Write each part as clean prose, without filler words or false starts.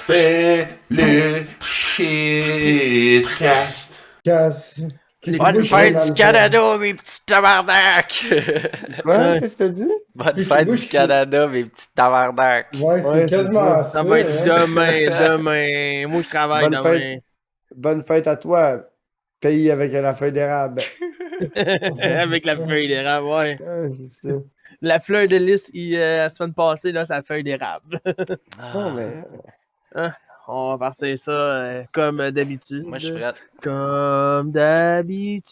C'est le shitcast. Casse. Bonne fête du Canada, mes petits tabarnak! Quoi? Ouais. Qu'est-ce que t'as dit? Bonne Puis fête bouge du qui- Canada, mes petits tabarnak! Ouais, c'est Ouais, quasiment c'est ça. Ça va être hein. demain. Moi, je travaille Bonne demain. fête. Bonne fête à toi, pays avec la feuille d'érable. Avec la feuille d'érable, ouais. C'est ça. La fleur de lys, la semaine passée, là, c'est la feuille d'érable. Non, mais. On va partir ça comme d'habitude. Moi, je suis prête. Comme d'habitude.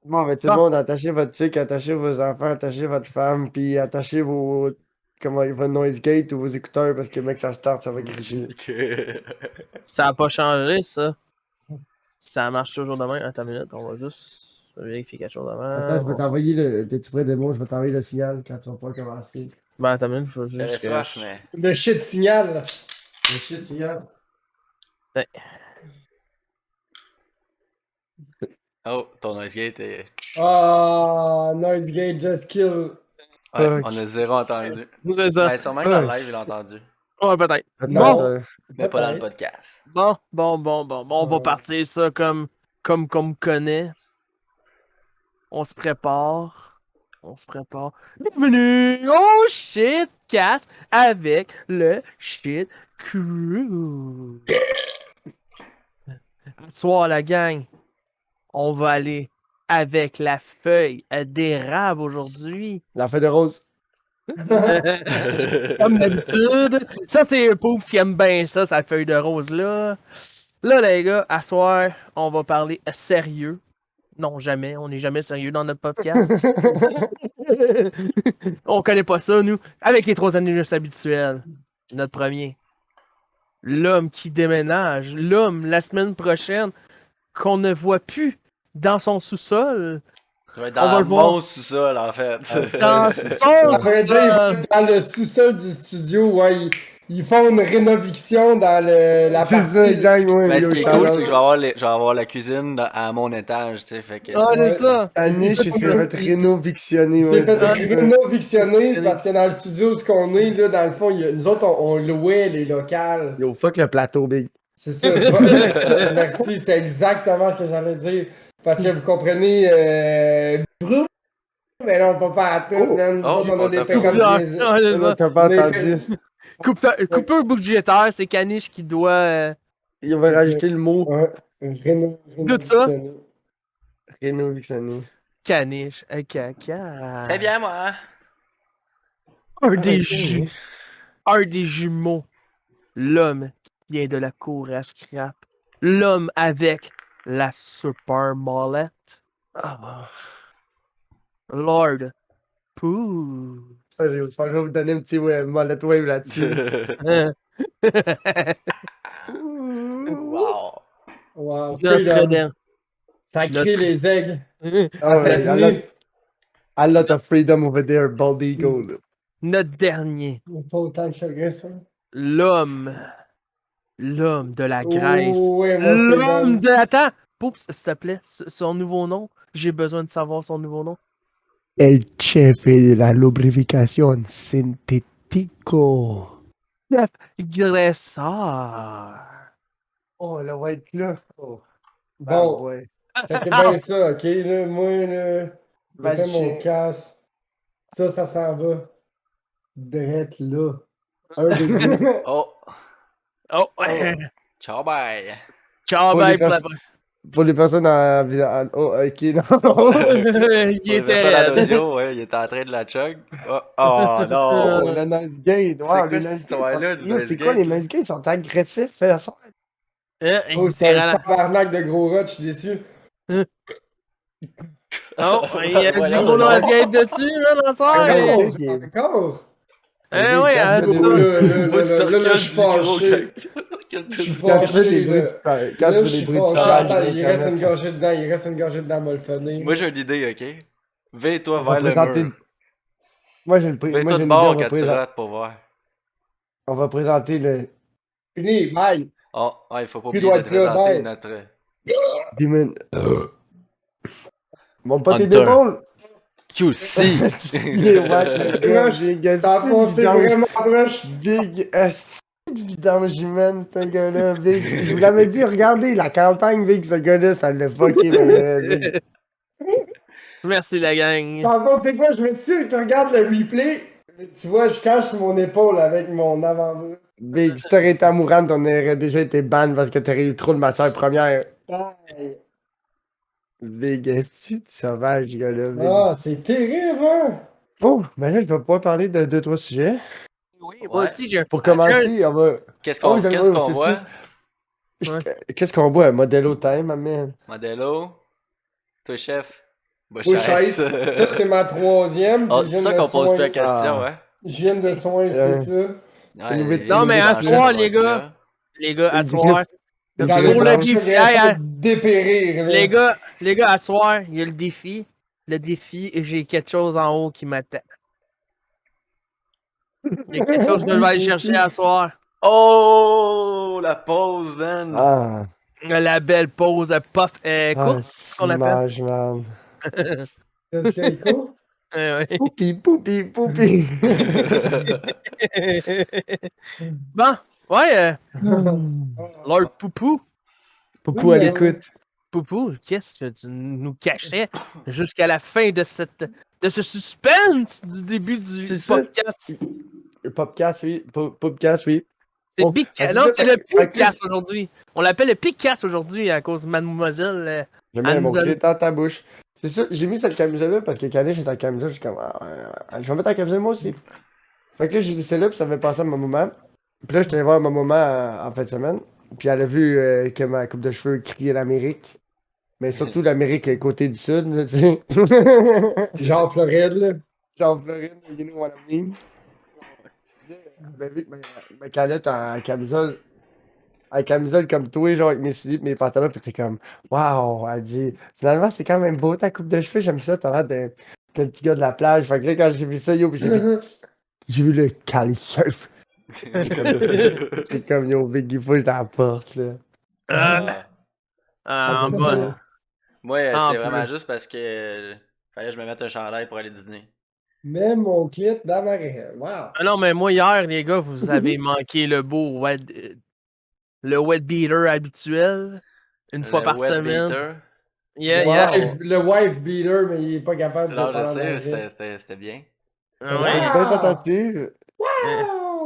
Bon, mais tout le monde, attachez votre tuque, attachez vos enfants, attachez votre femme, puis attachez vos. Comment votre noise gate ou vos écouteurs parce que mec, ça start, ça va griger. Ça n'a pas changé, ça. Ça marche toujours demain. Attends une minute, on va juste vérifier quelque chose avant. Attends, je vais t'envoyer le. T'es-tu prêt, Démo? Je vais t'envoyer le signal quand tu vas pas commencer. Ben, attends une minute, faut juste J'avais que soif, je- mais. Le shit signal. Le shit signal. Oh, ton noise gate est. Ah, noise gate just kill. Ouais, Fuck. on a zéro entendu. C'est ça. Ben, sûrement que dans le live, il a entendu. Ouais, peut-être. Attends, Bon. Mais pas dans le podcast. Bon. On va Ouais. partir ça comme qu'on me connaît. On se prépare. Bienvenue au Shitcast avec le Shit Crew. Ce soir, la gang, on va aller avec la feuille d'érable aujourd'hui. La feuille de rose. Comme d'habitude. Ça, c'est un Poups qui aime bien ça, sa feuille de rose-là. Là, les gars, à soir, on va parler sérieux. Non, jamais. On n'est jamais sérieux dans notre podcast. On connaît pas ça, nous. Avec les 3 animus habituels. Notre premier. L'homme qui déménage. L'homme, la semaine prochaine, qu'on ne voit plus dans son sous-sol. Tu vas être On va dans le voir. mon sous-sol, en fait. Dans c'est- son À vrai dire, ils sous-sol. vont dans le sous-sol du studio, ouais. Ils font une rénoviction dans la C'est partie. ça, exact, ouais. Ben, ce yo, qui est shout cool, out. c'est que je vais avoir la cuisine à mon étage, tu sais. Fait que. Ah, Ouais. c'est ça. Anish, il s'est fait rénovictionner. C'est Ouais, fait c'est ça. rénovictionner parce que dans le studio où on est, là, dans le fond, nous autres, on louait les locales. Yo, fuck le plateau, big. C'est ça. Merci, c'est exactement ce que j'allais dire. Parce que vous comprenez, brou, mais non, pas à tout, Oh. man. Nous Oh, autres, on a on des t'a pains pas comme Ah, des. ah, c'est ça. T'as pas Mais- entendu. Coupeur budgétaire, c'est Caniche qui doit. Il va rajouter le mot Ouais, Tout ça? rénovictionner. rénovictionner. Caniche, un caca. C'est bien, moi. Un des jumeaux. L'homme qui vient de la cour à scrap. L'homme avec la super mallette. Lord Pooh. Je vais vous donner un petit mollet wave là-dessus. Wow. Wow, Notre freedom. dernier. Ça crée les aigles. Ah ouais, Tatoué. a lot of freedom over there, bald eagle. Notre dernier. Pas autant de chagrin, ça. L'homme. L'homme de la Grèce. Ouais, mon L'homme freedom. de. Attends! Poups, s'il te plaît, son nouveau nom. J'ai besoin de savoir son nouveau nom. El chef de la lubrificación sintético. Graisseur. Oh, le white là. Oh. Bon, ouais. checkez bien ça, ok? Là, moi, là, Ben, je fais mon chien. casse. Ça s'en va. Drette là. Un des Oh. Oh! Ciao, bye. Ciao, Pour bye. les pers- Pour les personnes oh, ok, non. Il Pour les était personnes à raide. l'audio, ouais, il était en train de la chug. Oh, oh non. Oh, le nice gate. C'est Wow, quoi les cette nice histoire-là gates. du Yo, nice c'est quoi gate, les là? nice gates? Ils sont agressifs, ça. Il Oh, était c'est un raide. tabarnak de gros rats, je suis déçu. Oh, il y a du Voyons gros donc. noisette dessus, là, dans ça. Encore! Hein, ouais, Quand hein, tu c'est fais ça. Moi, tu te Là, recules je suis du micro fâché. quand Je suis Quand tu fais fâché, des bruits là. de sa- Là, quand tu je fais des suis bruits de fâché. salade, Attends, il reste une Internet, gorgée dedans, il reste une gorgée dedans, moi le finir. Moi, j'ai une idée, ok? Vais-toi on va vers le présenter. mur. Moi, j'ai le prix. Moi, Vais-toi j'ai de une idée. bord quand tu rates pour voir. On va présenter le Fini, bye! Oh, ouais, il faut pas Puis oublier doit de être là, présenter bye. notre... Demon. Mon pote est Hunter. d'épaule. QC! Il est wack, le gars, Big. T'as foncé vraiment proche. Big, de vidange humaine, ce gars-là, Big. Je vous l'avais dit, regardez la campagne, Big, ce gars-là, ça l'a fucké, Big. Merci la gang. Par contre, tu sais quoi, je me suis tu regardes le replay, tu vois, je cache mon épaule avec mon avant-bras. Big, si t'aurais été à Mourante, on aurait déjà été ban parce que t'aurais eu trop de matière première. Aïe. Big, est-ce que tu sauvage, gars-là, Big? Ah, c'est terrible, hein? Oh, ben là, je vais pouvoir parler de 2-3 sujets. Oui, moi Ouais. aussi, j'ai Pour commencer, on va. Qu'est-ce Oh, qu'on vous avez- qu'est-ce ouais, qu'on c'est voit? ça. Qu'est-ce qu'on boit? Modelo time, ma man. Modelo? Toi, chef? Bush Ice, ça c'est ma troisième. Oh, puis c'est je ça viens qu'on de pose plus la soin- question, Ah. ouais. Je viens de soin, c'est ça. Ouais, Une Non, mais à Inuit soir, dans les le gars. Les gars, à Une soir. Une Dans grille Pour le blanche. défi, je vais hey, dépérir. Là. les gars, à soir, il y a le défi. Le défi, et j'ai quelque chose en haut qui m'attend. Il y a quelque chose que je vais aller chercher à soir. Oh! La pause, man! Ah, La belle pause puff courte, c'est qu'on appelle. image, man. Est-ce qu'il est cool? Ouais. Poupi, poupi, poupi. Bon, ouais, Lord Poupou. Poupou à l'écoute. Poupou, qu'est-ce que tu nous cachais jusqu'à la fin de ce suspense du début du C'est ça. podcast? Popcast, oui. Popcast, oui. C'est Oh, Big ah, Non, ça, c'est le fait que- Picast aujourd'hui. On l'appelle le Picast aujourd'hui à cause de Mademoiselle. Je mets mon nous a- clé dans ta bouche. C'est ça, j'ai mis cette camisole-là parce que quand j'étais en camisole, je suis comme, je vais mettre la camisole moi aussi. Fait que là, j'ai vu celle-là, puis ça fait penser à ma maman. Puis là, j'étais allé voir ma maman en fin de semaine. Puis elle a vu que ma coupe de cheveux criait l'Amérique. Mais surtout l'Amérique côté du Sud, là, tu sais. Genre Floride, là. Genre Floride, you know what I mean? Ben, vu que ma calotte en camisole comme toi, genre avec mes slips, mes pantalons, pis t'es comme, waouh, elle dit, finalement, c'est quand même beau ta coupe de cheveux, j'aime ça, t'as l'air d'un petit gars de la plage. Fait que là, quand j'ai vu ça, yo, pis j'ai vu le Cali Surf. J'ai comme, yo, Big, il faut que je t'apporte, là. Ah, j'aime bon. ça. Moi, Ah, c'est vraiment peu. juste parce que fallait que je me mette un chandail pour aller dîner. Mets mon clit dans ma raie. Wow. Ah non, mais moi, hier, les gars, vous avez manqué le wet beater habituel. Une fois par wet semaine. beater. Yeah. Le wife beater, mais il est pas capable de Non, je parler sais, en anglais. c'était bien. Ouais. C'est bien tentative.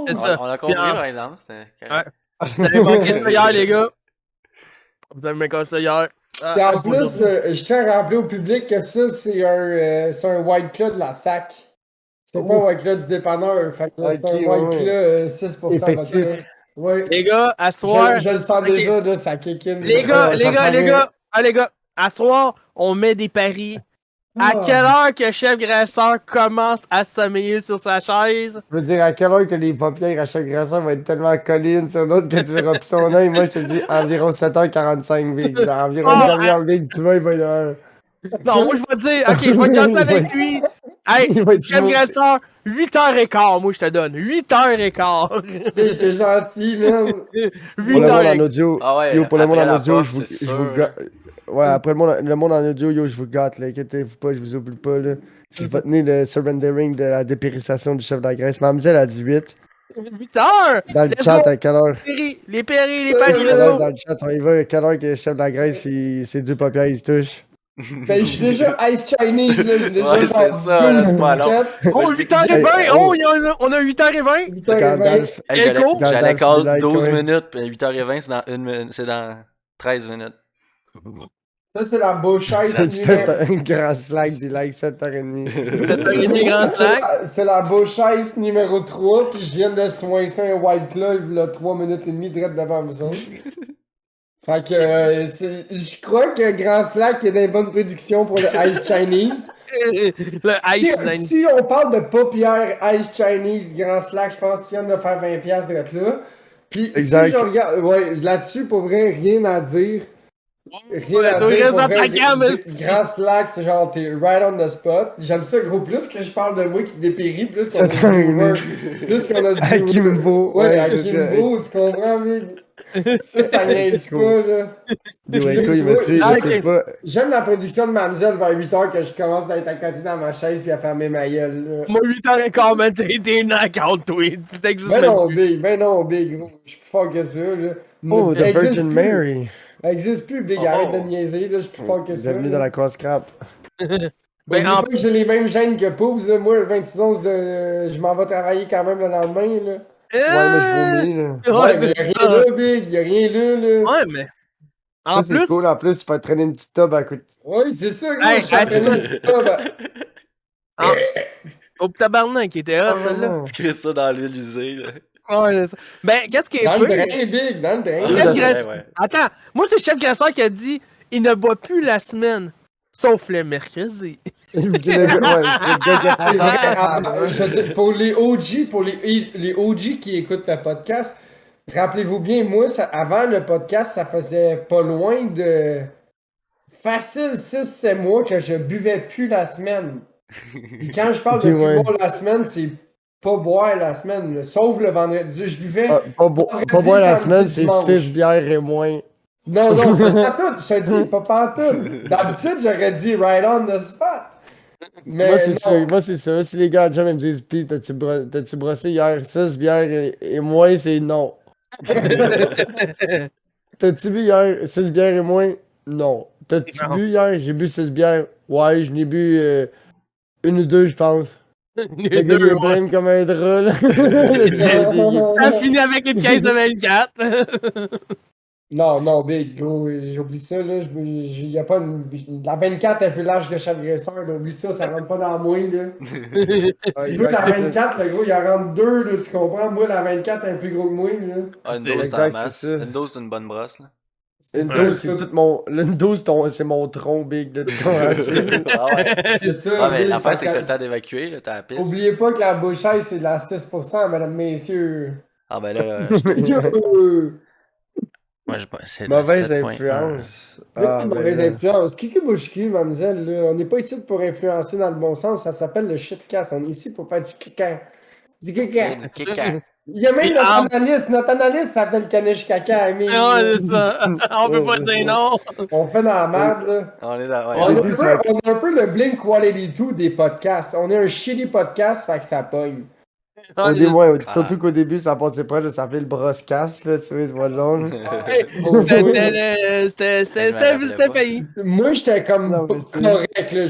C'est ça. On a compris, Puis en- par exemple. C'était correct. Vous avez manqué ça hier, les gars. Vous avez manqué ça hier. Ah, Et en aujourd'hui. plus, je tiens à rappeler au public que ça, c'est un White Claw de la SAC. C'est pas un White Claw du dépanneur. Fait que là, c'est un Ok, White ouais. Claw 6% Effectif. vodka. Ouais. Les gars, à soir. Je le sens Ok. déjà, là, ça kick in. Les gars, Ouais, les ça gars, les paraît. gars. Ah, les gars. À soir, on met des paris. À quelle heure que Chef Grasseur commence à sommeiller sur sa chaise? Je veux dire, à quelle heure que les paupières à chaque grasseur vont être tellement collées une sur l'autre que tu verras plus son œil. Moi, je te dis environ 7h45, Big. Dans environ une demi-heure, Big, tu vois, il va y avoir. Non, moi, je vais te dire. Ok, je vais te chanter avec lui. Hey, Il va être Chef smooth. Grasseur, 8h15, moi, je te donne. 8h15. T'es gentil, man. Pour le monde en 8h15. audio, Ah ouais, yo, pour le monde après en la audio, porte, je vous, c'est je vous sûr. ga- Ouais, après le monde en audio, yo, je vous gâte, là. Inquiétez-vous pas, je vous oublie pas, là. Je vais tenir le surrendering de la dépérissation du chef de la Grèce. Mademoiselle a dit 8. 8h. Dans le Let's chat, go. à quelle heure? Les péris, les Ça, paris, là, let's go. Dans le chat, on y va. À quelle heure que le chef de la Grèce, c'est deux paupières, il se touche? Ben, je suis déjà Ice Chinese, là. J'ai déjà Ouais, genre c'est ça, 12 c'est pas long. bouquets. Oh, je sais- 8h20. Hey, Oh, on a 8h20. 8h20. Gandalf. Hey, Echo? j'allais Gandalf, call like, 12 ouais. minutes, puis 8h20, c'est dans 13 minutes. Ça, c'est la Bush-Ice C'est numéro... un grand slack du like 7h30. 7h30 grand sac. C'est la Bush-Ice numéro 3, puis je viens de soincer un White Claw, il y a 3 minutes et demie, direct devant nous autres. Fait que, je crois que Grand Slack a des bonnes prédictions pour le Ice Chinese. Le Ice Nine. Si on parle de paupières Ice Chinese, Grand Slack, je pense que tu viens de faire 20$ direct là. Puis Exact. si je regarde, ouais, là-dessus, pour vrai, rien à dire. Rien à Toi, dire. reste Pour dans vrai, ta gamme, esti. Grand Slack, c'est genre, t'es right on the spot. J'aime ça, gros, plus que je parle de moi qui dépérit, plus qu'on a Ça du t'arrive, viewer. mec. Plus qu'on a du Akimbo, Ouais, ouais, Akimbo, tu comprends, mec? Ça niaise pas, là. Dueco, il m'a tué, Ah, je sais ok. pas. J'aime la prédiction de Mamzelle vers 8h que je commence à être à côté dans ma chaise puis à fermer ma gueule, là. Moi, 8h15, man, t'es knockout, toi. Tu t'existes Ben même non, plus. Big, ben non, Big, gros. Je suis plus fort que ça, là. Oh, The Elle existe Virgin plus. Mary. Elle existe plus, Big. Oh, Arrête de oh. me niaiser, là. Je suis plus fort que ça. Bienvenue là. dans la cross crap. Ben, Oublie pas que j'ai les mêmes gènes que Poubs, là. Moi, le 26-11, je m'en vais travailler quand même le lendemain, là. Ouais, mais je vomis, là. Ouais, Ouais, mais c'est y'a ça. rien là, Big. Y'a rien là, là. Ouais, mais. En Ça, c'est plus, cool. En plus, tu peux traîner une petite tub à côté. Oui, c'est ça, gros. Hey, Je suis entraîné attends. une petite tub. en... au tabarnak qui était hot, celle-là. Tu crées ça dans l'huile usée, là. Ouais, c'est ça. Ben, qu'est-ce qui est Dans le pire? drain, Big, dans le drain. Ah, Chef dans le Grass- drain, ouais. Attends, moi, c'est Chef Grasseur qui a dit il ne boit plus la semaine, sauf le mercredi. Le gars qui a C'est vrai, passé à je sais, pour les OG, pour les OG qui écoutent le podcast, rappelez-vous bien, moi, avant le podcast, ça faisait pas loin de facile 6-7 mois que je buvais plus la semaine. Puis quand je parle de Ok, plus ouais. boire la semaine, c'est pas boire la semaine, là, sauf le vendredi. Je buvais Pas vendredi, boire la samedi, semaine, c'est dimanche. 6 bières et moins. Non, non, pas tout, je te dis, pas pantoute. D'habitude, j'aurais dit right on the spot. Mais Moi, c'est non. ça. Moi, c'est ça. Si les gars de me disent, pis t'as-tu brossé hier 6 bières et moins, c'est non. T'as-tu bu hier 6 bières et moins? Non. T'as-tu Non. bu hier? J'ai bu 6 bières. Ouais, je n'ai bu une ou deux, je pense. Les Le gars, il deux, est ouais. blême comme un drap, là. Ça finit avec une caisse de 24. Non, non, Big, gros, j'oublie ça, là. Y a pas la 24 est plus large que chaque graisseur, là. Oublie ça, ça rentre pas dans moi, là. Ouais, Il veut la exact, c'est ça. 24, le gros, il en rentre deux, là, tu comprends? Moi, la 24 est plus gros que moi, là. Ah, une C'est dose dans la exact, masse. c'est ça. Une dose, c'est une bonne brosse, là. Une ça, dose, c'est tout mon. Une dose, c'est mon tronc big de tu Ah ouais. C'est ça, Ah, mais Big, l'affaire, parce c'est que t'as que- le temps d'évacuer, là, t'as la piste. Oubliez pas que la bouchaille, c'est de la 6%, mesdames, messieurs. Ah, ben là, Messieurs! moi, c'est de la Mauvaise 7.1. influence. Là, Ah, pas de ben mauvaise là. influence. Kiki Bouchki, mademoiselle, là, on n'est pas ici pour influencer dans le bon sens, ça s'appelle le shitcast. On est ici pour faire du caca. Du caca. Du caca. Il y a même Et en- notre analyste s'appelle Kanish Caca, mais Ouais, c'est ça. On peut pas dire non. on fait dans la merde, là. On est dans. Ouais, On Au est, début, ça- on est un peu le Blink Quality 2 des podcasts. On est un shitty podcast, fait que ça pogne. Ouais, Surtout qu'au début, ça passait proche de s'appeler le brosscast, là, tu vois long. Hey, C'était payé. Moi, j'étais comme Non, pas mais c'est- correct, là.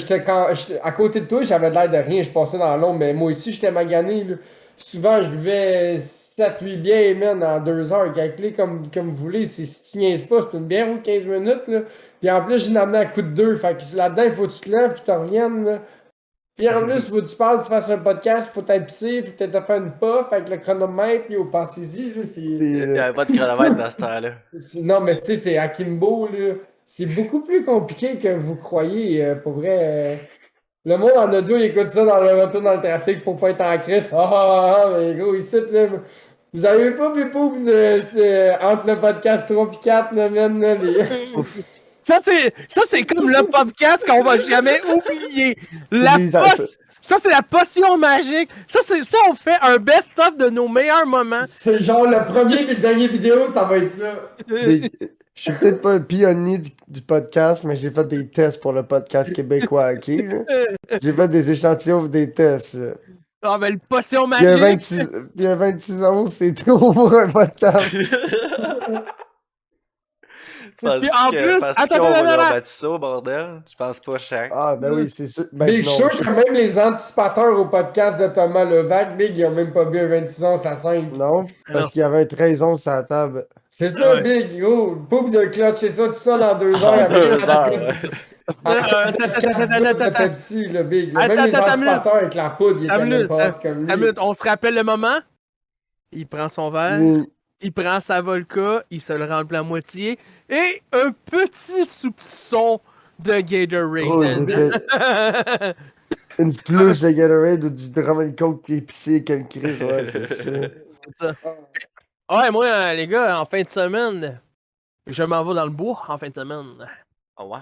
J'étais à côté de toi, j'avais l'air de rien, je passais dans l'ombre, mais moi aussi, j'étais magané, là. Souvent, je buvais 7-8 bières, man, en 2 heures. Calculez comme vous voulez. Si tu niaises pas, c'est une bière ou 15 minutes, là. Puis en plus, j'ai amené à coup de 2. Fait que là-dedans, il faut que tu te lèves, puis tu reviennes, là. Puis en plus, il faut que tu parles, tu fasses un podcast, il faut t'être pissé, il faut peut-être te faire une puff avec le chronomètre, puis au pensez-y, là, Il n'y avait pas de chronomètre dans ce temps-là. Non, mais tu sais, c'est Akimbo, là. C'est beaucoup plus compliqué que vous croyez, pour vrai. Le monde en audio, il écoute ça dans le retour dans le trafic pour pas être en crise. Mais gros, ici, là, vous avez pas mes pauvres entre le podcast 3 et 4, là, man, là, Ça, c'est comme le podcast qu'on va jamais oublier. La lui, ça- potion- ça, c'est la potion magique. Ça, on fait un best-of de nos meilleurs moments. C'est genre le premier et le dernier vidéo, ça va être ça. Je suis peut-être pas un pionnier du podcast, mais j'ai fait des tests pour le podcast québécois, ok? Là. J'ai fait des échantillons des tests. Là. Ah, ben, le potion Puis un magique. 26 ans, c'est trop pour un podcast. Puis en plus, attends, qu'on va attends, leur attends. battre ça, bordel? Je pense pas, Shaq. Ah, ben oui, c'est sûr. Ben Big non. Show, quand même les anticipateurs au podcast de Thomas Levac, Big, ils ont même pas bu un 26 ans à 5. Non, parce qu'il y avait un 13 11 sur la table. C'est ça, Ouais. Big, gros. Poups, vous avez clutché ça tout seul en 2 heures. En avec 2 quatre- heures, ouais. quatre de Pepsi, le Big. Là. Même Attends, les attends, anticipateurs avec la poudre, ils étaient Attends, même pas hot attends, comme Un lui. minute, on se rappelle le moment. Il prend son verre, il prend sa vodka, il se le remplit à moitié et un petit soupçon de Oh, Gatorade. j'ai fait une pluche de Gatorade ou du Drum Coke qui est épicé comme Chris. Ouais, c'est ça. Ouais, moi, les gars, en fin de semaine, je m'en vais dans le bois en fin de semaine. Ah ouais?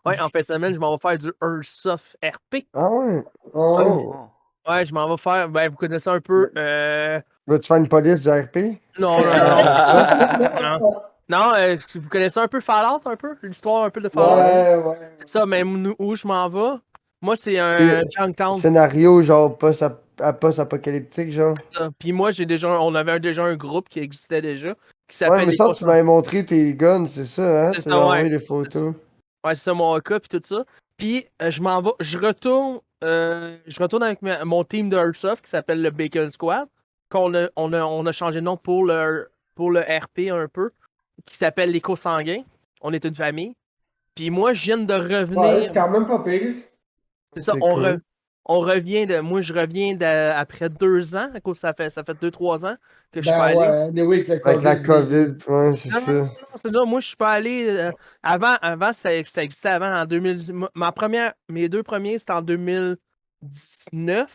Ouais, en fin de semaine, je m'en vais faire du Airsoft RP. Ah ouais? Oh. Oh. Ouais, je m'en vais faire. Ben, vous connaissez un peu. Veux-tu faire une police du RP? Non, non, non. Non, non vous connaissez un peu Fallout, un peu? L'histoire un peu de Fallout? Ouais. C'est ça, mais où je m'en vais? Moi, c'est Et- un Junktown. Scénario genre post-apocalyptique, genre. Ça. Puis moi, on avait déjà un groupe qui existait déjà, qui Ouais, s'appelle mais les ça, tu m'avais montré tes guns, c'est ça, hein? C'est Tu ça, m'as ouais. envoyé des C'est ça. photos. Ouais, c'est ça mon cas, puis tout ça. Puis je m'en vais, je retourne avec mon team de Airsoft qui s'appelle le Bacon Squad, on a changé de nom pour le RP un peu, qui s'appelle les Co-Sanguins. On est une famille. Puis moi, je viens de Ouais, revenir. c'est quand même pas pire. C'est ça, C'est cool. moi, je reviens après 2 ans, à cause ça fait 2-3 ans que je suis pas Ben allé. ouais, oui, avec le Avec la COVID. COVID, ouais, c'est Non, non, ça. non, non, c'est là, moi, je suis pas allé. Avant ça existait avant, en 2010. Mes 2 premiers, c'était en 2019.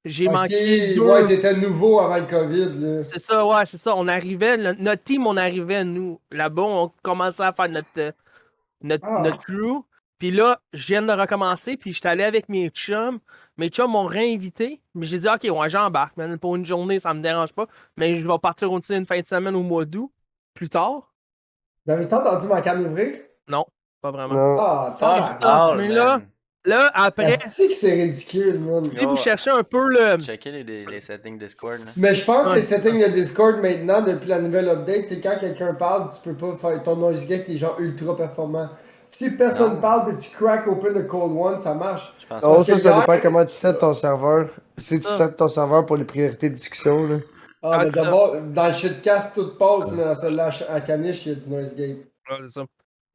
J'ai Ok, manqué ouais, 2. t'étais nouveau avant le COVID, là. C'est ça, ouais, c'est ça. On arrivait, notre team, on arrivait, nous, là-bas, on commençait à faire notre Ah, crew. Puis là, je viens de recommencer, puis j'étais allé avec mes chums. Mes chums m'ont réinvité, mais j'ai dit, OK, ouais, j'embarque, man. Pour une journée, ça me dérange pas. Mais je vais partir aussi une fin de semaine au mois d'août, plus tard. t'avais-tu entendu ma canne ouvrir? Non, pas vraiment. Non. Ah, Fuck tabarnak. all, Mais man. là, après, Est-ce que c'est ridicule, man? si vous Yo, cherchez un peu le. checker les settings Discord, là. Mais je pense que Ouais, les c'est settings de Discord maintenant, depuis la nouvelle update, c'est quand quelqu'un parle, tu peux pas faire ton noise gate est genre ultra performant. Si personne Non. parle et tu crack open le cold one, ça marche. Je pense Non, Parce pas. que ça hier- dépend comment tu sets ton serveur. Si tu Ça. sets ton serveur pour les priorités de discussion, là. Ah, mais c'est ça. d'abord, dans le shitcast, tout passe, mais dans celle-là à Caniche, il y a du noise gate. Ouais, c'est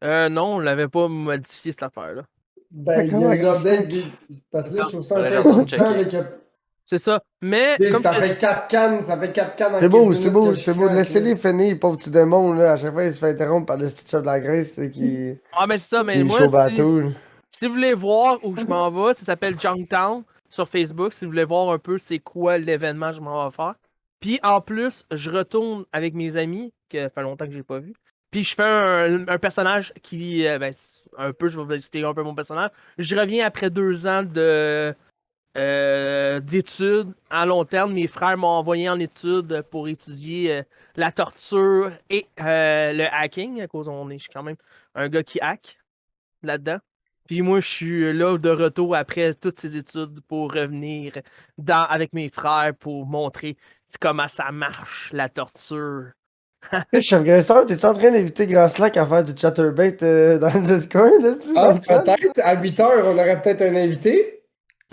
ça. Non, on l'avait pas modifié cette affaire-là. Ben, il y a une update, parce que là, je trouve ça un Faudrait peu que je retourne insultant checker. avec C'est ça. Mais, Big, comme ça je te fait 4 cannes, ça fait 4 cannes en C'est 15 beau, minutes c'est beau, que je c'est beau. craque, Laissez-les là. finir, pauvre petit démon, là. À chaque fois, il se fait interrompre par le petit chef de la Grèce, là, qui Ah, mais c'est ça, mais est moi, chaud bateau, là. si vous voulez voir où je m'en vais, ça s'appelle Junktown sur Facebook. Si vous voulez voir un peu c'est quoi l'événement que je m'en vais faire. Puis en plus, je retourne avec mes amis, que ça fait longtemps que j'ai pas vu. Puis je fais un personnage qui, un peu, je vais vous expliquer un peu mon personnage. Je reviens après 2 ans d'études à long terme. Mes frères m'ont envoyé en études pour étudier la torture et le hacking, à cause je suis quand même un gars qui hack là-dedans. Puis moi, je suis là de retour après toutes ces études pour revenir avec mes frères pour montrer comment ça marche, la torture. Hey, chef Graisseur, t'es-tu en train d'inviter Grand Slack à faire du chatterbait dans le Discord, là-dessus, dans Ah, le chat? peut-être, à 8 heures, on aurait peut-être un invité.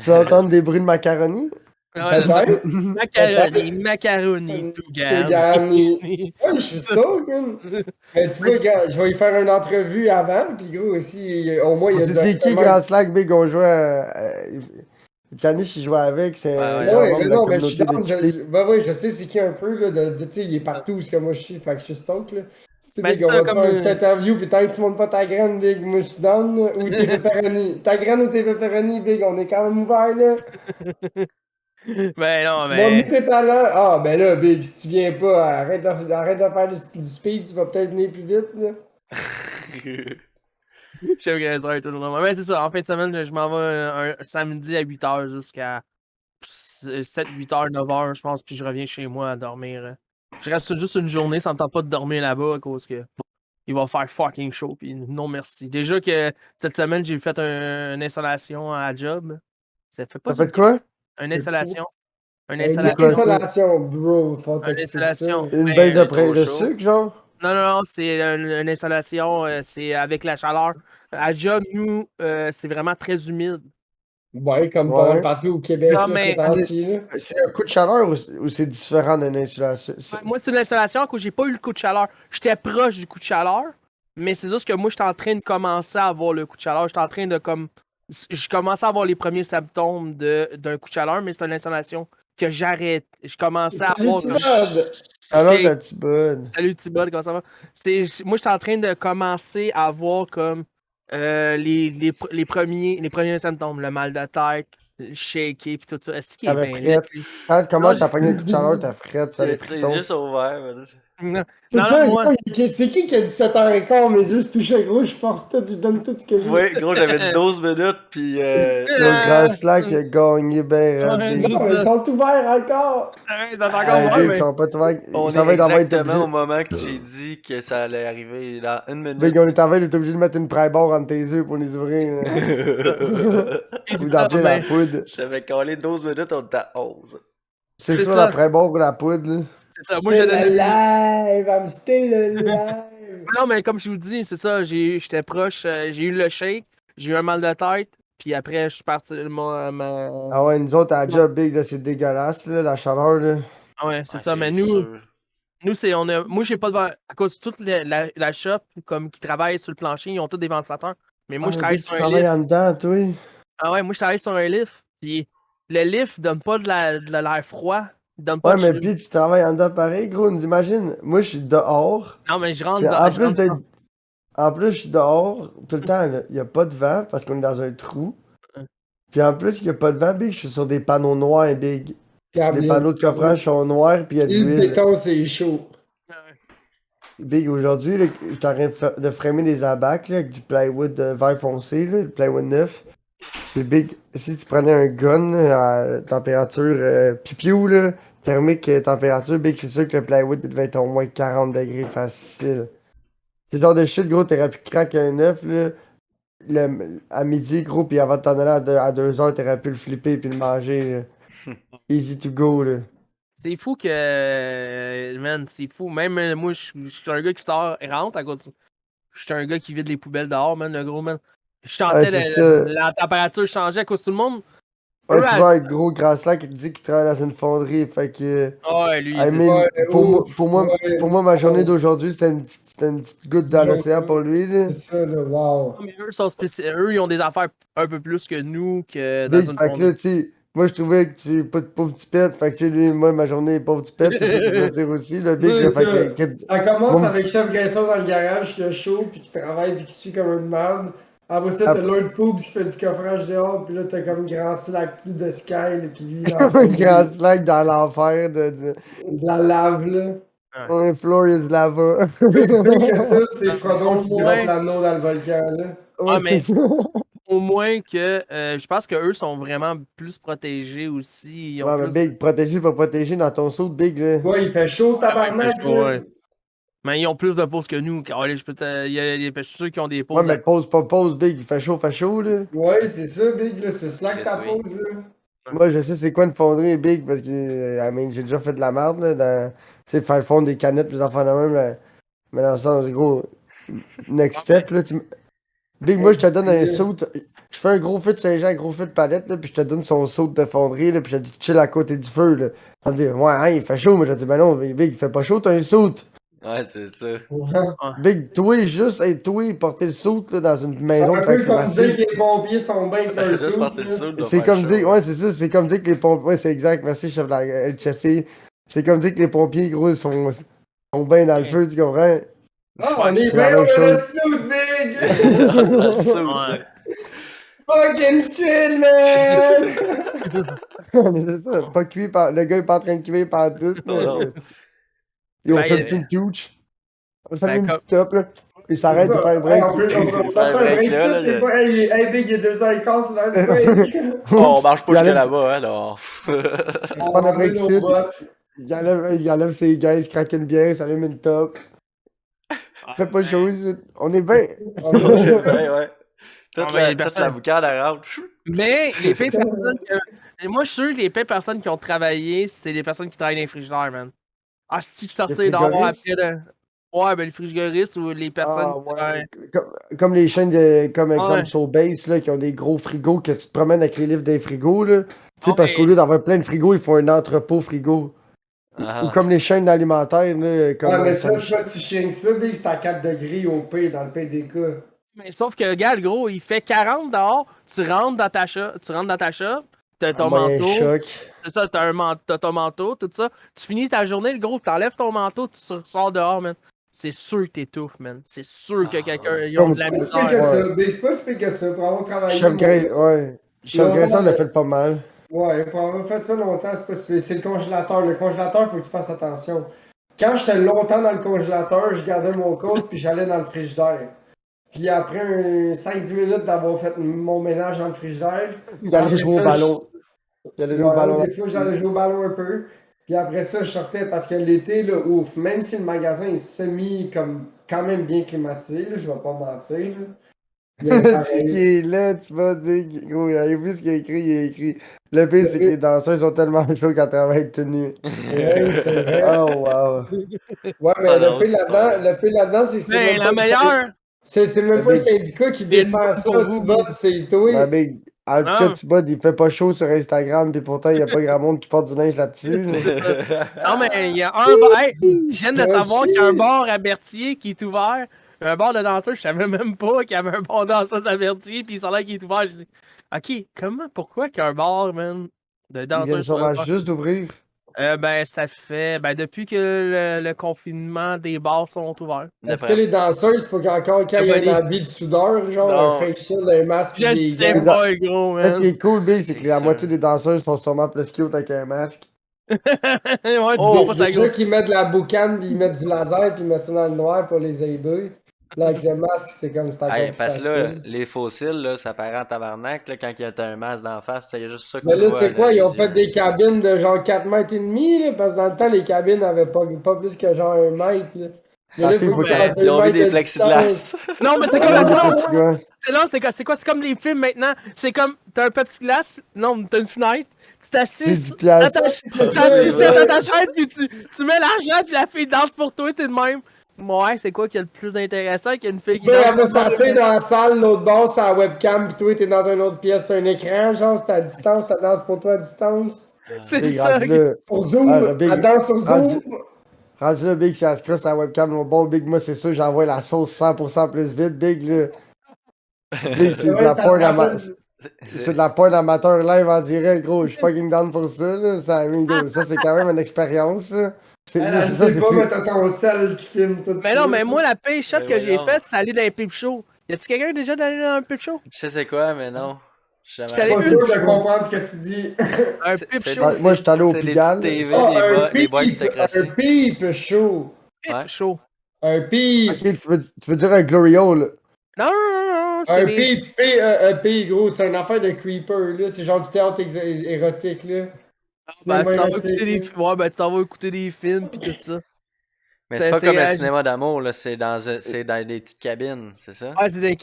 Tu vas entendre des bruits de macaroni? Ouais, c'est ça. Peut-être. Macaroni, tout Tout garni. garni. Ouais, je suis stoked, man. Mais tu vois, gars, je vais lui faire une entrevue avant, puis gros, aussi, au moins, il y a du C'est qui harcèlement. Grand Slack, Big? On jouait Caniche, il jouait avec, c'est Ouais, un ouais. grand Ouais, membre mais de la non, mais je suis communauté down. de QT. Ben ouais, je sais c'est qui un peu, là. Tu sais, il est partout où ce que moi je suis, fait que je suis stoked, là. Tu sais, Ben, Big, c'est on ça, va te comme, faire une petite interview, puis tant que tu montes pas ta graine, Big, moi je suis down, là. Ou tes pepperoni. Ta graine ou tes pepperoni, Big, on est quand même ouvert, là. Ben non, Montre-nous mais. tes talents. Ah, ben là, Big, si tu viens pas, arrête de faire du speed, tu vas peut-être venir plus vite, là. Je suis organisateur tout le monde. Mais c'est ça, en fin de semaine, je m'en vais un samedi à 8h jusqu'à 7, 8h, 9h, je pense, puis je reviens chez moi à dormir. Je reste juste une journée, ça me tente pas de dormir là-bas à cause que il va faire fucking chaud, puis non merci. Déjà que cette semaine, j'ai fait une installation à job. Ça fait pas T'as du fait quoi? Une installation. Une Une C'est quoi installation. ça? installation, bro, faut Une t'expliquer ça. installation. Une Ben, baisse de, trop de chaud. sucre, genre? non, c'est une installation, c'est avec la chaleur. À job, nous, c'est vraiment très humide. Ouais, comme pas mal Ouais. partout au Québec, Ça, là, mais- ces temps-ci, là. C'est un coup de chaleur ou c'est différent d'une insulation? Ouais, moi, c'est une installation où j'ai pas eu le coup de chaleur. J'étais proche du coup de chaleur, mais c'est juste que moi, j'étais en train de commencer à avoir le coup de chaleur. J'étais en train de comme. Je commençais à avoir les premiers symptômes d'un coup de chaleur, mais c'est une installation que j'arrête. Je commençais à Salut, avoir. Timad! Alors, Hey. la petite bonne. Salut Thibaut, comment ça va? Moi, j'étais en train de commencer à avoir comme les premiers symptômes, le mal de tête, le shaky, puis tout ça. Est-ce qu'il est T'avais bien frette. lit? Comment Non, t'as pogné un coup de chaleur, t'as frette, fallait C'est friton. juste ouvert, man. Non, C'est non, ça, moi. gros, c'est qui a dit 7h15, mes yeux se touchaient, gros, je pense tout, je donne tout ce que j'ai. Ouais, gros, j'avais dit 12 minutes, puis Le grand slack, il a gagné ben raide, Ouais, Big. Non, mais ils sont ouverts encore! Ouais, ça fait encore Hey, voir, Big, ils mais. sont pas toi. on Ça est va être en train d'être exactement au obligé. moment que j'ai dit que ça allait arriver dans une minute. Big, on est en train d'être obligé de mettre une pry bar entre tes yeux pour les ouvrir. Ou d'appeler la mais poudre. J'avais collé 12 minutes, on était à 11. C'est C'est ça, ça. la pry bar ou la poudre, là. c'est ça. Moi, C'est j'ai le donné. live! I'm still live! Non, mais comme je vous dis, c'est ça. J'étais proche. J'ai eu le shake, j'ai eu un mal de tête, puis après, je suis parti. Ah ouais, nous autres, à la job, Big, là, c'est dégueulasse, là, la chaleur, là. Ah ouais, c'est Ah, ça. Mais c'est nous, sûr. c'est. Moi, j'ai pas de. À cause de toute la shop, comme qui travaille sur le plancher, ils ont tous des ventilateurs. Mais moi, Ah, je mais travaille Big, sur tu un travailles lift. en dedans, toi. Ah ouais, moi, je travaille sur un lift. Puis le lift donne pas de l'air froid. Il donne pas Ouais, de mais chaud. puis tu travailles en dedans pareil, gros. Nous imagine, moi, je suis dehors. Non, mais je Puis rentre dans. en Je plus rentre d'être. dans. En plus, je suis dehors tout le temps, là. Il n'y a pas de vent parce qu'on est dans un trou. Puis en plus, il n'y a pas de vent, Big. Je suis sur des panneaux noirs, Big. Les panneaux de coffrage sont noirs, puis il y a de Le l'huile. béton, c'est chaud. Big, aujourd'hui, là, je suis en train de framer des abacs là, avec du plywood vert foncé, là, le plywood neuf. Puis Big, si tu prenais un gun là, à température pipiou, là, thermique température, Big, je suis sûr que le plywood devait être au moins 40 degrés facile. C'est le genre de shit, gros, t'aurais pu craquer un œuf, là, à midi, gros, puis avant de t'en aller à 2 heures, t'aurais pu le flipper puis le manger, là. Easy to go, là. C'est fou que. Man, c'est fou. Même moi, je suis un gars qui sort et rentre à cause. Je suis un gars qui vide les poubelles dehors, man, le gros, man. Je Ouais, sentais c'est ça. la température changer à cause de tout le monde. Ouais, Eux, tu vois, avec gros Grasslack qui te dit qu'il travaille dans une fonderie, fait que. ouais, lui, I c'est mean, Ouais, ouf, ouais, pour moi, ma journée wow. d'aujourd'hui, c'était une petite goutte Du dans genre, l'océan pour lui, là. c'est ça, là, wow. mais eux sont eux, ils ont des affaires un peu plus que nous, que dans Big, une fait que là, fonderie. tu sais, moi, je trouvais que tu pas de pauvre petit pet, fait que, tu sais, lui, moi, ma journée est pauvre petit pet, c'est ça qu'il veut dire aussi, le Big, C'est là, ça. fait Ça commence moi, avec Chef Graisson dans le garage qui a chaud puis qui travaille puis qui suit comme une merde. Après ça, t'as ap- Lord Poobs qui fait du coffrage dehors, puis là, t'as comme Grand Slack tout de Sky là, qui lui, dans le comme fond, un grand slack dans l'enfer de la lave, là. un floor is lava. Pire que ça, c'est Non, mais Frodon au qui drop moins, l'anneau dans le volcan, là. ah, Ouais, c'est mais ça. au moins que je pense qu'eux sont vraiment plus protégés aussi. Ils ont Ouais, mais plus. Big, protégé, pas protégé dans ton saut, Big, là. Ouais, il fait chaud, Ouais, il fait tabarnak, chaud, là. ouais. Mais ils ont plus de pauses que nous. Allez, je suis sûr qu'ils ont des Ouais, pauses. mais pause, pas pause, Big, il fait chaud, là. Ouais, c'est ça, Big, là, c'est Slack Chris, ta oui. pause, là. Moi, je sais c'est quoi une fonderie big parce que I mean, j'ai déjà fait de la merde, là, dans, tu sais, faire fondre des canettes, des enfants de même, mais dans le sens, gros, next step, là, Big, moi, je te donne un Industriel. saut, je fais un gros feu de Saint-Jean, un gros feu de palette, là, puis je te donne son saut de fonderie, là, puis je te dis chill à côté du feu, là. On me dit, ouais, hein, il fait chaud, mais je te dis, ben non, Big, il fait pas chaud, t'as un saut. Ouais, c'est ça. Ouais. Big, toi, juste, hey, toi, porter le saut, là, dans une C'est maison un de peu comme dire climatisée. que les pompiers sont bien avec leur Juste soupe, porter le là. saut, doit C'est faire comme chaud. dire, ouais, c'est ça, c'est comme dire que les pompiers, ouais, c'est exact, merci, chef de la chefie. C'est comme dire que les pompiers, gros, sont bien dans le feu, tu comprends? Ah, on Ouais. est C'est la bien, même on a chose. notre soupe, Big! Dans le saut, Ouais. là. Fucking chill, man! Mais c'est ça, pas cuit par, le gars est pas en train de cuire par tout, Non, là. non. Ils ont Ben, fait une couche. Ça met ben, une comme. petite top, là. Puis il C'est s'arrête de ça. faire un Hey, break. on peut C'est faire faire un ça un break break là, ça, t'es là. pas. Hey, Big, il est 2h15, c'est l'heure du break! Oh, on marche pas Il jusque enlève, là-bas, hein, là. il On prend un va enlever break nos ici, bottes. il enlève ses gars, il se craque une bière, il s'allume une top. Fait pas Ben, chaud ici. On est bien. On On est est ça. bien, ouais. non, mais les Toute la personnes. boucane, elle rentre. Mais les pires personnes que. Moi, je suis sûr que les pires personnes qui ont travaillé, c'est les personnes qui travaillent dans les frigidaires, man. Ah, si qui Les sortir dehors frigoristes? après le. Ouais, ben les frigoristes ou les personnes Ah qui ouais, travaillent. comme les chaînes de, comme exemple Ouais. Sobase, là, qui ont des gros frigos, que tu te promènes avec les livres des frigos, là. Tu sais, Ah, parce qu'au mais. lieu d'avoir plein de frigos, ils font un entrepôt frigo. Ou Ah, comme les chaînes alimentaires, là, comme Ouais, mais ça, Sun c'est pas si chiant que ça, Big, c'est à 4 degrés au P dans le PDK. Mais sauf que, regarde, gros, il fait 40 dehors, tu rentres dans ta shop, t'as en ton moyen manteau, choc. c'est ça, t'as ton manteau, tout ça. Tu finis ta journée, le gros, t'enlèves ton manteau, tu sors dehors, man. C'est sûr que t'étouffes, man. C'est sûr que quelqu'un, ils ont Comme de la C'est pas si pire que misère. ouais. ça, Big, c'est pas si pire que ça. Pour avoir travaillé Chef Grey, ouais. Chef longtemps, Grayson l'a fait pas mal. ouais, pour avoir fait ça longtemps, c'est pas si pire. C'est le congélateur. Le congélateur, faut que tu fasses attention. quand j'étais longtemps dans le congélateur, je gardais mon code puis j'allais dans le frigidaire. Puis après 5-10 minutes d'avoir fait mon ménage dans le frigidaire, J'allais après jouer au ça, ballon. J'allais jouer au ballon. des fois, j'allais jouer au ballon un peu. Puis après ça, je sortais parce que l'été, là, ouf, même si le magasin est semi, comme, quand même bien climatisé, là, je vais pas mentir. Là. Mais C'est pareil, qui est là, tu vois, big. Gros, il a vu ce qu'il a écrit, il a écrit. Le pire, c'est que les danseurs sont tellement chauds qu'à travailler avec tenue. ouais, c'est vrai. Oh, wow. Ouais, mais Ah le non, pire c'est là-dedans, vrai. le pire là-dedans, c'est que c'est Mais même la pas meilleure! c'est même Le pas un big. syndicat qui une défend bonne ça, pour tu vous, vois, big. c'est toi. Ouais, big. En tout cas, Non, tu vois, il fait pas chaud sur Instagram, puis pourtant, il y a pas grand monde qui porte du linge là-dessus. là. c'est ça. Non, mais il y a un bar. Hey, je viens de Oh, savoir qu'il y a un shit. bar à Berthier qui est ouvert. Un bar de danseurs, je savais même pas qu'il y avait un bar de danseurs à Berthier, puis ça a l'air qu'il est ouvert. Je dis, ok, pourquoi qu'il y a un bar, man, de Ils viennent danseurs sur sûrement le bar? juste d'ouvrir. Ben, ça fait. Ben, depuis que le confinement des bars sont ouverts. Est-ce que les danseuses, il faut qu'encore qu'il y ait un Nobody. habit de soudeur, genre un Non. face shield, un masque Je et ne des sais gants? pas, gros, Ce qui man. est cool, big, c'est que C'est la sûr. moitié des danseurs sont sûrement plus cute avec un masque. Ouais, tu Oh! vois pas ça, Déjà gros. qu'ils mettent de la boucane, puis ils mettent du laser, puis ils mettent ça dans le noir pour les aider. Là, avec le masque, c'est comme c'est encore Hey, plus parce que là, facile. les fossiles, là, ça paraît en tabarnak, là, quand il y a un masque d'en face, c'est juste ça que Mais tu là, vois, c'est là, quoi? Ils les ont fait yeux. des cabines de genre 4 mètres et demi, là, parce que dans le temps, les cabines n'avaient pas plus que genre 1 mètre. Là. Mais La là, il fille, faut faut qu'ils soient qu'elle. à Ben, 2 Ils ont mis mètres des de distance. plexiglas. non, mais c'est Ouais, comme. non, des Non, petits gars. non, c'est quoi? C'est comme les films maintenant. C'est comme, t'as un petit glace, non, t'as une fenêtre, tu J'ai t'assieds 10 piastres. C'est t'es ça, assis sur ouais. ta chaise, puis tu mets l'argent, puis la fille danse pour toi, t'es de même. Ouais, c'est quoi qui est le plus intéressant qu'une fille qui Ben, danse elle va sur le s'asseoir dans la salle, l'autre bord, c'est la webcam, pis toi, t'es dans une autre pièce, sur un écran, genre, c'est à distance, ça danse pour toi à distance. C'est Big, ça. rendu là. Sur Zoom, elle Big. danse sur Zoom. Rendu là, Big, si elle se crosse à la webcam, mon bon Big, moi, c'est sûr, j'envoie la sauce 100% plus vite, Big, là. Big, c'est de Ouais, la ça te porn rappelle. c'est de la porn amateur live en direct, gros. Je suis fucking down pour ça, là. Ça, I mean, gros, ça, c'est quand même une expérience, ça. Elle Ça, sait c'est pas, plus. mais t'as ton sel qui filme tout Mais ça. non, mais moi, la pire shot Ben que j'ai voyons. faite, c'est aller dans un peep show. Y a-tu quelqu'un déjà d'aller dans un peep show? Je sais c'est quoi, mais non. Je suis Je jamais suis allé Pas allé. sûr une de fois. comprendre ce que tu dis. Un C'est peep c'est show, des, Moi, je suis allé au c'est des Pigalle. petites TV, Ah, les boîtes qui te un crossaient. peep show. peep Ouais. show. Un Ok, peep. tu veux dire un Glorio, là. Non, non, non, non, c'est Un des. peep, gros, c'est une affaire de creeper, là. C'est genre du théâtre érotique, là. Ben, Cinéma tu t'en vas écouter érotique, là. ouais, ben, tu t'en vas écouter des films pis tout ça. Mais c'est pas comme le c'est cinéma d'amour, là. C'est dans des petites cabines, c'est ça? ouais, c'est des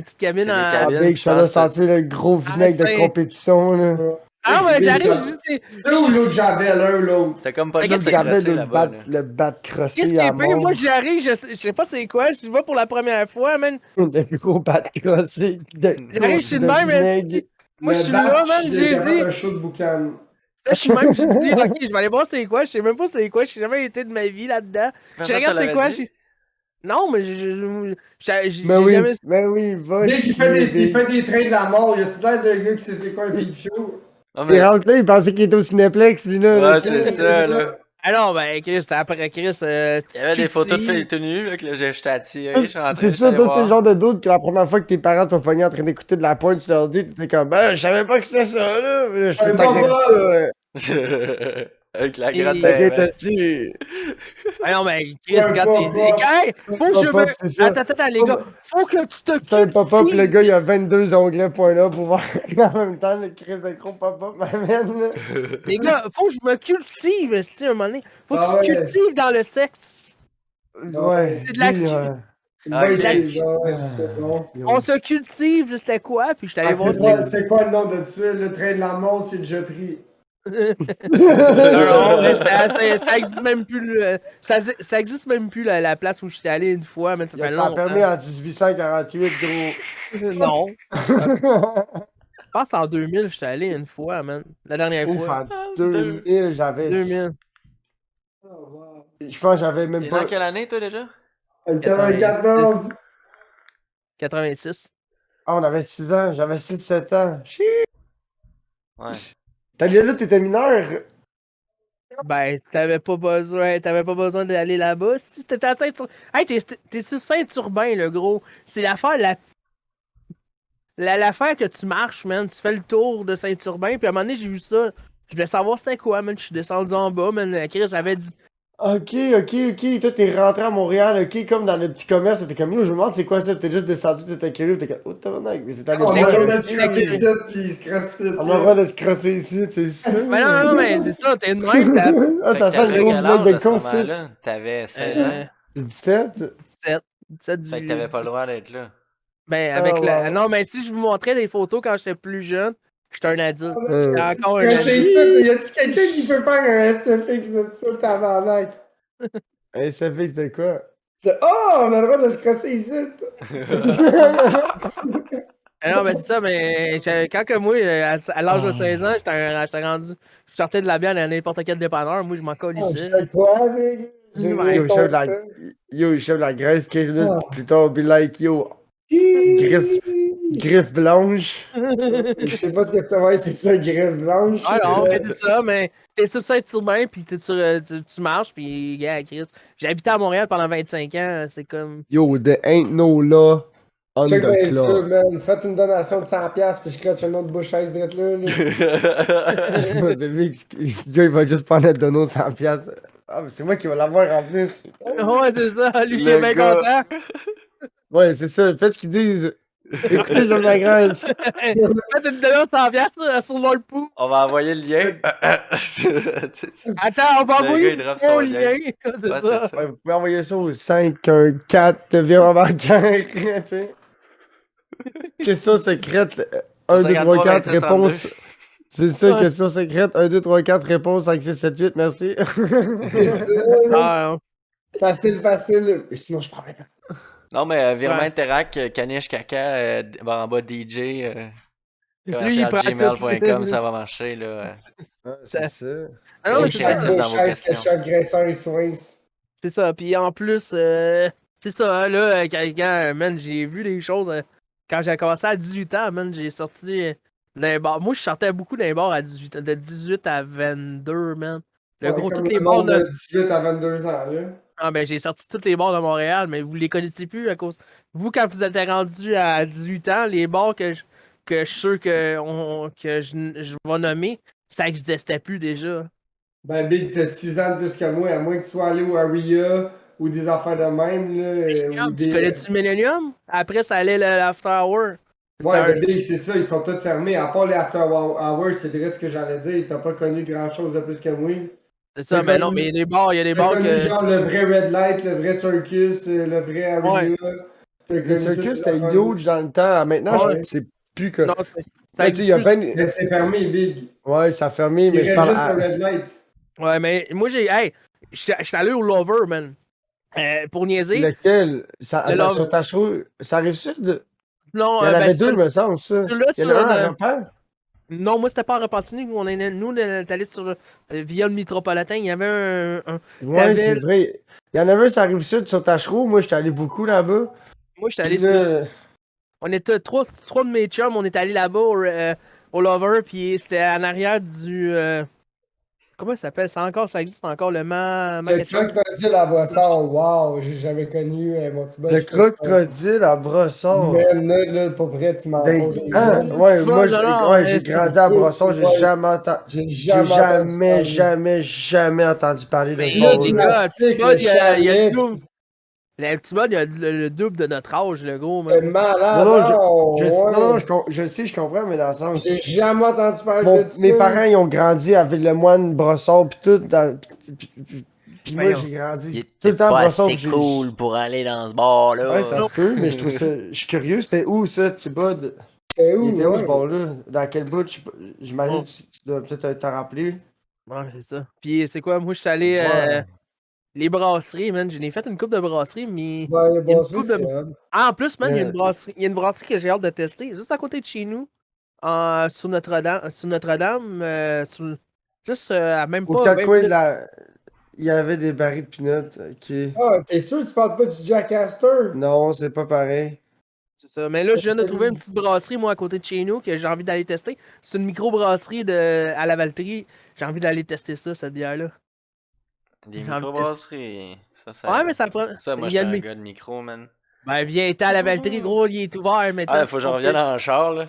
petites cabines C'est des en. Ah, cabines, Big, puis je ça doit pense que sentir le gros vinaigre de c'est- compétition, là. Ouais. Ah, ouais, Big, j'arrive, ça. je sais. Ça ou l'eau de Javel, l'un ou l'autre. t'as comme pas le Mais choix de qu'est-ce te que- crosser là-bas, là. Le bat Qu'est-ce crossé qui à est pire? Moi, mort. j'arrive, je sais pas c'est quoi, je vais pour la première fois, man. Le gros bat crossé J'arrive, je suis de de même, man. vinaigre. Moi, je Le suis bat là, man, qui j'ai a fait dit. un show de boucan. Là, je suis de même, j'ai dit, ok, je vais aller voir c'est quoi, je sais même pas c'est quoi, j'ai jamais été de ma vie là-dedans. Je Personne te regarde c'est l'avait quoi, dit? non, mais j'ai jamais. Mais oui, va Big, chier, il Big. fait des trains de la mort. Y a-tu l'air de gars qui sait c'est quoi un peep show? Ah, Il mais. rentre là, il pensait qu'il était au Cinéplex, lui, là. Ouais, là. c'est ça, là. Ah non, ben, Chris, c'était après Chris, Il y avait des photos de filles. filles tout nues, là, que là, j'étais attiré, je suis rentré, C'est je suis ça, allé toi, t'es le voir. genre de doute que la première fois que tes parents t'ont pogné en train d'écouter de la porn, tu leur dis, t'étais comme, ben, je savais pas que c'était ça, là. Mais là, je te Un taguais papa! ça, ouais. Avec la Et- grotte T'inquiète, ben, t'as-tu. Ah non, mais Chris, Un quand t'es. pop-up. Hey, faut que je Pop-up, me. c'est ça. Attends, les gars, faut que tu te C'est un pop-up, le cultives. gars, il a 22 onglets point là pour voir en même temps le crise de gros pop-up m'amène, là. Les gars, faut que je me cultive, esti, à un moment donné. Faut que Ah tu te ouais. cultives dans le sexe. Ouais, C'est de la dis, Une Ah, bonne ok. idée, ouais, c'est bon. On se cultive, c'était quoi? Puis je suis allé voir C'est quoi le nom de ça? Le train de la mort, c'est déjà pris. non, mais ça existe même plus. Ça existe même plus la place où je suis allé une fois, mais ça Il a fait ça a fermé longtemps. en 1848, gros. Non. Je pense en 2000, je suis allé une fois, man. La dernière Ouf, fois. en 2000, j'avais. 2000. Je pense que j'avais même T'es pas. dans quelle année, toi, déjà? 94. 86. Ah, on avait 6 ans, j'avais 6-7 ans. Chi. Ouais. T'allais là, t'étais mineur. Ben, t'avais pas besoin d'aller là-bas. Si t'étais à Saint-Urbain. Hey, t'es sur Saint-Urbain, le gros. C'est l'affaire que tu marches, man. Tu fais le tour de Saint-Urbain. Puis à un moment donné, j'ai vu ça. Je voulais savoir c'était quoi, man. Je suis descendu en bas, man. Chris, j'avais dit. Ok. Toi, t'es rentré à Montréal, ok, comme dans le petit commerce. T'es comme, yo, je me demande c'est quoi ça. T'es juste descendu, t'étais curieux. T'es comme, oh, tabarnak. Mais c'est allé On C'est a voir le que- droit de un se petit. crosser c'est que- ici, puis il se crosse ici, On a le là. droit de se crosser ici, c'est ça. Mais non, mais c'est ça, t'es de même, Ah, Fait que ça sent le t'avais gros quel vlog âge de à ce con, ça. moment-là? T'avais 16 ans? euh, 17? 17, 17, Fait que t'avais pas le droit d'être là. Ben, Ah, avec la. wow. Non, mais si je vous montrais des photos quand j'étais plus jeune, j'étais un adulte. J'étais Euh, encore un Crosser adulte. ici, y a-tu quelqu'un qui peut faire un SFX de ça, tabarnak? hey, ça fait que c'est quoi? Oh, on a le droit de se crosser ici. Ah non, mais c'est ça, mais quand que moi, à l'âge de 16 ans, j'étais rendu. Je sortais de la bière dans n'importe quel dépanneur, moi je m'en Oh, je colissais. fais quoi, mec? J'ai Ouais. rien Yo, chef de contre la... ça. Yo, chef de la Grèce, 15 minutes Ah. plus tard, be like, yo, griffe blanche. Je sais pas ce que ça va être, c'est ça, grève blanche. Ah non, mais c'est ça, mais t'es sur Saint-Urbain, pis tu marches, pis gars, Chris. J'ai habité à Montréal pendant 25 ans, c'est comme. Yo, there ain't no law on Check the bien ça, clock. man. Faites une donation de 100$ puis je crotche une autre bouche chaise drette là. Bébé, le gars, il va juste prendre le dono 100 piastres. Ah, mais c'est moi qui vais l'avoir en plus. Ouais, c'est ça, lui, il est Le bien gars. content. Ouais, c'est ça. Faites ce qu'ils disent. Écoutez, Jean de la Grèce. Faites une donation 100$ sur leur pouls. On va envoyer le lien. Attends, on va Le envoyer gars, il drop un son lien. lien. C'est Ouais, ça. c'est ça. Ouais, vous pouvez envoyer ça au 514 de virement bancaire. Tu sais. Question secrète. 1, 2, 3, 4, 56, réponse. C'est ça, Ouais. question secrète. 1, 2, 3, 4, réponse 5, 6, 7, 8, merci. C'est ça. Ah, non. Facile. Et sinon, je prends rien. Non, mais virement Ouais. Interac, Caniche Caca, en bas DJ, Lui, il prend commercial@gmail.com, tout. ça va marcher, là. Ah, c'est ça. Ah non, Soyez mais c'est ça. créatifs dans vos Bouche chaise que questions. chaque graisseur et soins. C'est ça. Puis en plus, c'est ça, hein, là, quand, man, j'ai vu les choses. Quand j'ai commencé à 18 ans, man, j'ai sorti d'un bar. Moi, je sortais beaucoup d'un bar à 18 ans, de 18 à 22, man. Le Ouais, gros, comme toutes les le bars monde de de. 18 à 22 ans, là. Ah, ben, j'ai sorti toutes les bars de Montréal, mais vous les connaissez plus à cause. Vous, quand vous êtes rendu à 18 ans, les bars que je suis sûr que je vais nommer, ça existait plus déjà. Ben, Big, t'as 6 ans de plus que moi, à moins que tu sois allé au Aria ou des affaires de même, là. Ou Tu des... connais-tu Millennium? Après, ça allait l'After Hour. Ouais, Ça- ben, Big, c'est ça, ils sont tous fermés. À part les After Hours, c'est direct ce que j'allais dire. T'as pas connu grand-chose de plus que moi. C'est ça, T'as mais non, connu- mais les bars, il y a des T'as bars connu que. genre le vrai Red Light, le vrai Circus, le vrai Aria. Ouais. T'as Le connu toutes circus, ces c'était affaires-là. huge dans le temps. Maintenant, Ouais. c'est plus que. Non, ça Ben, tu sais, il y a existe plein plus. de- Mais c'est fermé, Big. Ouais, ça a fermé, Il mais je reste parle juste à... le Red Light. Ouais, mais moi, Hey, j'étais allé au Lover, man. Pour niaiser. Lequel? Ça, Le attends, Love. sur Tachereau, ça arrive sud? Non, Il y en ben, avait deux, me semble, ça. celui-là, Il y en sur a un à le- Repère? Non, moi, c'était pas en Repentigny. Nous, on est allé sur via le métropolitain. Il y avait Ouais, t'avais- c'est vrai. Il y en avait un, ça arrive sud, sur Tachereau. Moi, j'étais allé beaucoup là-bas. Moi, j'étais Puis allé sur. là, On était trois de mes chums, on est allé là-bas au Lover, puis c'était en arrière du. Comment ça s'appelle? Ça existe encore, le Le crocodile à Brossard, wow, j'ai jamais connu mon petit boy. le crocodile à Brossard. Man, là, pour vrai, tu m'en Des- poses. Ah, ouais, Tu moi, vois, non, ouais, mais j'ai c'est- grandi à Brossard, j'ai Ouais. jamais entendu... J'ai J'ai jamais jamais entendu parler de Mais ce là, les bar-là. gars, plastique, petit mode, le il y a le chalet, double. Le petit mode, il y a le double de notre âge, le gros, c'est man. malade. Non, non, ouais. non, je sais, je comprends, mais dans le sens... J'ai jamais entendu parler de ça. Mes parents, ils ont grandi avec le moine Brossard, pis tout, puis moi, Voyons. j'ai grandi Il tout était le temps à pas Brossard. assez puis j'ai- cool pour aller dans ce bar-là. Ouais, ça se peut, mais je trouve ça... Je suis curieux, c'était où, ça, Thibod? C'est Il où, était où, ce ouais? bar-là? Dans quel bout? J'imagine Oh. que tu dois peut-être t'en rappeler. Ouais, c'est ça. Puis c'est quoi, moi, je suis allé. Ouais. Les brasseries, man. J'en ai fait une coupe de brasseries, mais. Ouais, Il y a bon, une coupe de. c'est hot. Ah, en plus, man, Yeah. il y a une brasserie que j'ai hâte de tester, juste à côté de chez nous, sur Notre-Dame, juste même Au pas 20 quatre coins de minutes. la... Il y avait des barils de peanuts, ok. Ah, t'es sûr que tu parles pas du Jack Astor? Non, c'est pas pareil. C'est ça. Mais là, je viens de trouver une petite brasserie, moi, à côté de chez nous, que j'ai envie d'aller tester. C'est une micro-brasserie à la Valtrie. J'ai envie d'aller tester ça, cette bière-là. Des J'ai envie de microbrasseries. Ça, Ouais, mais ça prend. ça, moi, il y a j'étais le un mic- gars de micro, man. Ben, viens, t'es à la Valtrie, gros, il est ouvert maintenant. Ah, faut que je revienne en char, là.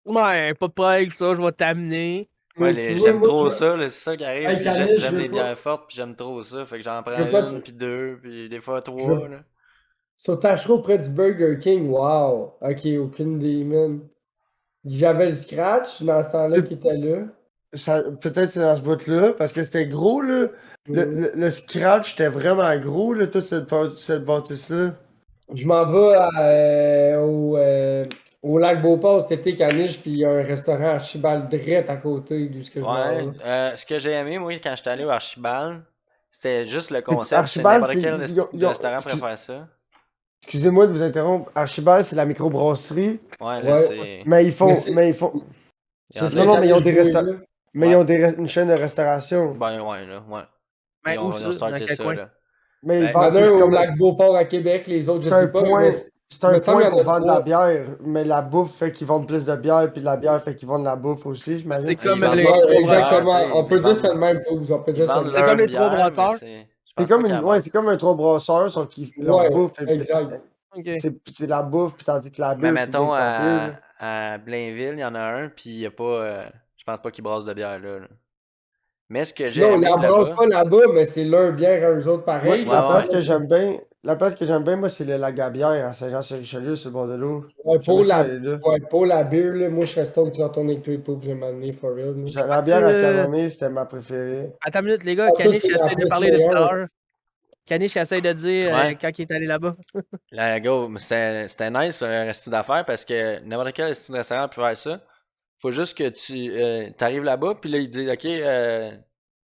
Ouais, pas de problème avec ça, je vais t'amener. Ouais, Mais tu vois, j'aime moi, trop ça, là, c'est ça qui arrive. Hey, Puis Canis, j'aime je les veux pas. bières fortes, puis j'aime trop ça. Fait que j'en prends Je veux pas. une, puis deux, puis des fois Je trois, veux. là. Sur Tachereau près du Burger King, wow. Ok, aucune idée, man. J'avais le scratch dans ce temps-là qui était là. Peut-être c'est dans ce bout-là, parce que c'était gros, là. Le scratch était vraiment gros, là, toute cette bâtisse-là. Je m'en vais au lac Beauport cet été, Caniche, puis il y a un restaurant Archibald direct à côté d'où ce que je m'en Ouais, vais. ce que j'ai aimé, moi, quand j'étais allé au Archibald, c'est juste le concept. C'est Archibald, n'importe quel restaurant pourrait faire ça. excusez-moi de vous interrompre. Archibald, c'est la microbrasserie. Ouais, là, Ouais. c'est. Mais ils Mais font. c'est Mais ils font. Il y en c'est a. ça, Non, mais ils ont Caniche des Boy, resta... là. Mais ils Ouais. ont une chaîne de restauration. Ben, ouais, là, ouais. Ben, où Ils ça? ont Dans starté quel ça, coin? là. Mais ils Ben, Il y vendent. en a C'est un au comme. lac Beauport à Québec, les autres, je sais pas, mais C'est il me un semble point qu'il y en pour a vendre de la trois. bière. Mais la bouffe fait qu'ils vendent plus de bière, puis la bière fait qu'ils vendent de la bouffe aussi, Ben, j'imagine. c'est ils comme vendent les pas Ouais, trois trop de bière, tu exactement. sais. On peut dire ça de même, Poubs. On peut Ils dire ça de vendent c'est même. comme leur les trois bière, mais brasseurs. c'est. Je C'est pense pas comme qu'ils une. la Ouais, vendent. c'est comme un trois brasseurs, sauf qu'ils leur Ouais, bouffe. exact. Ok. C'est la bouffe, puis tandis que la Mais bière, c'est bien mettons, que la bière, là. à Blainville, il y en a un, puis il y a pas. Je pense pas qu'ils brassent de bière, là. Mais ce que j'ai Non, ils aimé n'embrassent là-bas. pas là-bas, mais c'est leur bière à eux autres Moi, pareil. Ouais, Là, la tu sais, place ouais. que j'aime bien, moi, c'est le Lagabière à Saint-Jean-sur-Richelieu, sur le bord de l'eau. ouais, J'aime ça aller là. pour la bière, là, moi, je reste que tu retournes avec toi et Poubs, je vais m'amener for real. Là. La bière à camomille, c'était ma préférée. Attends une minute, les gars. Ah, toi, Kanish c'est la essaie de plus parler depuis tout à meilleure. l'heure. Kanish essaie de dire Ouais. quand il est allé là-bas. La go, c'était nice pour un resto d'affaires parce que n'importe quel resto de restaurant peut faire ça. Faut juste que tu t'arrives là-bas, puis là, ils disent, OK,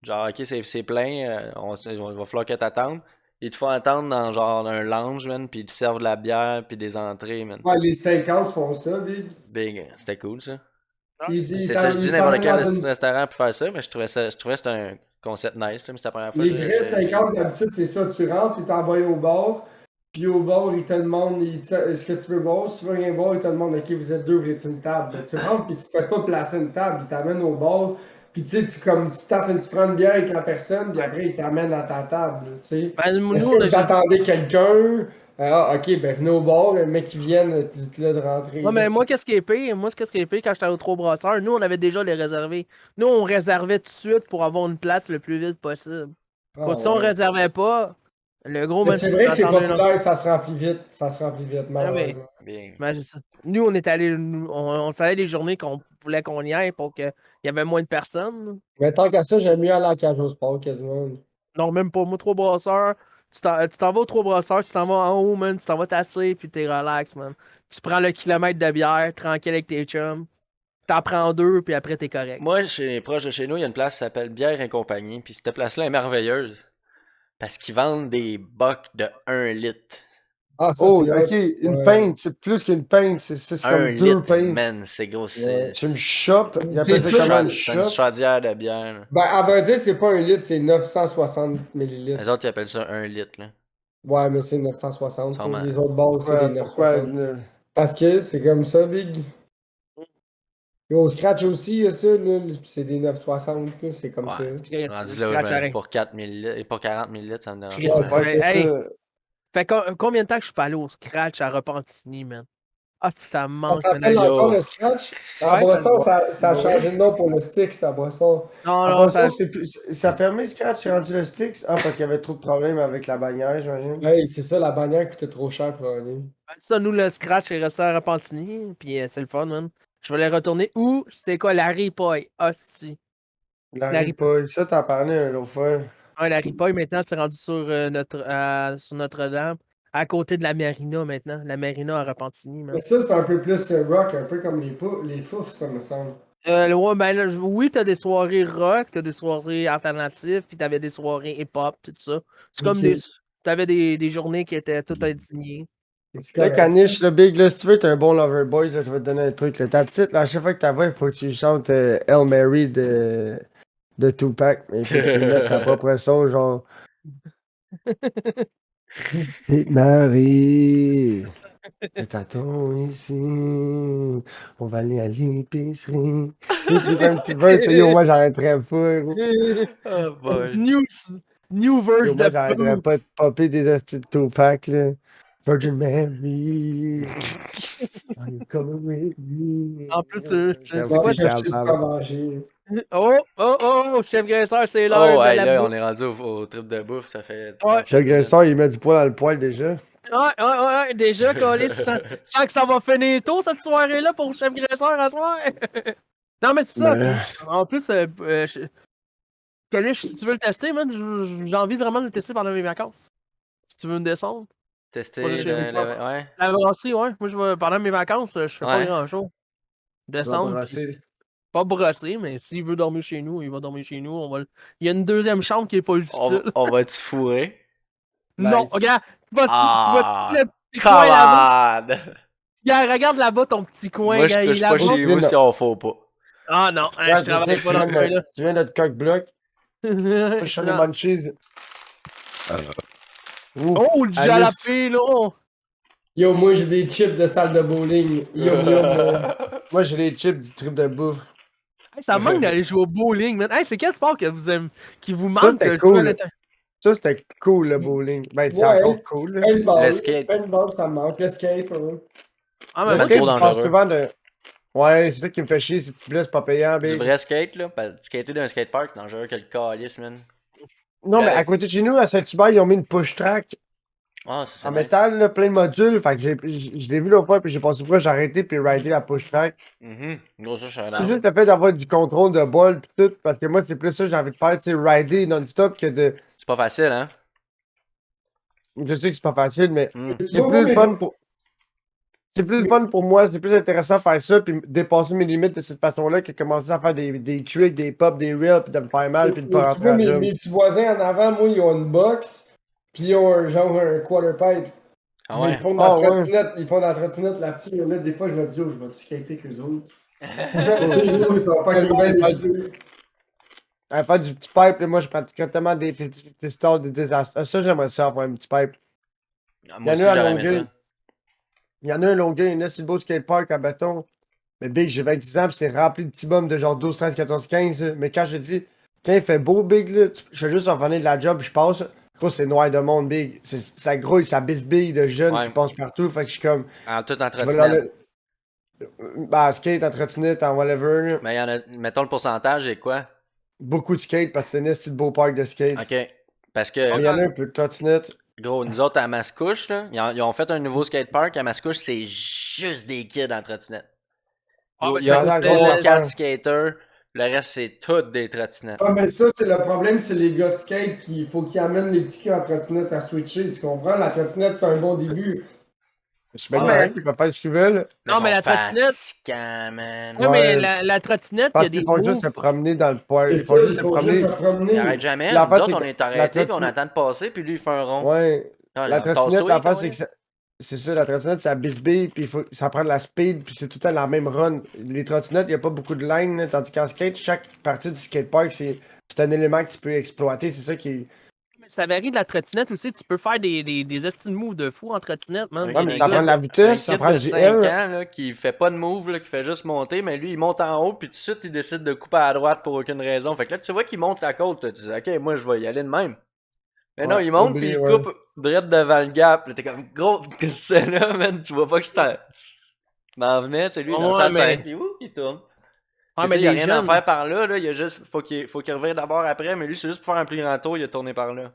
genre, OK, c'est plein, il va falloir que t'attendes. Ils te font attendre dans genre un lounge, man, puis ils te servent de la bière, puis des entrées, man. Ouais, les steakhouse font ça, big. Big, c'était cool, ça. Ils C'est ça, je dis n'importe t'emmènent quel dans une. restaurant peut faire ça, mais je trouvais que c'était un concept nice, là, mais c'était la première fois Les que vrais j'ai vu. 50, d'habitude, c'est ça. Tu rentres, tu t'envoies au bar, puis au bar, ils te demandent est-ce que tu veux boire. Si tu veux rien boire, ils te demandent OK, vous êtes deux, vous êtes une table. Ben, tu rentres, puis tu te fais pas placer une table, ils t'amènent au bar, puis tu sais, tu prends une bière avec la personne, puis après, ils t'amènent à ta table. Tu sais. Ben, nous, Est-ce on que a vous attendez quelqu'un? Ah, OK, ben venez au bar, le mec qui vienne, dites-le de rentrer. Ouais, Là, mais tu moi, qu'est-ce qui est pire? Moi, qu'est-ce qui est pire quand j'étais au Trois Brasseurs? Nous, on avait déjà les réservés. Nous, on réservait tout de suite pour avoir une place le plus vite possible. Ah, Si on ouais. réservait pas, le gros, Mais même c'est si vrai tu que c'est attendais un populaire, ça se remplit vite. Ça se remplit vite, Ah, mais, malheureusement. Bien. c'est ça. Nous, on est allé, on savait les journées qu'on voulait qu'on y aille pour qu'il y avait moins de personnes. Mais tant qu'à ça, j'aime mieux aller à la cage au sport quasiment. Non, même pas. Moi, Trois Brasseurs, tu t'en vas au Trois Brasseurs, tu t'en vas en haut, man, tu t'en vas tasser, puis t'es relax, man. Tu prends le kilomètre de bière, tranquille avec tes chums. T'en prends deux, puis après, t'es correct. Moi, proche de chez nous, il y a une place qui s'appelle Bière et compagnie, puis cette place-là est merveilleuse parce qu'ils vendent des bocs de 1 litre. Ah, ça, Oh, c'est ok, hot. une Ouais. pinte, c'est plus qu'une pinte, c'est Un comme deux litre, pintes. man, c'est gros, Ouais. C'est une shop, ils appellent ça C'est comment ça, une c'est une shop? chaudière de bière, là. Ben, à vrai dire, c'est pas un litre, c'est 960 millilitres. Les autres, ils appellent ça 1 litre, là. Ouais, mais c'est 960. Là. Sûrement. Les autres bars, c'est des Pourquoi 960. Parce que c'est comme ça, Big. Et au Scratch aussi, il y a ça, là. C'est des 960, là. C'est comme ça. Ouais, rendu là, Scratch arrête. pour 4 millilitres, et pour 40 millilitres, ça me dérange Chris, pas. Ouais, Hein. c'est hey, ça. fait combien de temps que je suis pas allé au Scratch à Repentigny, man? Ah, c'est que ça me Ça manque, man. s'appelle encore le Scratch? La Ouais, boisson, ça a Ouais. changé de nom pour le stick, sa boisson. Non, Après non, ça, ça. ça a fermé Scratch, c'est rendu le Sticks? Ah, parce qu'il y avait trop de problèmes avec la bannière, j'imagine. Hey, c'est ça, la bannière coûtait trop cher pour aller. Ça, nous, le Scratch est resté à Repentigny, puis c'est le fun, man. Je voulais retourner où? C'est quoi, la Ripoille? Ah, si. La La ripoille, ça t'en parlais l'autre fois. Ouais, la Ripoille, maintenant, c'est rendu sur Notre-Dame, à côté de la Marina, maintenant. La Marina à Repentigny, man. Mais ça, c'est un peu plus rock, un peu comme les fouf, ça me semble. Ouais, ben là, oui, t'as des soirées rock, t'as des soirées alternatives, puis t'avais des soirées hip-hop, tout ça. C'est comme Ok. T'avais des journées qui étaient toutes indignées. C'est Là, correct. Caniche, le Big, là, si tu veux, t'es un bon lover boy, là, je vais te donner un truc. Là. Ta petite, là, à chaque fois que t'as voix, il faut que tu chantes Hail Mary de Tupac. Mais il faut que tu mettes ta propre son, genre. Petite Marie, c'est à ton ici. On va aller à l'épicerie. Tu fais un petit verse, yo, moi, j'arrêterais pas. Gros. Oh boy. New verse Yo, moi, de j'arrêterais Boo. pas de popper des hosties de Tupac, là. Virgin Mary, are you coming with me? En plus, J'aime c'est quoi Va plus ça? chercher de capable. quoi manger. Oh, chef graisseur, c'est l'heure Oh, de hey, la là, on bouffe. est rendu au trip de bouffe, ça fait Ouais. 37 Chef minutes. Graisseur, il met du poids dans le poil déjà. Ouais, déjà, Colis, je sens que ça va finir tôt cette soirée-là pour chef graisseur à soir. Non, mais c'est ça. Mais- En plus, Colis, si tu veux le tester, man, j'ai envie vraiment de le tester pendant mes vacances. Si tu veux me descendre. Tester Moi, je sais ouais. La brasserie, ouais. Moi, pendant mes vacances, je fais pas Ouais. grand-chose. Il va Descendre, puis brasser. pas brosser, mais s'il veut dormir chez nous, il va dormir chez nous. Il y a une deuxième chambre qui est pas utile. On va-tu fourrer? Non, Nice. regarde, tu vois Ah, le petit come coin là-bas. on! Regarde là-bas ton petit coin, Moi, je gars, il est couche pas là-bas. chez vous si on faut pas. Ah non, Ouais, je travaille sais, pas dans ce coin-là. tu viens de te coq-bloc. Je suis des Non. munchies. Ouh, Oh, le Alice. jalapeno! Yo, moi j'ai des chips de salle de bowling. Yum yum. Moi, j'ai les chips du trip de bouffe. Hey, ça manque d'aller jouer au bowling, man. Hey, c'est quel sport que vous aimez, qui vous Ça, manque c'était de jouer à cool. l'intérieur? Ça, c'était cool, le bowling. Ben, c'est Ouais. encore cool. là. Paintball. Le skate. Paintball, ça me manque. Le skate, ouais. Ah, Le mais moi, trop skate, tu dangereux. passes souvent de... Ouais, c'est ça qui me fait chier. Si tu te blesses, pas payant, Du big. vrai skate, là. Skater d'un skatepark, c'est dangereux que le calice, man. Non, mais à côté de chez nous, à Saint-Hubert, ils ont mis une push-track Ah, ça, c'est en nice. métal, là, plein de modules. Fait que je l'ai vu l'autre fois, puis j'ai pensé pourquoi j'ai arrêté, puis rider la push-track. Gros, ça, je suis C'est down. juste le fait d'avoir du contrôle de bol, puis tout. Parce que moi, c'est plus ça que j'ai envie de faire, tu sais, rider non-stop que de. C'est pas facile, hein? Je sais que c'est pas facile, mais Tu c'est vois, moi, plus le mes- fun pour. C'est plus le fun pour moi, c'est plus intéressant de faire ça, puis dépasser mes limites de cette façon-là que commencer à faire des tricks, des pops, des reels, puis de me faire mal, puis de pas Tu rentrer vois, à la mes, job. mes petits voisins en avant, moi, ils ont une box, puis ils ont genre un quarter pipe. Ah Mais ouais? ils font de Ah la ouais. trottinette, ils font de la trottinette là-dessus. Là, des fois, je me dis, oh, je vais skater avec eux autres. Tu sais, ils sont pas Ouais, bien faire équipés. faire du petit pipe, là, moi, je pratiquerais tellement des stars, des désastres. Ça, j'aimerais ça, avoir un petit pipe. Moi Il y aussi, en a à j'aurais aimé Longueuil. ça. Il y en a un Longueuil, il y en a sur le beau skatepark en béton. Mais Big, j'ai 26 ans, puis c'est rempli de petits bums de genre 12, 13, 14, 15. Là. Mais quand je dis, quand il fait beau, Big, là, je fais juste revenir de la job, je passe. Gros, c'est noir de monde, Big. Ça grouille, ça bisbille de jeunes Ouais. qui passent partout. Fait que je suis comme, Tout en je vais leur. trottinette. Bah, skate, en trottinette, en whatever. Là. Mais il y en a, mettons le pourcentage et quoi? Beaucoup de skate parce que c'est un esti de beau parc de skate. Ok. Parce Mais que, il y en a un peu de trottinette. gros, nous autres à Mascouche, là, ils ont fait un nouveau skatepark. À Mascouche, c'est juste des kids en trottinette. Ah, Gros, ben, il y a ça a l'air c'était gros à 3-4 faire. skaters. Le reste, c'est toutes des trottinettes. Ah, mais ça, c'est le problème, c'est les gars de skate qui faut qu'ils amènent les petits culs en trottinette à switcher. Tu comprends? La trottinette, c'est un bon début. Je suis bien Ah, mais- correct, ils peuvent faire ce qu'ils veulent. Non, mais ils la sont trottinette. fatigants, man. Ouais, mais Ouais. la trottinette, il y Parce a qu'ils des font juste moves. se promener dans le poil. C'est Ils ça, font juste ils se font promener. juste se promener. Il arrête jamais. La Nous face, autres, c'est on que est la arrêtés, puis on trottinette. attend de passer, puis lui, il fait un rond. Ouais. Ah, La trottinette, tasse-toi, la face, c'est câlisse. que c'est ça, la trottinette, ça bisbille, puis ça prend de la speed, puis c'est tout le temps la même run. Les trottinettes, il n'y a pas beaucoup de line, là, tandis qu'en skate, chaque partie du skatepark, c'est un élément que tu peux exploiter. C'est ça qui est. Mais ça varie de la trottinette aussi. Tu peux faire des estimes moves de fou en trottinette, man. Ok, Ouais, mais un ça prend de la un vitesse, ça kid prend de du 5 air. ans là, qui fait pas de move, là, qui fait juste monter, mais lui, il monte en haut, puis tout de suite, il décide de couper à droite pour aucune raison. Fait que là, tu vois qu'il monte la côte, là, tu dis, ok, moi, je vais y aller de même. Mais non, Ouais, il monte, oublie, puis il ouais. coupe direct devant le gap. Là, t'es comme, gros, qu'est-ce que c'est là, man? Tu vois pas que je m'en venais, tu sais, lui, dans Ouais, sa mais- tête, puis ouh, il tourne. Ah, Puis, mais tu sais, il y a les rien à jeunes. faire par là, là. Il y a juste, faut qu'il revire d'abord après, mais lui, c'est juste pour faire un plus grand tour, il a tourné par là.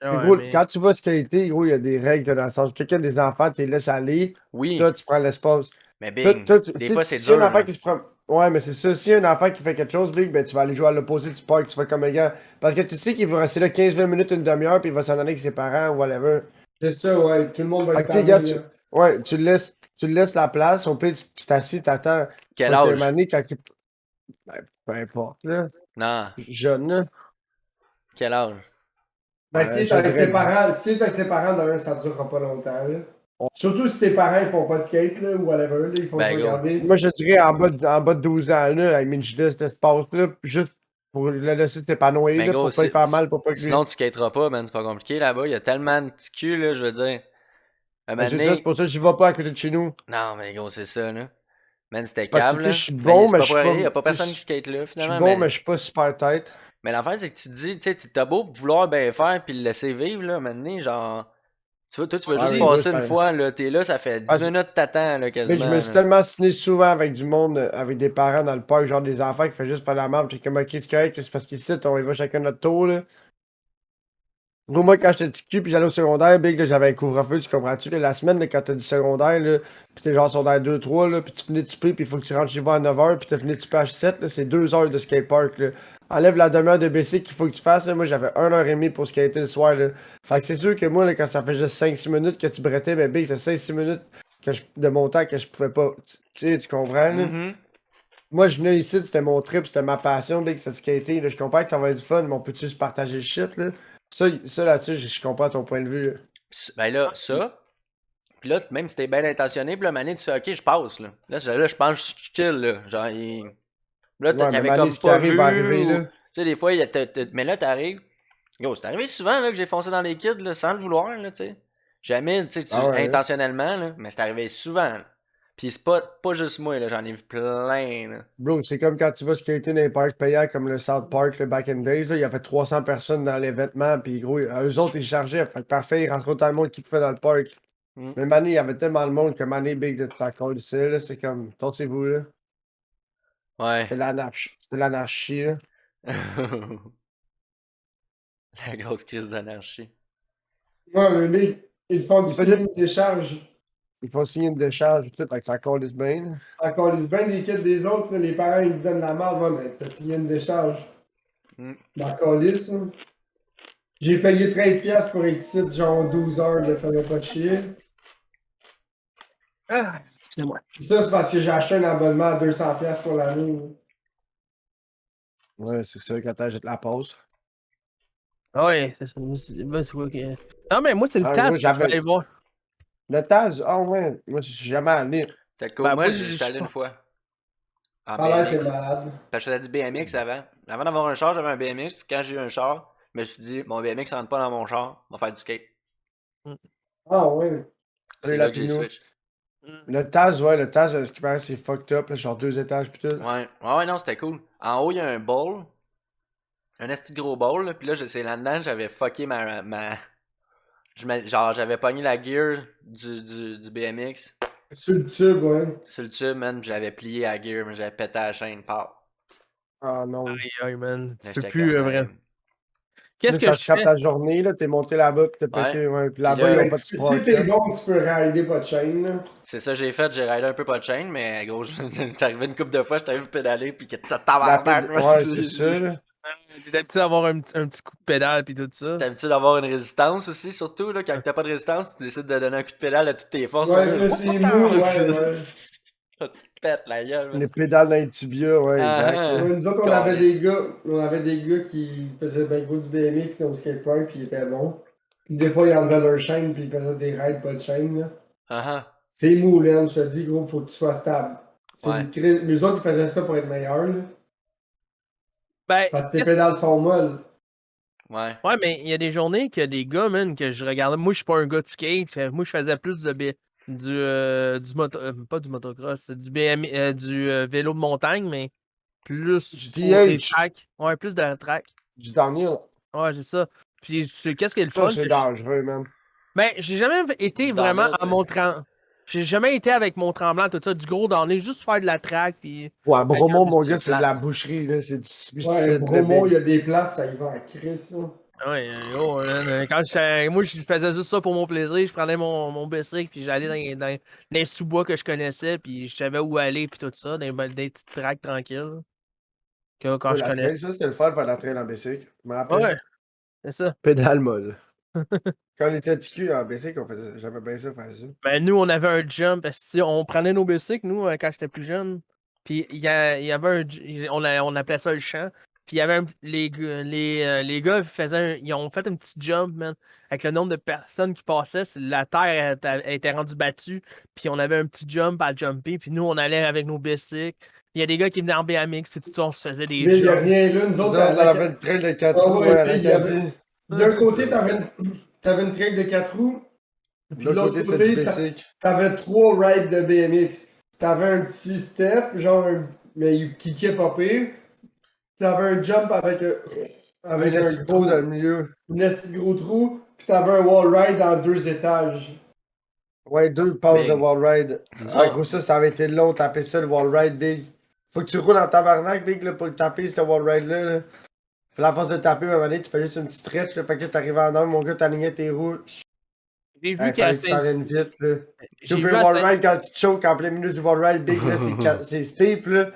Mais Ouais, gros, mais- quand tu vas skater, gros, il y a des règles dans le sens. Quelqu'un des enfants, tu les laisses aller, Oui, toi, tu prends l'espace. mais Toi, bing. Des si, fois, c'est si un dur, enfant là. qui se prend. Ouais, mais c'est ça. Si un enfant qui fait quelque chose, Big, ben tu vas aller jouer à l'opposé du parc, tu fais comme un gars. Parce que tu sais qu'il va rester là 15-20 minutes, une demi-heure, puis il va s'en aller avec ses parents ou whatever. C'est ça, ouais. Tout le monde va Fait être que tu sais, gars, ouais, tu le laisses la place, au pire, tu t'assis, t'attends. Quel Faut que âge? Mané, quand il- Ben, peu importe, là. Non, Jeune, là. quel âge? Ben, si Je t'es avec dirais ses parents, si t'es avec ses parents, d'un, ça durera pas longtemps, là. Ouais. Surtout si ses parents, ils font pas de skate, là, ou whatever, là, ils font Ben, se go. regarder. Moi, je dirais en bas de 12 ans, là, I mean, je laisse l'espace-là, juste pour le laisser s'épanouir, Mais là, gros, pour pas y faire mal, pour pas que lui. sinon tu skateras pas, man, c'est pas compliqué là-bas. Il y a tellement de petits culs, là, je veux dire. Un moment C'est ça, donné- c'est pour ça que j'y vais pas à côté de chez nous. Non, mais gros, c'est ça, là. Man, c'était Parce que, câble, tu sais, là. je suis Mais bon, c'est mais pas je pour suis pas. rien, y a pas tu sais, personne qui skate là, Je suis finalement. bon, mais je suis pas super tête. Mais l'affaire, c'est que tu te dis, tu sais, t'as beau vouloir bien faire puis le laisser vivre, là, un moment donné, genre. Tu vois, toi, tu veux Ah juste oui, passer moi, une c'est- fois, là, t'es là, ça fait 10 Ah, c'est- minutes t'attends, là, Mais quasiment. je me suis Là. tellement signé souvent avec du monde, avec des parents dans le parc, genre des enfants qui font juste faire la marche. J'ai comme, ok, c'est correct, c'est parce qu'ici, on y va chacun notre tour, là. Gros, moi, quand j'étais petit cul, puis j'allais au secondaire, big, là, j'avais un couvre-feu, tu comprends-tu? Là, la semaine, là, quand t'as du secondaire, là, pis t'es genre secondaire 2, 3, là, pis tu finis de souper, pis il faut que tu rentres chez vous à 9h, pis t'as fini de souper à 7, là, c'est 2 heures de skatepark, là. Enlève la demi-heure de BC qu'il faut que tu fasses, là. Moi, j'avais 1h30 pour skater le soir, là. Fait que c'est sûr que moi, là, quand ça fait juste 5-6 minutes que tu brettais, mais big, c'est 5-6 minutes de mon temps que je pouvais pas. Tu sais, tu comprends, là? Mhm. Moi, je venais ici, c'était mon trip, c'était ma passion, big, c'était de skater, là. Je comprends que ça va être du fun, mais on peut-tu se partager le shit, là? Ça là-dessus, je comprends ton point de vue, là. Ben là, ça. Puis là, même si t'es bien intentionné, puis là, Mané, tu sais, ok, je passe, là. Là, je pense que je chill, là. Genre, là, Ouais, mais t'avais Mané, comme ce qui pas arrive va vu, arriver, ou. là. Tu sais, des fois, mais là, t'arrives. Yo, c'est arrivé souvent, là, que j'ai foncé dans les kids, là, sans le vouloir, là, tu sais. Jamais, tu sais, Ah ouais, hein. intentionnellement, là. Mais c'est arrivé souvent, là. Puis c'est pas juste moi, là, j'en ai vu plein, là. Bro, c'est comme quand tu vas skater dans les parcs payants comme le South Park, le Back in Days, là, il y avait 300 personnes dans les vêtements, puis gros, eux autres, ils chargeaient. Fait que parfait, ils rentraient autant de monde qu'ils pouvaient dans le parc. Mm. Mais Mané, il y avait tellement de monde que Mané Big de ta colle ici, là, c'est comme, torsez-vous, là. Ouais. C'est l'anarchie, là. La grosse crise d'anarchie. Ouais, mais mec, ils te font Il signer faisait, une décharge. il faut signer une décharge, et tout, fait que ça colle bien, là. Encore les bains des quêtes des autres, là, les parents ils te donnent la merde, ouais, mais t'as signé une décharge. Mm. Ma calice, là. J'ai payé 13$ pour être ici, genre 12 heures, là, fallait pas de chier. Ah, excusez-moi. Puis ça, c'est parce que j'ai acheté un abonnement à 200$ pour l'année. Là. Ouais, c'est ça, quand t'achètes la pause. Ah ouais, c'est ça. C'est quoi que. Non, mais moi, c'est le Ah, moi, task que je vais j'avais. aller voir. Le Taz, ah ouais, moi, je suis jamais allé. C'était cool. Ben, Moi, moi, je j'étais suis allé une pas. fois. En Ça a l'air, c'est BMX. malade. Parce que je faisais du BMX avant. Avant d'avoir un char, j'avais un BMX. Puis quand j'ai eu un char, je me suis dit, mon BMX rentre pas dans mon char. On va faire du skate. Ah ouais. C'est Salut, là que j'ai Lapino. switch. Le Taz, ouais, le Taz, ce qui paraît, c'est fucked up, là, genre 2 étages pis tout. Ouais. Ouais, non, c'était cool. En haut, il y a un bowl. Un esti de gros bowl. Là. Puis là, c'est là-dedans, j'avais fucké genre, j'avais pogné la gear du BMX Sur le tube, ouais. sur le tube, man. Puis j'avais plié la gear, mais j'avais pété la chaîne. Pow. Ah non. Aïe, aïe, man. Tu Là, peux j'étais plus, comme. vraiment. Là, Qu'est-ce que ça je scrape fais? ta journée, là, t'es monté là-bas pis t'as Ouais. pété, ouais. Pis Puis là-bas, ils là, ont pas de Si support t'es shop. bon, tu peux rider pas de chaîne, là. c'est ça que j'ai fait. J'ai raidé un peu pas de chaîne, mais gros, c'est arrivé une couple de fois, je t'avais vu pédaler, puis que Ouais, c'est ça, là. T'es habitué d'avoir un petit coup de pédale pis tout ça. T'as l'habitude d'avoir une résistance aussi, surtout, là. Quand t'as pas de résistance, tu décides de donner un coup de pédale à toutes tes forces. Ouais, là, là, c'est mou, ouais, ouais. Tu te pètes la gueule, man. Les pédales dans les tibias, ouais, Ah, exact. ah. là. Ouais, nous autres, on avait des gars qui faisaient ben gros du BMX au skatepark, puis ils étaient bons. Puis des fois, ils enlevaient leur chaîne, puis ils faisaient des rides pas de chaîne, là. Ah, ah. C'est mou, là, je te dis, gros, faut que tu sois stable. C'est Ouais. une crise. Mais eux autres, ils faisaient ça pour être meilleurs, là. Ben, Parce que tes pédales sont molles. Ouais. ouais, mais il y a des journées qu'il y a des gars, man, que je regardais. Moi, je suis pas un gars de skate. Moi, je faisais plus du moto, pas du motocross, c'est du vélo de montagne, mais plus Du pour des TH, tracks. Ouais, plus de tracks. du downhill. Ouais, c'est ça. Puis, qu'est-ce qui est le Ça, fun? c'est dangereux, man. Ben, j'ai jamais été Du vraiment downhill, à tu sais. mon tremblant. J'ai jamais été avec mon tremblant, tout ça, du gros downhill, juste faire de la track, puis. Ouais, Bromont, mon c'est gars, c'est de plate. la boucherie, là. C'est du Ouais, suicide, le Bromont, il y big. a des places, ça y va en crise, ça. Ouais, quand moi, je faisais juste ça pour mon plaisir. Je prenais mon bicycle, puis j'allais dans les sous-bois que je connaissais, puis je savais où aller, puis tout ça, des petites tracks tranquilles, quand Ouais, je la trail, connaissais. ça, c'était le fun de faire de la trail en bicycle. Je me Ouais, rappelle. c'est ça. Pédale molle. Quand on était TQ en bicycle, on faisait. J'aimais bien ça, faire ça. Ben, nous, on avait un jump, parce que on prenait nos bicycles, nous, quand j'étais plus jeune. Puis il y avait on appelait ça le champ. Puis il y avait les gars ils ont fait un petit jump, man. Avec le nombre de personnes qui passaient, la terre elle était rendue battue. Puis on avait un petit jump à jumper. Puis nous, on allait avec nos bicycles. Il y a des gars qui venaient en BMX, puis tout ça, on se faisait des Mais il n'y a jumps. rien là, nous Nous autres, autres, on avait une trail de 4 Ah roues, ouais, ouais, à puis il y avait- l'Acadie. d'un côté, t'avais une trail de 4 roues, puis de De l'autre l'autre côté, c'était du côté, bicycle. t'avais 3 rides de BMX. T'avais un petit step, genre, mais qui est pas pire. T'avais un jump avec Un un esti de trou dans le milieu. un petit gros trou. Puis t'avais un wall ride en 2 étages. Ouais, 2 passes de Big. wall ride. Nous Ah, autres- gros, ça avait été long, taper ça, le wall ride, Big. Faut que tu roules en tabarnak, Big, là, pour le taper, ce wall ride-là. Là. Puis la force de taper, à un moment donné, tu fais juste une petite stretch, là. Fait que là, t'arrivais en un, mon gars, t'alignais tes roues. J'ai vu Il qu'à fallait que tu t'en Saint- viennes vite, là. j'ai Puis vu le à wall Saint- ride, quand tu choke en plein milieu du wall ride, Big, là, c'est steep, là.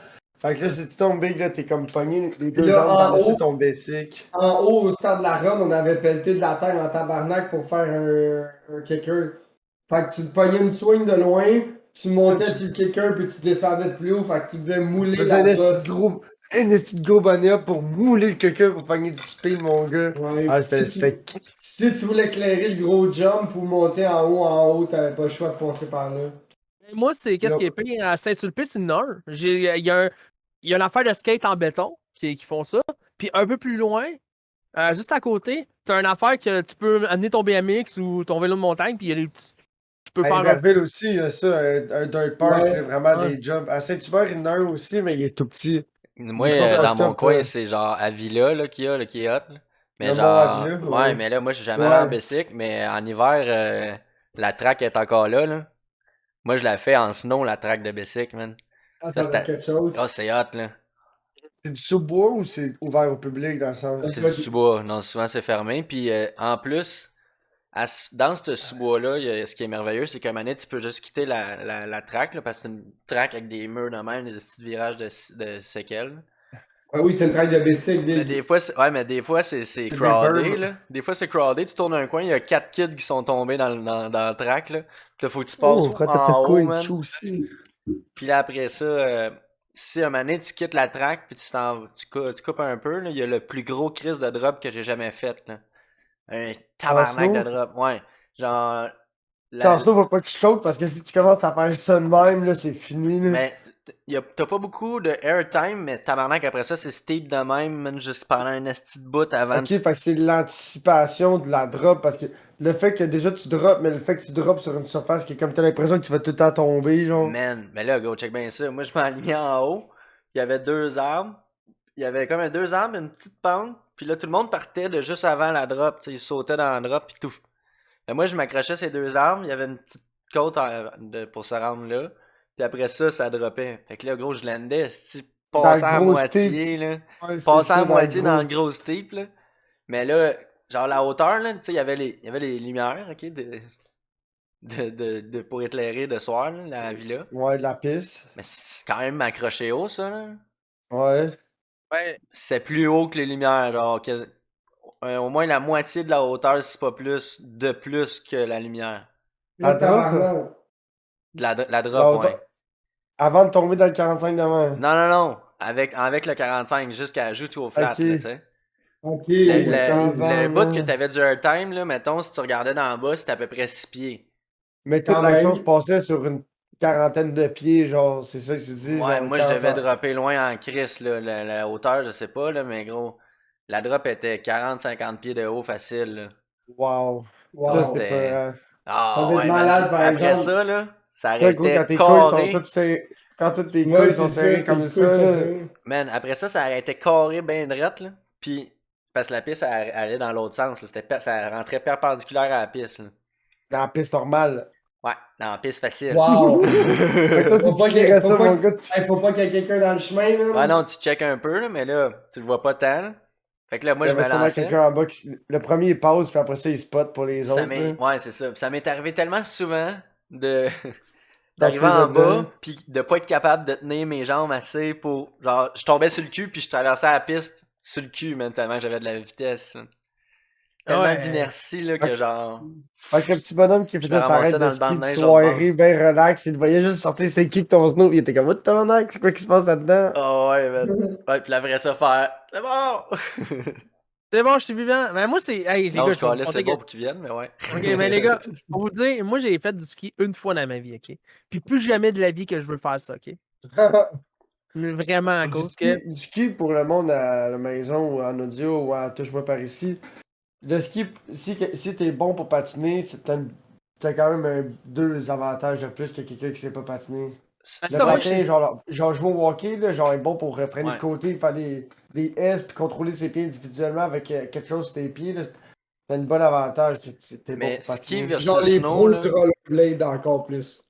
Fait que là, si tu tombes, Big, là, t'es comme pogné les deux là, jambes en par-dessus haut- ton basic. En haut, au stade de la Rome, on avait pelleté de la terre en tabarnak pour faire un kicker. Fait que tu te pognais une swing de loin, tu montais sur le kicker, puis tu descendais de plus haut. Fait que tu devais mouler Tu faisais la bosse. un esti de gros bonnet pour mouler le quelqu'un pour pogner du speed, mon gars. Ouais, Ah, si c'était Si tu voulais éclairer le gros jump ou monter en haut, t'avais pas le choix de passer par là. Moi, c'est qu'est-ce Là- qui est pire à Saint-Sulpice, il y en a un. Il y a une affaire de skate en béton qui font ça. Puis un peu plus loin, juste à côté, t'as une affaire que tu peux amener ton BMX ou ton vélo de montagne, puis il y a des petits. Tu peux À faire un. Iberville aussi, il y a ça, un dirt park, Ouais. là, vraiment Ouais. des jumps. À Saint-Hubert, il y en a un aussi, mais il est tout petit. Moi, Il est pas dans fucked mon up, coin, là. c'est genre Avila là, qu'il y a, là, qui est hot. Là. Mais Le Mont genre, Avila, ouais, ouais. mais là, moi, je suis jamais allé en Ouais. bicycle, mais en hiver, la track est encore là, là. Moi, je la fais en snow, la track de bicycle, man. Ah, Ça, ça va être quelque chose. oh, c'est hot, là. C'est du sous-bois ou c'est ouvert au public dans le sens? C'est du sous-bois. Non, souvent, c'est fermé. Puis, en plus, dans ce sous-bois-là, ce qui est merveilleux, c'est qu'à un moment donné, tu peux juste quitter la track, là, parce que c'est une track avec des murs de même, des petits virages de séquelles. Ah oui, c'est une track de bicycle, Mais Big. des fois, mais des fois, c'est des crowded, berms. là. Des fois, c'est crowded. Tu tournes un coin, il y a 4 kids qui sont tombés dans le track, là. Puis là, faut que tu passes Oh, en Ratatouille, haut, man. aussi. Puis là, après ça, si à un moment donné, tu quittes la track, puis tu coupes un peu, là, il y a le plus gros crise de drop que j'ai jamais fait, là. Un tabarnak de snow? drop, ouais. Genre, Sans snow, faut pas que tu choques parce que si tu commences à faire ça de même, là, c'est fini, là. mais t'as pas beaucoup de airtime, mais tabarnak, après ça, c'est steep de même, man, juste pendant un esti de bout avant. Ok, fait que c'est l'anticipation de la drop parce que le fait que déjà tu drops, mais le fait que tu drops sur une surface qui est comme t'as l'impression que tu vas tout le temps tomber, genre. Man, mais là, go, check bien ça. Moi, je m'alignais en haut. Il y avait 2 arbres. Il y avait comme 2 arbres, une petite pente. Puis là, tout le monde partait de juste avant la drop. Tu sais, ils sautaient dans la drop, puis tout. Mais moi, je m'accrochais à ces 2 arbres. Il y avait une petite côte pour se rendre là. Puis après ça, ça droppait. Fait que là, gros, je landais, Dans le passant à gros moitié, steep, là. Ouais, c'est Passant ça, à moitié gros- dans le gros steep, là. Mais là, genre la hauteur, là, tu sais, il y avait les lumières, ok, pour éclairer de soir, là, la villa. Ouais, de la piste. Mais c'est quand même accroché haut, ça, là. Ouais. Ouais. C'est plus haut que les lumières, genre, au moins la moitié de la hauteur, si pas plus, de plus que la lumière. La drop? La La drop, hauteur- ouais. Avant de tomber dans le 45 devant. Non, non, non. Avec le 45, jusqu'à jusqu'au flat, Ok. là, tu sais. Ok. Le bout que Tabarnak. t'avais du airtime, là, mettons, si tu regardais dans le bas, c'était à peu près 6 pieds. Mais toute Quand l'action même. se passait sur une quarantaine de pieds, genre, c'est ça que tu dis, Ouais, genre, moi, je devais 45. dropper loin en crise, là. La hauteur, je sais pas, là, mais gros, la drop était 40-50 pieds de haut facile, là. Wow. Gros, Ça, Wow. c'était c'était... pas. Ah, Ça devait être ouais, man. malade, Puis par après exemple. ça, là, ça Là, gros, arrêtait quand tes couilles sont carré. toutes serrées. Quand toutes tes Ouais, couilles sont c'est serrées ça, comme tes ça, couilles sont là. serrées. Man, après ça arrêtait carré ben drette, là. Puis, parce que la piste, elle allait dans l'autre sens, là. Ça rentrait perpendiculaire à la piste, là. Dans la piste normale. Ouais, dans la piste facile. Wow. Fait que toi, si Faut tu pas cliquerais faut ça, pas mon gars, tu. Hey, faut pas qu'il y ait quelqu'un dans le chemin, là. Ouais, non, tu check un peu, là, mais là, tu le vois pas tant, là. Fait que là, moi, Il y je me avait sûrement lançais. quelqu'un en bas qui. Le premier, il passe, puis après ça, il spot pour les autres. Là. Ouais, c'est ça. Puis ça m'est arrivé tellement souvent de d'arriver Sortir en de bas là. puis de pas être capable de tenir mes jambes assez pour genre je tombais sur le cul puis je traversais la piste sur le cul man, tellement j'avais de la vitesse. Man. Tellement Ouais. d'inertie là que Ok. genre Fait que le petit bonhomme qui Je faisait me sa ramassais raid dans de le banc ski de de neige l'autre soirée, bien relax, il te voyait juste sortir ses kicks ton snow, il était comme, what the tabarnak, c'est quoi qui se passe là-dedans? oh ouais man. Ouais, puis la vraie ça faire c'est bon. C'est bon, je suis vivant. Mais moi, c'est. Hey, les Non, gars, je je vais vous calais, c'est raconter bon pour qu'ils viennent mais ouais. Ok, mais les gars, pour vous dire, moi, j'ai fait du ski une fois dans ma vie, ok? Puis plus jamais de la vie que je veux faire ça, ok? Mais vraiment à cause que. Du ski pour le monde à la maison ou en audio ou à touche-moi par ici. Le ski, si t'es bon pour patiner, t'as quand même deux avantages de plus que quelqu'un qui sait pas patiner. Ben, Le ça, moi, patin, genre jouer au hockey, là, genre est bon pour freiner Ouais. de côté, faire des S puis contrôler ses pieds individuellement avec quelque chose sur tes pieds. Là. T'as une bonne avantage, t'es bon Mais pour ski patiner. versus Genre les snow, pros là. du rollerblade encore plus.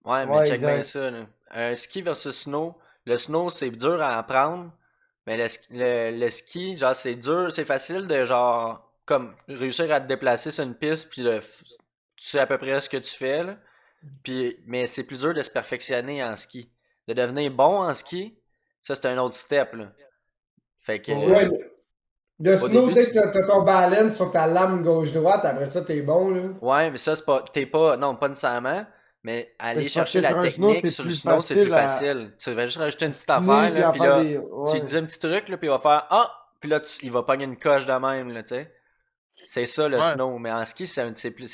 Ouais, mais Ouais, check bien exact. ça, là. Ski versus snow. Le snow, c'est dur à apprendre. Mais le ski, genre, c'est dur, c'est facile de, genre, comme, réussir à te déplacer sur une piste, puis tu sais à peu près ce que tu fais, là. Puis, mais c'est plus dur de se perfectionner en ski. De devenir bon en ski, ça, c'est un autre step, là. Fait que, Ouais. Ouais, le au snow, début, dès que t'as ton baleine sur ta lame gauche-droite, après ça, t'es bon, là. ouais, mais ça, c'est pas, t'es pas, non, pas nécessairement, mais Mais aller c'est parce chercher que la sur un snow, technique c'est sur le plus snow, c'est plus facile facile. Tu vas juste rajouter à une petite spinner affaire, puis là, à puis faire là, des. tu lui Ouais. dis un petit truc, là, puis il va faire ah, puis là, il va pogner une coche de même, là, tu sais. C'est ça le Ouais. snow, mais en ski, c'est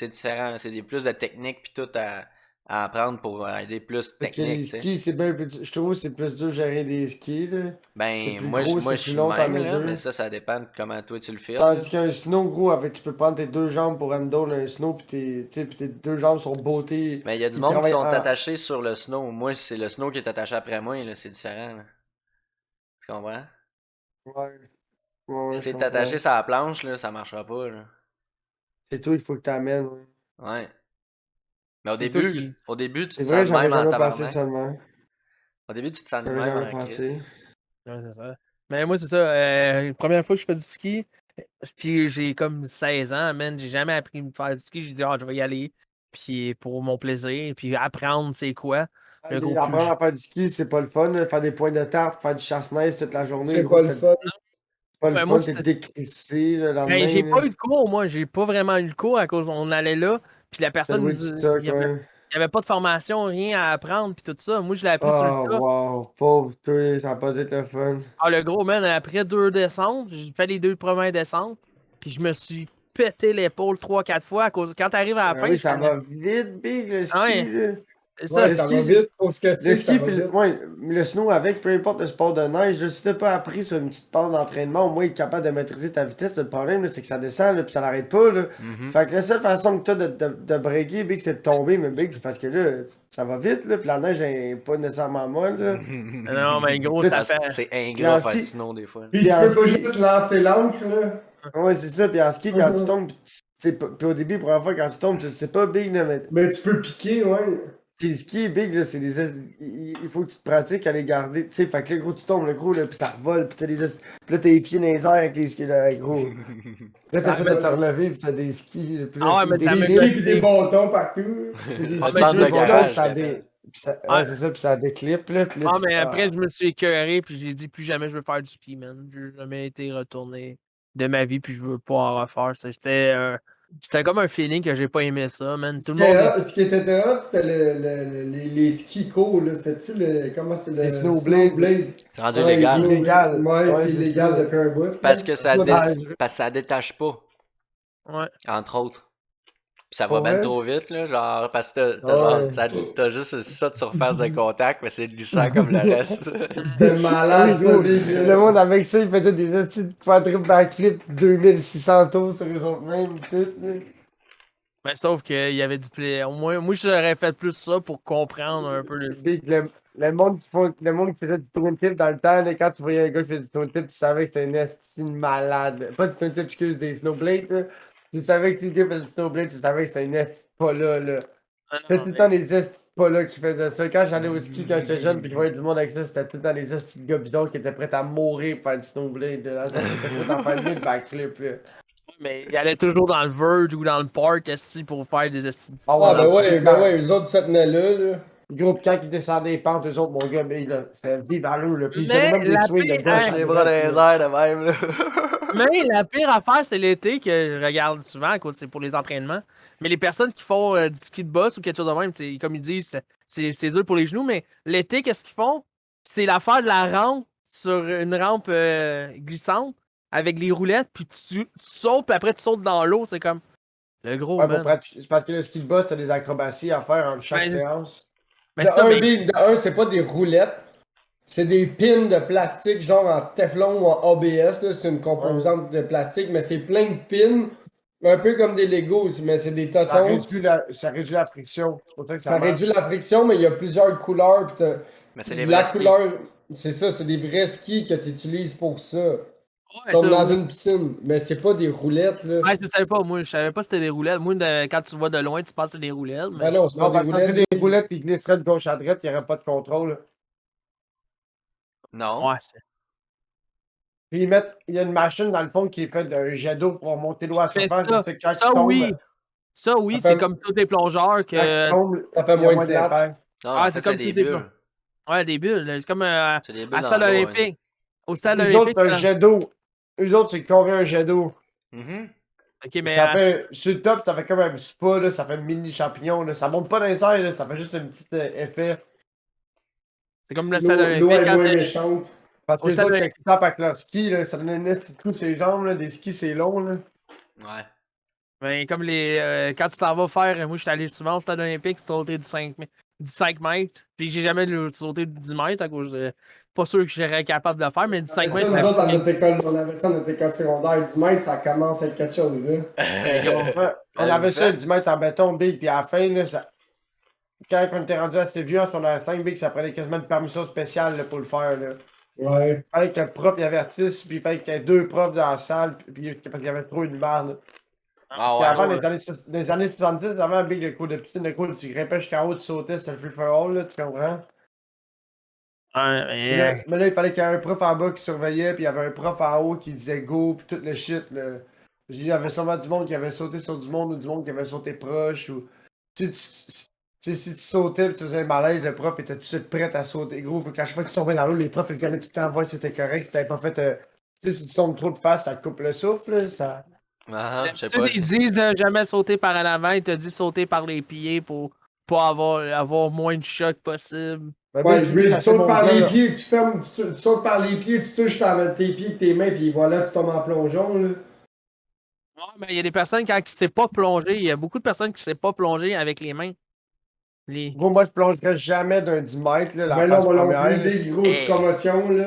différent, c'est des plus de technique puis tout à apprendre pour aider plus Parce que les technique, tu sais. skis, c'est bien plus. Je trouve que c'est plus dur de gérer des skis, là. C'est Ben, plus gros, moi, c'est je plus suis de long, t'en même, as là, mais deux. ça dépend de comment toi tu le fais, là. Tandis qu'un snow, gros, avec, tu peux prendre tes deux jambes pour handle un snow, puis tu sais, puis tes deux jambes sont beauté. Mais il y a du Ils monde qui travaillent sont en. attachés sur le snow. Moi, c'est le snow qui est attaché après moi, là, c'est différent, là. Tu comprends? Ouais, ouais, Si ouais, je t'es attaché comprends. sur la planche, là, ça marchera pas, là. C'est toi, il faut que t'amènes. Ouais. Ouais. Mais C'est toi qui. au début, tu C'est te vrai, sens de j'avais même en jamais pensé tabarnak. seulement. Au début, tu te sens de J'avais même jamais en pensé. crise. Ouais, c'est ça. Mais moi, c'est ça. La première fois que je fais du ski, puis j'ai comme 16 ans, man, j'ai jamais appris à me faire du ski. J'ai dit, ah, je vais y aller. Puis pour mon plaisir, puis apprendre c'est quoi. Le gros Apprendre plus. à faire du ski, c'est pas le fun, là. Faire des points de tarte, faire du chasse-neige toute la journée, C'est gros, pas le fun. c'est pas le Ben, moi, fun, t'es décrissé le ben, j'ai lendemain, pas là. eu de cours, moi. J'ai pas vraiment eu de cours à cause on allait là, puis la T'as personne loué du il stock, y avait, ouais. il y avait pas de formation, rien à apprendre, puis tout ça. Moi, je l'ai appris sur le Oh, tas. wow, pauvre toi, ça a pas dû être le fun. Ah, le gros, man, après 2 descentes, j'ai fait les 2 premières descentes, puis je me suis pété l'épaule 3, 4 fois à cause. Quand t'arrives à la Ah fin, oui, je ça connais. va vite, big, le Ah ski, ouais, là. c'est ça. Ouais, Le ça va ski, vite. Pour ce que le c'est, ça ski, va vite. ouais, le snow avec, peu importe le sport de neige, là, si t'as pas appris sur une petite pente d'entraînement, au moins être capable de maîtriser ta vitesse, le problème, là, c'est que ça descend, là, puis ça n'arrête pas, là. Mhm. Fait que la seule façon que t'as de breaker, big, c'est de tomber, mais big, c'est parce que là, ça va vite, là, puis la neige est pas nécessairement molle, là. Non, mais gros, Là, ça fait. C'est puis ingrat en faire du ski, snow des fois. Puis puis tu en peux pas ski, juste lancer l'encre, là. ouais, c'est ça, puis en ski, quand tu tombes, puis au début, pour la fois, quand tu tombes, tu sais pas, big, là, mais Mais tu peux piquer, ouais. tes skis big, là, c'est des. Il faut que tu te pratiques à les garder. Tu sais, fait que là, gros, tu tombes, le gros, là, pis ça revole, pis t'as des. Pis là, t'as les pieds dans les airs avec les skis, là, gros. Là, Ça t'essaies de te revole. relever, pis t'as des skis, là, pis là, Ah ouais, t'es mais ça Des me skis déclipse. pis des fait. bâtons partout. T'as des Ah, Du skis mais bande pis de des bâtons, pis garage, ça t'appelles. Ouais, Ouais. c'est ça, pis ça déclipe, là, pis là, Ah, tu. mais après, Ah. je me suis écœuré, puis j'ai dit plus jamais je veux faire du ski, man. J'ai jamais été retourné de ma vie, puis je veux pas en refaire. C'était comme un feeling que j'ai pas aimé ça, man. Tout le monde est. Ce qui était hot, c'était les skis courts, là. C'était-tu le. Comment c'est Les le snowblades, snowblade? C'est rendu Ouais, les c'est illégal. snowblades. illégal. Ouais, Ouais, c'est c'est illégal ça. depuis un bout, C'est là. parce que ça détache pas, Ouais. entre autres. Puis ça va Pour ben vrai? trop vite, là, genre, parce que Ouais. t'as juste ça de surface de contact, mais c'est glissant comme le reste. C'était Ah malade, oui, ça, gros. Big. Le monde avec ça, il faisait des estis de quadruple backflip 2600 tours sur les autres mêmes, tout, là. Mais sauf qu'il y avait du plaisir. Au moins, moi, j'aurais fait plus ça pour comprendre un peu le ski. Big, le monde qui faisait du twin tip dans le temps, là, quand tu voyais un gars qui faisait du twin tip, tu savais que c'était un esti de malade. Pas du twin tip, excuse, des snowblades, là. Tu savais que si le gars faisait du snowblade, tu savais que c'était un esti de pas là. Ah C'était non, tout le mais. temps des estis de pas là qui faisaient ça. Quand j'allais au ski quand j'étais jeune, puis je voyais du monde avec ça, c'était tout le temps des estis de gars bizarres qui étaient prêts à mourir pour faire du snowblade. Là, ça, qui étaient prêts à faire 1000 backflips, là. Mais il allait toujours dans le Verge ou dans le parc, esti, pour faire des esti. Ah Ah, ouais, ben ouais, eux autres se tenaient là, là. le groupe, quand ils descendaient les pentes, eux autres, mon gars, mais là, c'était vive à l'eau, là. Puis ils donnaient Mais même des la swings de pire, gauche Lâche à les bras dans les droite, airs de même, là. mais la pire affaire, c'est l'été que je regarde souvent, à cause c'est pour les entraînements. Mais les personnes qui font du ski de boss ou quelque chose de même, comme ils disent, c'est dur pour les genoux. Mais l'été, qu'est-ce qu'ils font? C'est l'affaire de la rampe sur une rampe glissante avec les roulettes, puis tu sautes, puis après tu sautes dans l'eau. C'est comme le gros, Ouais, pour man. pratiquer. C'est parce que le ski de boss, t'as des acrobaties à faire entre chaque Ben, séance. ben, De ça, un, ben, Big, de un, c'est pas des roulettes. C'est des pins de plastique, genre en Teflon ou en ABS, là. C'est une composante de plastique, mais c'est plein de pins. Un peu comme des Legos, mais c'est des totons. Ça réduit la friction. C'est pour ça que ça Ça marche. réduit la friction, mais il y a plusieurs couleurs. Puis Mais c'est les la vrais skis. couleur, c'est ça, c'est des vrais skis que tu utilises pour ça. Ils sont ça, dans oui. une piscine, mais c'est pas des roulettes, là. Ouais, je savais pas, moi. Je savais pas si c'était des roulettes. Moi, quand tu vois de loin, tu penses que c'est des roulettes. Ben Mais... non, c'est pas Non, des parce que ça serait roulettes. des roulettes, ils glisseraient de gauche à droite, il n'y aurait pas de contrôle. Non. Ouais, Puis il y a une machine dans le fond qui est faite d'un jet d'eau pour monter l'eau à la mais surface. Donc c'est quand ça, il tombe, oui. Ça, oui, Ça c'est fait- comme tous les plongeurs quand il que. tombe, Ça fait il y a moins de moins flat. d'impact. Non, Ah, en c'est fait, comme c'est des tous les bulles. Ouais, des bulles. C'est comme C'est des à bulles dans stade l'eau. olympique. Au stade Eux olympique. autres, un jet d'eau. Eux autres, c'est carré un jet d'eau. Mhm. Ok, mais Ça fait, sur le top, ça fait comme un spa, là, ça fait un mini champignon. Là. Ça monte pas dans les airs, là, ça fait juste un petit effet. c'est comme le stade L'eau est olympique. moins méchante. Parce Au que les stade autres, quand olympique. ils tapent avec leur ski, là, ça donne un esti de coup ses jambes. Là. Des skis, c'est long. Là. Ouais. Ben, comme quand tu t'en vas faire, moi je suis allé souvent au stade olympique, sauter du 5 mètres. Puis j'ai jamais sauté de 10 mètres à cause de. Pas sûr que je serais capable de le faire, mais du 5 C'est mètres, ça, nous autres, à c'est notre école, on avait ça à notre école secondaire. 10 mètres, ça commence à être quelque chose, là. Ouais, on Avez-vous avait ça, fait? 10 mètres en béton, big, puis à la fin, là, quand on était rendu assez vieux, en secondaire 5, big, ça prenait quasiment une permission spéciale là, pour le faire. Là. Ouais. Il fallait que le prof y avertisse, puis il fallait qu'il y ait 2 profs dans la salle, parce qu'il y avait trop une barre. Là. Ah Puis ouais. avant, ouais. dans les années 70, avant Big, le cours de piscine, le cours, tu grimpais jusqu'en haut, tu sautais, c'était le free for all, là, tu comprends? Ouais, Mais là, il fallait qu'il y ait un prof en bas qui surveillait, puis il y avait un prof en haut qui disait go, puis tout le shit. Là. Il y avait sûrement du monde qui avait sauté sur du monde ou du monde qui avait sauté proche. Ou... Si tu sautais et tu faisais un malaise, le prof était tout de suite prêt à sauter. Gros, faut qu'à chaque fois que tu tombais dans l'eau, les profs ils regardaient tout le temps voir si c'était correct, si t'avais pas fait. Tu sais, si tu tombes trop de face, ça te coupe le souffle. Là, ça... Ah, je sais D'habitude, pas. ils disent de jamais sauter par en avant, ils te disent sauter par les pieds pour pas avoir moins de choc possible. Mais Ouais, Big, Grid, ça, tu c'est sautes mon par gars, les là. pieds, tu sautes par les pieds, tu touches tes pieds avec tes mains, puis voilà, tu tombes en plongeon, là. Ouais, mais il y a des personnes quand qui ne savent pas plonger, il y a beaucoup de personnes qui ne savent pas plonger avec les mains. Gros, moi, je plongerais jamais d'un 10 mètres, là, la Ben là, phase moi non première. plus, Là. Big, gros, de Hey. commotion, là.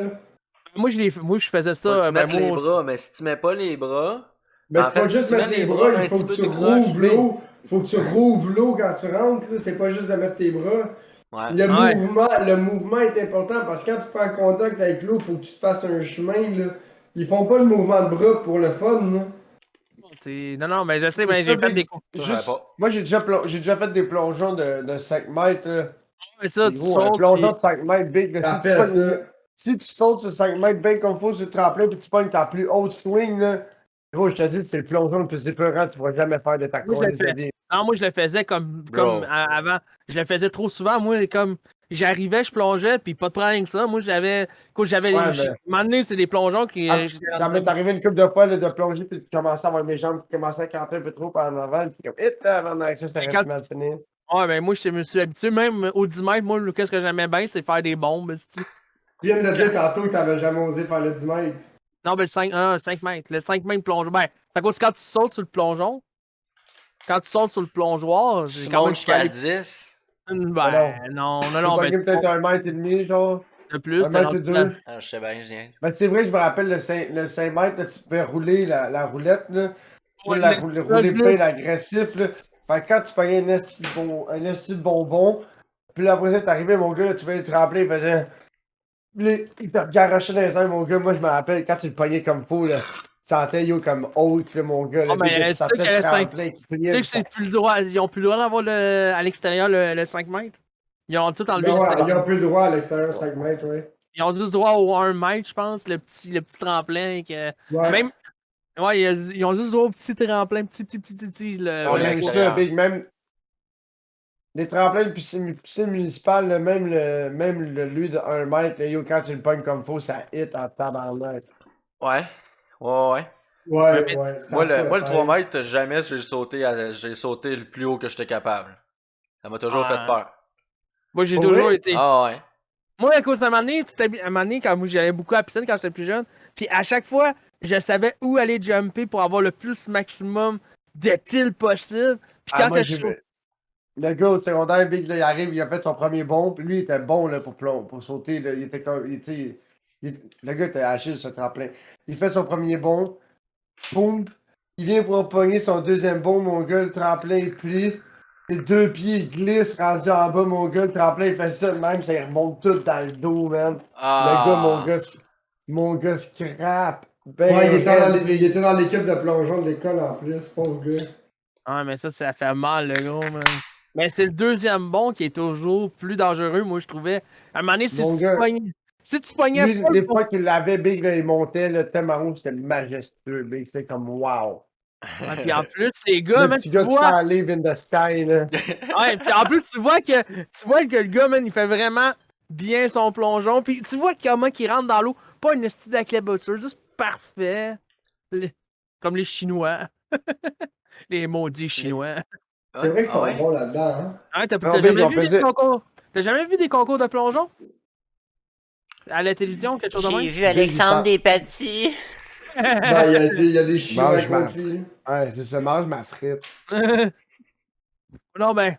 Moi, je faisais Faut que ça, tu ben mettes les moi aussi. bras, mais si tu mets pas les bras. Mais En c'est pas fait, si juste tu mets mettre les les bras, bras un il faut petit que peu tu tout croche, rouvres l'eau. Faut que tu rouvres l'eau quand tu rentres, là. C'est pas juste de mettre tes bras. Ouais. Ouais. Le mouvement est important parce que quand tu prends contact avec l'eau, il faut que tu te fasses un chemin, là. Ils font pas le mouvement de bras pour le fun, là. Non, mais je sais, mais Ça, j'ai fait des Big, coups. Ça, je savais juste, pas. moi, j'ai déjà fait des plongeons de 5 mètres. Là. Mais ça, tu Gros, un sautes. plongeon de 5 mètres, Big. Là, Après ça. si tu sautes sur 5 mètres, bien comme faut sur le tremplin, puis tu pognes ta plus haute swing, là, gros, je te dis, c'est le plongeon le plus épeurant que tu pourras jamais faire de ta Moi, je le course de fais. vie. Non, moi, je le faisais comme Bro. avant. Je le faisais trop souvent. Moi, comme j'arrivais, je plongeais, puis pas de problème que ça. Moi, Ouais, mais un moment donné, c'est des plongeons qui. J'étais ça m'est arrivé une couple de fois là, de plonger, puis tu commençais à avoir mes jambes qui commençaient à camper un peu trop par en avant, puis comme, hit, avant ça, c'était quand rapidement fini. Ouais, ben moi, je me suis habitué, même au 10 mètres, moi, qu'est-ce que j'aimais bien, c'est faire des bombes. Tu viens de dire tantôt que t'avais jamais osé faire le 10 mètres. Non, ben le 5 mètres. Le 5 mètres plongeon. Ben, c'est à cause que quand tu sautes sur le plongeon, quand tu sautes sur le plongeoir, Tu j'ai quand montes même jusqu'à fallu. 10. Ben, non, J'ai ben, pogné peut-être 1 mètre et demi, genre, de plus, 1 mètre et 2. Ah, je sais bien, je viens. Ben, c'est vrai, je me rappelle le 5 mètres, là, tu pouvais rouler la roulette, là. Tu Ouais, la le rouler glisse. plein agressif, là. Fait que quand tu payais un esti de bonbon, puis là, après ça, t'arrivais, mon gars, là, tu voyais te remplir, il faisait. Là, il te garochait dans les airs, mon gars. Moi, je me rappelle, quand tu le pognais comme fou, là, tu sentais, yo, comme Hulk, là, mon gars. Ah, Le big, mais tu tu sais sentais que le le 5. tremplin qui Tu pliait. sais que c'est plus le droit. Ils ont plus le droit d'avoir à l'extérieur le 5 mètres. Ils ont tout enlevé Ben le ouais, 5 il a plus le droit à l'extérieur 5 mètres, ouais. Ils ont juste droit au 1 mètre, je pense, le petit tremplin. Ouais. Même. Ouais, ils ont juste droit au petit tremplin, petit. On Ouais, a vu ça, l'extérieur. big. Même les tremplins de piscine municipale, là, même lui de 1 mètre, là, yo, quand tu le pognes comme faux, ça hit en tabarnak. Ouais. Ouais. Ouais, ouais. Ça Moi, fout le la 3 tête. mètres, jamais j'ai sauté le plus haut que j'étais capable. Ça m'a toujours fait Ah. peur. Moi, j'ai Pour toujours vrai? été. Ah ouais. Moi, à cause d'un moment donné, un moment donné, quand moi, j'allais beaucoup à la piscine quand j'étais plus jeune, puis à chaque fois, je savais où aller jumper pour avoir le plus maximum de tilts possible. Puis Ah, quand moi, que je suis. le gars au secondaire, Big, là, il arrive, il a fait son premier bond, puis lui, il était bon là, pour sauter. Là. Il était comme. Tu sais, le gars était haché sur ce tremplin. Il fait son premier bond, boum, il vient pour pogner son deuxième bond, mon gars, le tremplin est pris. Les 2 pieds, il glisse, rendu en bas, mon gars, le tremplin, il fait ça de même, ça il remonte tout dans le dos, man. Le gars, Ah. mon gars scrape Ben, Ouais, raide. il était dans l'équipe de plongeon de l'école en plus, pauvre gars. Ah, mais ça fait mal, le gros, man. Mais c'est le deuxième bon qui est toujours plus dangereux, moi, je trouvais. À un moment donné, Mon gars, si tu pognais lui, pas le les fois qu'il l'avait, Big, là, il montait, le thème en haut, c'était majestueux, Big. C'était comme wow. Ouais, puis en plus, les gars, Le man, petit tu gars de vois. 100 livres in the sky, là. Ouais, puis en plus, tu vois que le gars, man, il fait vraiment bien son plongeon. Puis tu vois comment il rentre dans l'eau. Pas une style d'éclaboussure, juste parfait. Comme les Chinois. Les maudits Chinois. C'est vrai qu'ils Ah sont ouais? bons là-dedans, hein. Hein, Non, t'as Big, jamais on vu des faisait. concours? T'as jamais vu des concours de plongeon? À la télévision, quelque chose de J'ai même? vu Alexandre Despatie. Ben, il y a des Chinois Mange ma contre lui. Ouais, c'est ça, mange ma frite. Non, ben,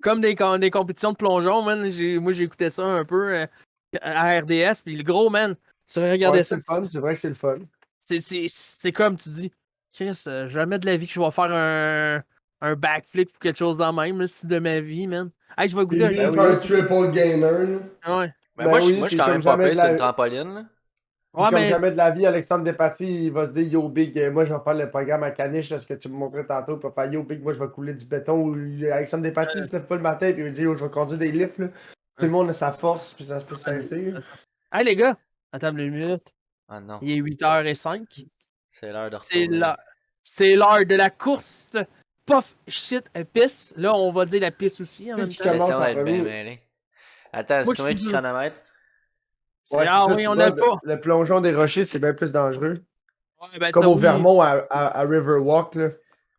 comme des compétitions de plongeon, man, moi j'écoutais ça un peu à RDS, puis le gros, man, tu regardais Ouais, ça, c'est le fun, c'est vrai que c'est le fun. c'est comme tu dis, Chris, jamais de la vie que je vais faire un backflip ou quelque chose dans le même, là, c'est de ma vie, man. Hey, je vais Puis goûter lui, un il fait un triple gamer, là. Ouais, Ben, Ben moi, oui, moi, je suis puis quand comme même pas jamais pire de sur une la... trampoline. Là. puis ouais, comme mais jamais de la vie, Alexandre Despatie, il va se dire Yo Big, moi je vais faire le programme à Caniche, là, ce que tu me montrais tantôt, puis il va faire Yo Big, moi je vais couler du béton. Ou Alexandre Despatie, il se lève pas le matin, puis il dit Yo, je vais conduire des lifts, là. Tout le monde a sa force, puis sa spécialité. hey les gars, attends une minute, Ah non, il est 8h05. c'est l'heure de C'est retourner. l'heure. C'est l'heure de la course. Puff, shit, pisse. Là, on va dire la pisse aussi en Qui même qui temps. commence Question en d'être bien premier? mêlé. Attends, Moi, c'est je moi suis qui dur. chronomètre? Ouais, c'est Ah ça, oui, tu on vois, n'a pas. le plongeon des rochers, c'est bien plus dangereux. Ouais, ben Comme ça, au oui. Vermont à Riverwalk, là.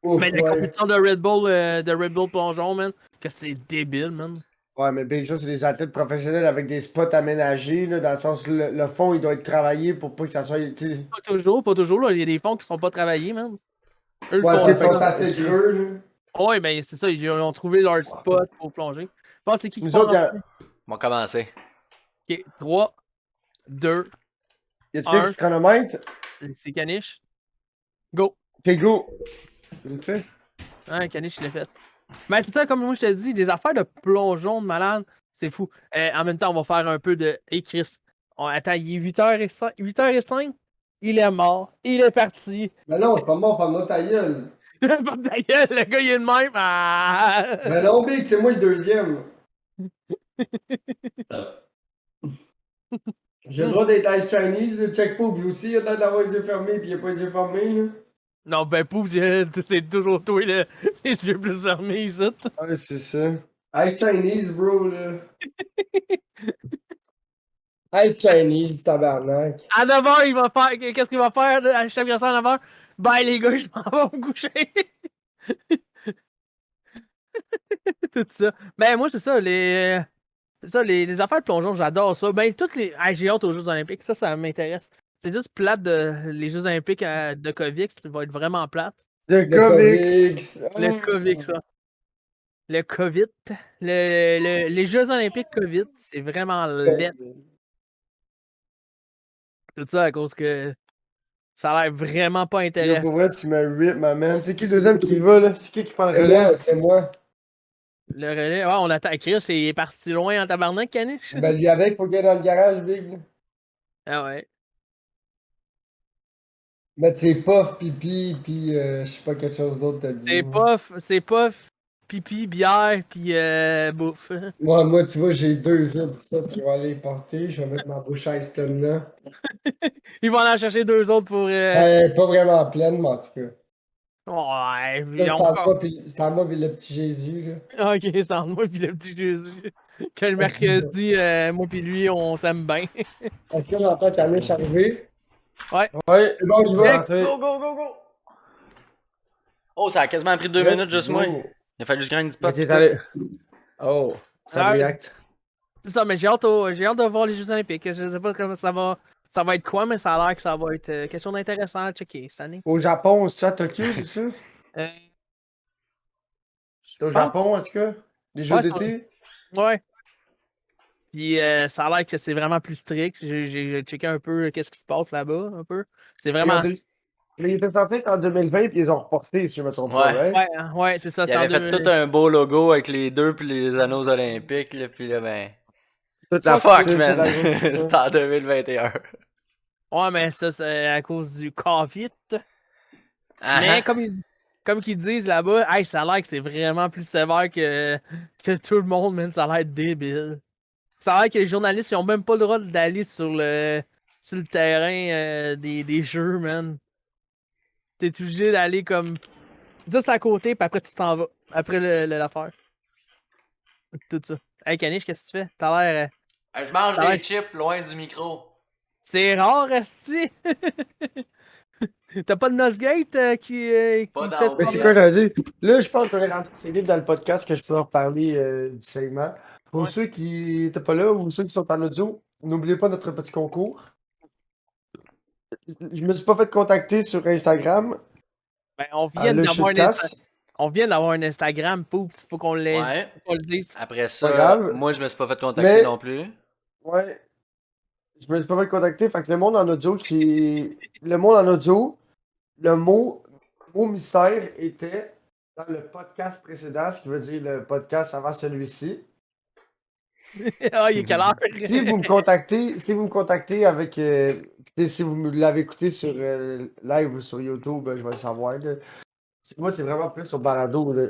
Ouf, Mais la ouais. compétition de Red Bull plongeon, man, que c'est débile, man. Ouais, mais Big, ça, c'est des athlètes professionnels avec des spots aménagés, là, dans le sens que le fond, il doit être travaillé pour pas que ça soit. Tu sais. Pas toujours, là. Il y a des fonds qui sont pas travaillés, man. Eux le Ouais, font puis Ouais, ils tout fait sont que, ça. assez creux, là. Ouais, ben c'est ça, ils ont trouvé leur spot pour plonger. Je pense que c'est qui nous part autres, en premier? On va commencer. Ok, 3, 2, y a-tu quelqu'un 1. qui chronomètre? C'est Caniche. Go! Ok, go! Je le fais. Hein, Caniche, il l'a fait. Mais c'est ça, comme moi je te dis, les affaires de plongeon de malade, c'est fou. En même temps, on va faire un peu de. Hey Chris, attends, il est 8h05. 8h05, il est mort. Il est parti. Mais non, c'est pas mort, pas moi ta gueule. Porte ta gueule, le gars, il est de même. Ah! Mais non, Big, c'est moi le deuxième. J'ai le droit d'être Ice Chinese, le check pas, puis aussi, il a l'air d'avoir les yeux fermés, puis il a pas les yeux fermés, là. Non, ben, pouf, c'est toujours toi les yeux plus fermés ici. Ouais, c'est ça. Ice Chinese, bro, là. Ice Chinese, tabarnak. À 9h, il va faire. Qu'est-ce qu'il va faire là, à chaque verset à 9h? Bye les gars, je m'en vais me coucher. Tout ça. Ben, moi, c'est ça, les affaires de plongeon, j'adore ça. Ben, toutes les. Ah, j'ai hâte aux Jeux Olympiques, ça m'intéresse. C'est juste plate les Jeux Olympiques de Covid, ça va être vraiment plate. Le Le comics! Le COVID, ça. Le COVID. Les Jeux Olympiques COVID, c'est vraiment laid. Tout ça à cause que ça a l'air vraiment pas Yo, intéressant. pour vrai, tu me rip, ma man. C'est qui le deuxième qui y va, là? C'est qui prend le relais? C'est moi. Le relais, ouais, on attend. Chris, il est parti loin en tabarnak, Caniche. Ben, lui avec, faut qu'il aille dans le garage, Big, là. Ah ouais. Mettre ses puffs, pipi, puis je sais pas, quelque chose d'autre t'as dit. C'est puff, pipi, bière, puis bouffe. Moi, tu vois, j'ai 2 vides, ça, puis je vais aller les porter. Je vais mettre ma bouche à pleine là. Ils vont en chercher 2 autres pour. Pas vraiment pleine, mais en tout cas. Ouais, Là, ils ont encore. c'est à moi, puis le petit Jésus, là. Ok, c'est entre moi puis le petit Jésus. Que le mercredi, moi puis lui, on s'aime bien. Est-ce qu'on entend Caniche arriver? Ouais. Ouais, C'est bon, il va. rentrez. Go, go, go, go! Oh, ça a quasiment pris 2 Let's minutes juste go. moi. Il a fallu juste grind du pot. Ok, allez. Oh, ça Ah, react. C'est ça, mais j'ai hâte de voir les Jeux Olympiques. Je sais pas comment ça va être quoi, mais ça a l'air que ça va être quelque chose d'intéressant à checker cette année. Au Japon, c'est ça, à Tokyo, c'est ça? Euh, C'est au pense- Japon, en tout cas? Les Jeux Ouais, c'est d'été? Ouais. Puis ça a l'air que c'est vraiment plus strict. J'ai checké un peu qu'est-ce qui se passe là-bas, un peu. C'est vraiment. Regardez. Il était censé être en 2020, puis ils ont reporté, si je me trompe pas, Ouais. right? Ouais, c'est ça. Il C'est en avait fait tout un beau logo avec les deux puis les anneaux olympiques, là, puis là, ben. Toute la Fuck, poutine, toute man! la grosse C'était histoire. en 2021. Ouais, mais ça, c'est à cause du COVID. Ah, Mais ah. comme qu'ils disent là-bas, hey, ça a l'air que c'est vraiment plus sévère que tout le monde, man. Ça a l'air débile. Ça a l'air que les journalistes, ils ont même pas le droit d'aller sur le terrain des jeux, man. T'es obligé d'aller comme juste à côté, puis après tu t'en vas. Après l'affaire. Tout ça. Hey, Kanish, qu'est-ce que tu fais? Je mange Ça a des l'air- chips loin du micro. C'est rare, esti! T'as pas de Nosegate Pas qui te fait dans ce Mais c'est OBS. quoi, problème? j'allais dire? Là, je pense qu'on est rentré assez vite dans le podcast que je peux leur parler du segment. Pour Ouais. ceux qui n'étaient pas là ou ceux qui sont en audio, n'oubliez pas notre petit concours. Je me suis pas fait contacter sur Instagram, Ben, le shitcast. on vient d'avoir un Instagram, Poups. Faut qu'on Ouais. le dise. Après Pas ça, grave. moi, je me suis pas fait contacter Mais, non plus. ouais, je me suis pas fait contacter. Fait que le monde en audio Le monde en audio, le mot mystère était dans le podcast précédent, ce qui veut dire le podcast avant celui-ci. Ah, il est quelle heure? Si vous me contactez avec. Si vous me l'avez écouté sur live ou sur YouTube, je vais le savoir. Là. Moi, c'est vraiment plus sur Balado là.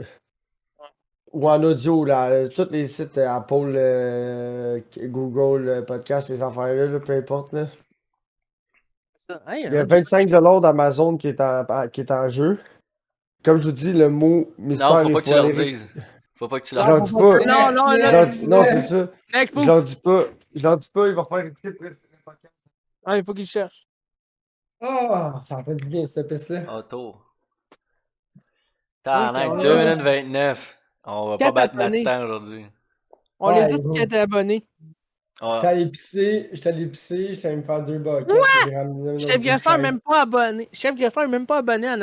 Ou en audio, là. Tous les sites Apple, Google, Podcast, les affaires-là, là, peu importe. Là. Ça. Hey, Il y a hein, 25$ d'Amazon qui est en jeu. Comme je vous dis, le mot Non, mystère, faut il pas que faut tu leur aller. dises. Faut pas que tu Je leur leur dises. dis pas. Non, non, Je non, leur dis- Non, c'est ça. Next, Je leur Poups! dis pas. Je leur dis pas, il va faire écouter presque le podcast. Ah, il faut qu'il cherche. Ah, ça en fait du bien, cette piste-là. Auto. Oui, Tabarnak, on 2 a minutes 29. On va pas 4 battre notre abonnés. temps aujourd'hui. On les a Ouais, tous gros. 4 abonnés. Ah, J'étais allé pisser, j'étais allé me faire 2 buckets, puis j'ai ramené un Chef autre Gresseur est 16. même pas abonné. Chef Gresseur est même pas abonné à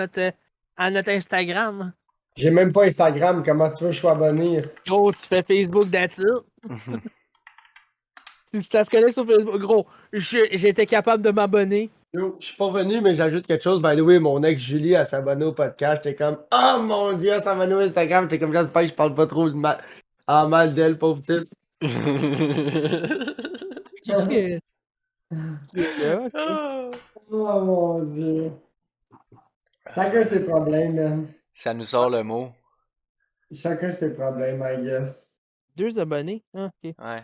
notre Instagram. J'ai même pas Instagram, comment tu veux que je sois abonné? Esti? Gros, tu fais Facebook, that's it. Si ça se connecte sur Facebook, gros, j'étais capable de m'abonner. Yo, je suis pas venu, mais j'ajoute quelque chose. By the way, mon ex Julie, elle s'abonne au podcast. J'étais comme, oh mon dieu, elle s'abonne au Instagram. J'étais comme, j'espère que je parle pas trop mal d'elle, pauvre petite. Qui est là, ok. Ah. Oh mon dieu. Chacun ses problèmes, man. Ça nous sort le mot. Chacun ses problèmes, I guess. 2 abonnés. Ah, ok. Ouais.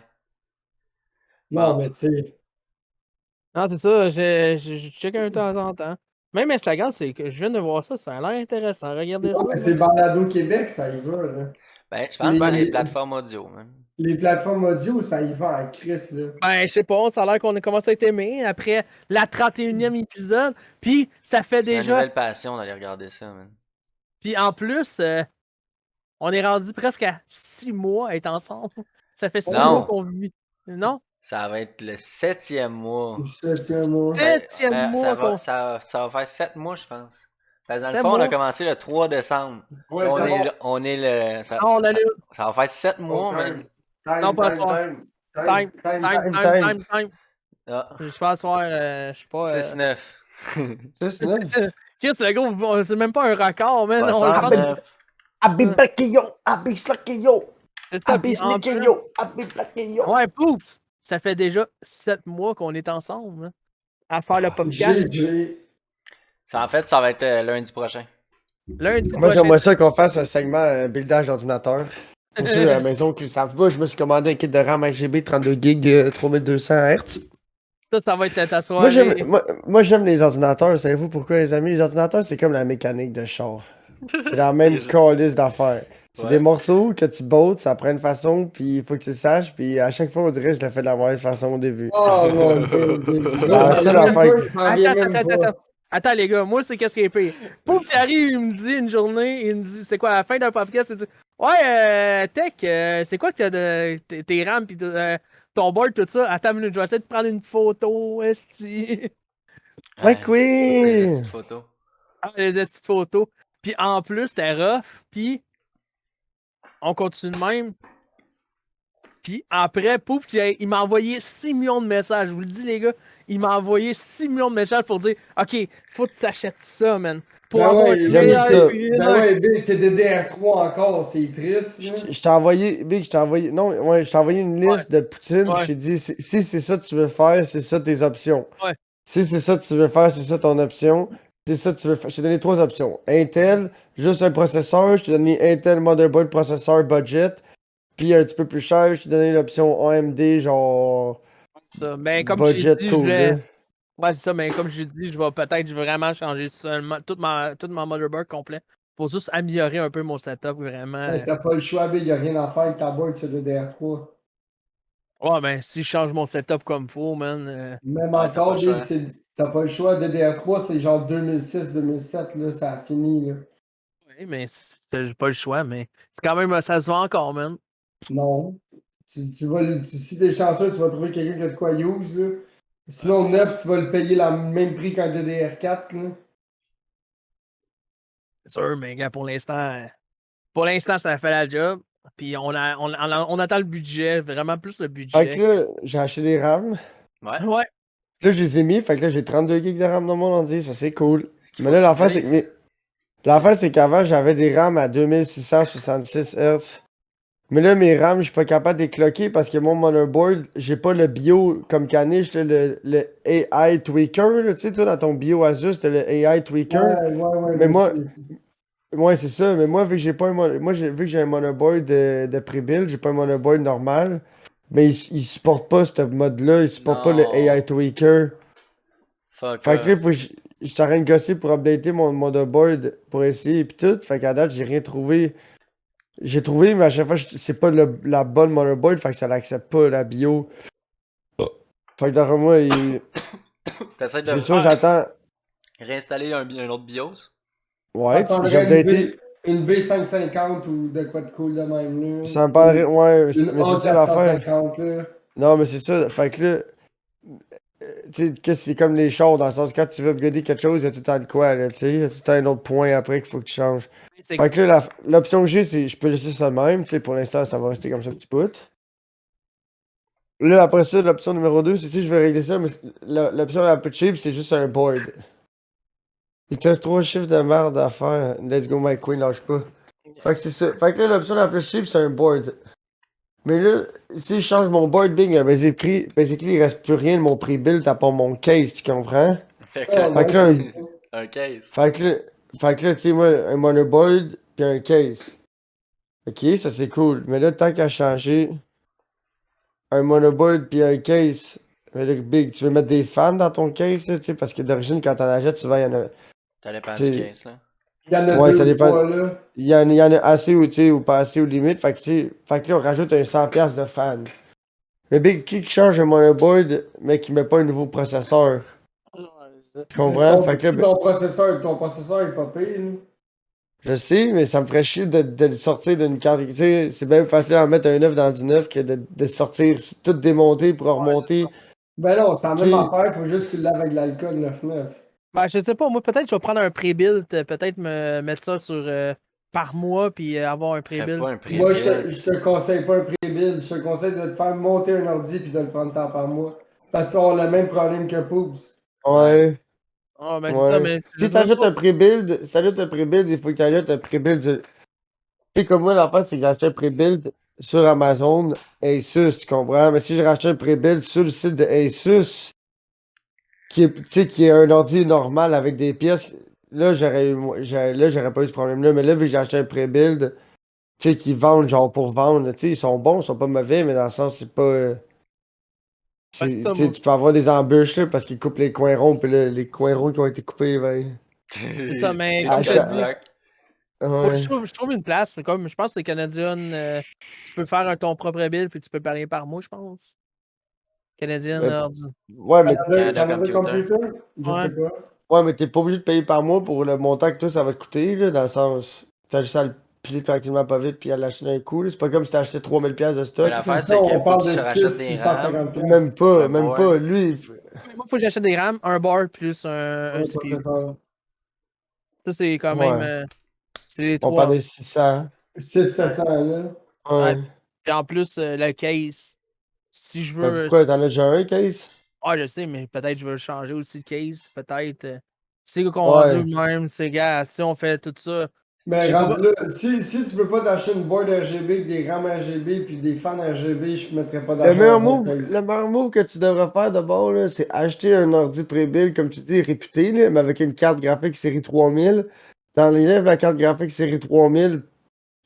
Non, Bon. mais tu sais. Non, c'est ça, je check un temps en temps. Même Instagram, c'est que je viens de voir ça, ça a l'air intéressant. Regardez Non, ça. mais là. c'est Balado Québec, ça y va, là. Ben, je pense que c'est Les- les plateformes audio, man. Les plateformes audio, ça y va en crise, là. Ben, je sais pas, ça a l'air qu'on a commencé à être aimé après la 31e épisode. Puis, ça fait C'est ma déjà. nouvelle passion d'aller regarder ça, man. Puis, en plus, on est rendu presque à 6 mois à être ensemble. Ça fait 6 Non. mois qu'on vit. Non? Ça va être le 7e mois. C'est moi. Ben, 7e mois qu'on. ça va faire 7 mois, je pense. Parce que dans le 7 fond, on a mois. commencé le 3 décembre. Ouais, On est le. Ça, Ah, on a ça- le. ça va faire 7 mois, man. Non, pas soir. Time. Ah, Je pense soir, je sais pas. 6-9. 6-9. Chris, le gros, c'est même pas un record, man. On le pense. 69. Abi Blacky yo, Abi Slacky yo, C'est ça, Abi puis en Sneaky plus- yo, Abi Blacky yo. Ouais, poups! Ça fait déjà 7 mois qu'on est ensemble, hein, à faire le podcast. GG. En fait, ça va être lundi prochain. Lundi Moi, prochain. j'aimerais ça qu'on fasse un segment buildage d'ordinateur. Pour ceux à la maison qui ne savent pas, je me suis commandé un kit de RAM RGB 32 GB 3200 Hz. Ça va être ta Moi, soirée. j'aime les ordinateurs. Savez-vous pourquoi, les amis? Les ordinateurs, c'est comme la mécanique de char. C'est la même calice d'affaires. C'est Ouais. des morceaux que tu bottes, ça prend une façon, puis il faut que tu le saches, puis à chaque fois, on dirait que je le fais de la mauvaise façon au début. Oh mon dieu. La seule affaire Attends, les gars, moi, c'est qu'est-ce qui est pire. Poups, il arrive, il me dit une journée, il me dit, c'est quoi, à la fin d'un podcast, il dit, ouais, Tech, c'est quoi que t'as de tes RAM, pis ton board, tout ça. Attends une minute, je vais essayer de prendre une photo, esti. Ouais, Les oui! petites photos. Ah, les petites photos. Puis en plus, c'était rough. Puis on continue de même. Puis après, Poups, il m'a envoyé 6 millions de messages. Je vous le dis, les gars. Il m'a envoyé 6 millions de messages pour dire OK, faut que tu t'achètes ça, man. Pour Ben avoir ouais, une j'aime meilleure ça. expérience. Ben ouais, Bill, t'es DDR3 encore, c'est triste. là. Je t'ai envoyé, Big, je t'ai envoyé, non, ouais, je t'ai envoyé une liste de poutine, puis Ouais. je t'ai dit, si c'est ça que tu veux faire, c'est ça tes options. Ouais. Si c'est ça que tu veux faire, c'est ça ton option. C'est ça que tu veux faire. Je t'ai donné 3 options. Intel, juste un processeur. Je t'ai donné Intel motherboard processeur budget. Puis un petit peu plus cher, je t'ai donné l'option AMD, genre Ça. Ben, comme j'ai budget dit, je cool, voulais. là. Ouais, c'est ça, mais comme j'ai dit, je vais peut-être vraiment changer seulement toute ma motherboard complet pour juste améliorer un peu mon setup vraiment. Ouais, t'as pas le choix, Big, y'a rien à faire avec ta board sur DDR3. Ouais, ben si je change mon setup comme faut, man. Même Ouais, t'as pas encore, le Big, choix. t'as pas le choix. DDR3, c'est genre 2006-2007, là, ça a fini, là. Oui, mais j'ai pas le choix, mais c'est quand même, ça se vend encore, man. Non. Si t'es chanceux, tu vas trouver quelqu'un qui a de quoi use, là. Sinon, neuf, tu vas le payer le même prix qu'un DDR4, là. C'est sûr, mais gars, pour l'instant, ça fait la job. Puis on attend le budget, vraiment plus le Fait que budget. là, j'ai acheté des RAM. Ouais. Ouais. Là, je les ai mis. Fait que là, j'ai 32 gigs de RAM dans mon ordi. Ça, c'est cool. Ce qu'il Mais faut là, que tu l'affaire, c'est que dises, l'affaire, c'est qu'avant, j'avais des RAM à 2666 Hz. Mais là, mes RAM, je suis pas capable de les cloquer parce que mon motherboard, j'ai pas le bio comme Caniche, là, le AI Tweaker. Là, tu sais, toi, dans ton bio Asus, t'as le AI Tweaker. Ouais, Mais moi, c'est- ouais, c'est ça. Mais moi, vu que j'ai pas un vu que j'ai un motherboard de pré-build, j'ai pas un motherboard normal. Mais il supporte pas ce mode-là. Il supporte pas le non. AI Tweaker. Fuck Fait que là, off. faut que je t'arrête de gosser pour updater mon motherboard pour essayer et tout. Fait qu'à date, j'ai rien trouvé. J'ai trouvé, mais à chaque fois, c'est pas la bonne motherboard. Fait que ça l'accepte pas, la bio. Fait que d'après moi, T'essaies de c'est sûr, faire j'attends. réinstaller un autre BIOS? Ouais, j'ai T'entendrais updaté. une B550 ou de quoi de cool de même, là. Ça me parlerait. Ouais, Une mais c'est ça l'affaire. A450, là. Non, mais c'est ça. Fait que là. Tu sais, que c'est comme les chars, dans le sens que quand tu veux upgrader quelque chose, il y a tout le temps de quoi, là, tu sais. Il y a tout le temps un autre point après qu'il faut que tu changes. C'est Fait que là, l'option que j'ai, c'est je peux laisser ça de même. Tu sais, pour l'instant, ça va rester comme ça un petit bout. Là, après ça, l'option numéro 2, c'est si je vais régler ça, mais l'option la plus cheap, c'est juste un board. Il te reste 3 chiffres de merde à faire. Let's go, my queen, lâche pas. Fait que c'est ça. Fait que là, l'option la plus cheap, c'est un board. Mais là, si je change mon board bing, basically, il reste plus rien de mon pré-build à part mon case, tu comprends? Fait que Ah, là, Fait que là, un case. fait que là, tu sais, moi, un motherboard pis un case. Ok, ça c'est cool. Mais là, tant qu'à changer un motherboard pis un case, mais là, Big, tu veux mettre des fans dans ton case, là, tu sais, parce que d'origine, quand t'en achètes, souvent, il y en a. Ça dépend du Tu sais, case, là. Il y en a ouais, deux ça ou dépend. trois, là. Il y en a assez ou, tu sais, ou pas assez ou limite. Fait que, tu sais, fait que là, on rajoute un 100$ de fan. Mais Big, qui change un motherboard, mais qui met pas un nouveau processeur? Tu comprends? Fait que là, Si ben, ton processeur est pas pire, là. je sais, mais ça me ferait chier de le sortir d'une carte. Tu sais, c'est bien facile à mettre un 9 dans du 9 que de sortir tout démonter pour remonter. Ben non, c'est la Tu même sais, affaire, faut juste que tu le laves avec de l'alcool 9-9. Ben, je sais pas, moi, peut-être je vais prendre un pré-build, peut-être me mettre ça sur par mois, puis avoir un Fais pré-build. pas un Moi, pré-build. je te conseille pas un pré-build, je te conseille de te faire monter un ordi puis de le prendre temps par mois. Parce qu'ils ont le même problème que Poops. ouais, Ah, ben c'est ça, ouais. mais je Si sais même t'ajoutes pas. un pré-build, il faut que t'ajoutes un pré-build. Tu sais, comme moi, l'affaire, c'est que j'ai acheté un pré-build sur Amazon, Asus, tu comprends? Mais si j'ai racheté un pré-build sur le site de Asus, qui est, tu sais, qui est un ordi normal avec des pièces, là, j'aurais pas eu ce problème-là. Mais là, vu que j'ai acheté un pré-build, tu sais, qui vendent genre pour vendre, tu sais, ils sont bons, ils sont pas mauvais, mais dans le sens, c'est pas. Ben, c'est ça, Tu sais, moi. tu peux avoir des embûches, là, parce qu'ils coupent les coins ronds, puis là, les coins ronds qui ont été coupés, ben. C'est ça, mais Les comme je te petits dis, blocs. faut que Ouais. je trouve une place. C'est comme, je pense que c'est Canadian. Tu peux faire ton propre build, puis tu peux payer par mois, je pense. Canadian Mais, ordi. ouais, mais, Canada Canada Computer. Computer? Je Ouais. sais pas. ouais, mais t'es pas obligé de payer par mois pour le montant que toi, ça va te coûter, là, dans le sens. T'as juste à le plier tranquillement pas vite, puis à l'acheter d'un coup, là. C'est pas comme si t'achetais 3000$ de Mais stock. l'affaire, Ça, c'est on qu'il faut parle qu'il de se rachète 6, des RAM, 650 piastres. Même pas, un même board. pas. Lui, Moi, faut que j'achète des RAM, un board plus un Ouais, CPU. processeur. Ça, c'est quand même. ouais. C'est les On trois. parle de 600. 600-700, là. Ouais. Ouais. Puis en plus, le case. Si je Mais veux. pourquoi? T'en as déjà un, case? Ah, je sais, mais peut-être je veux changer aussi le case. Peut-être. Si qu'on rendu Ouais. le même, c'est gars, si on fait tout ça, Mais j'ai pas- rendu là, si tu peux pas t'acheter une board RGB avec des RAM RGB puis des fans RGB, je mettrais pas Le d'argent meilleur dans move, un le case. meilleur move que tu devrais faire d'abord, là, c'est acheter un ordi pré-build, comme tu dis, réputé, là, mais avec une carte graphique série 3000. T'enlèves la carte graphique série 3000,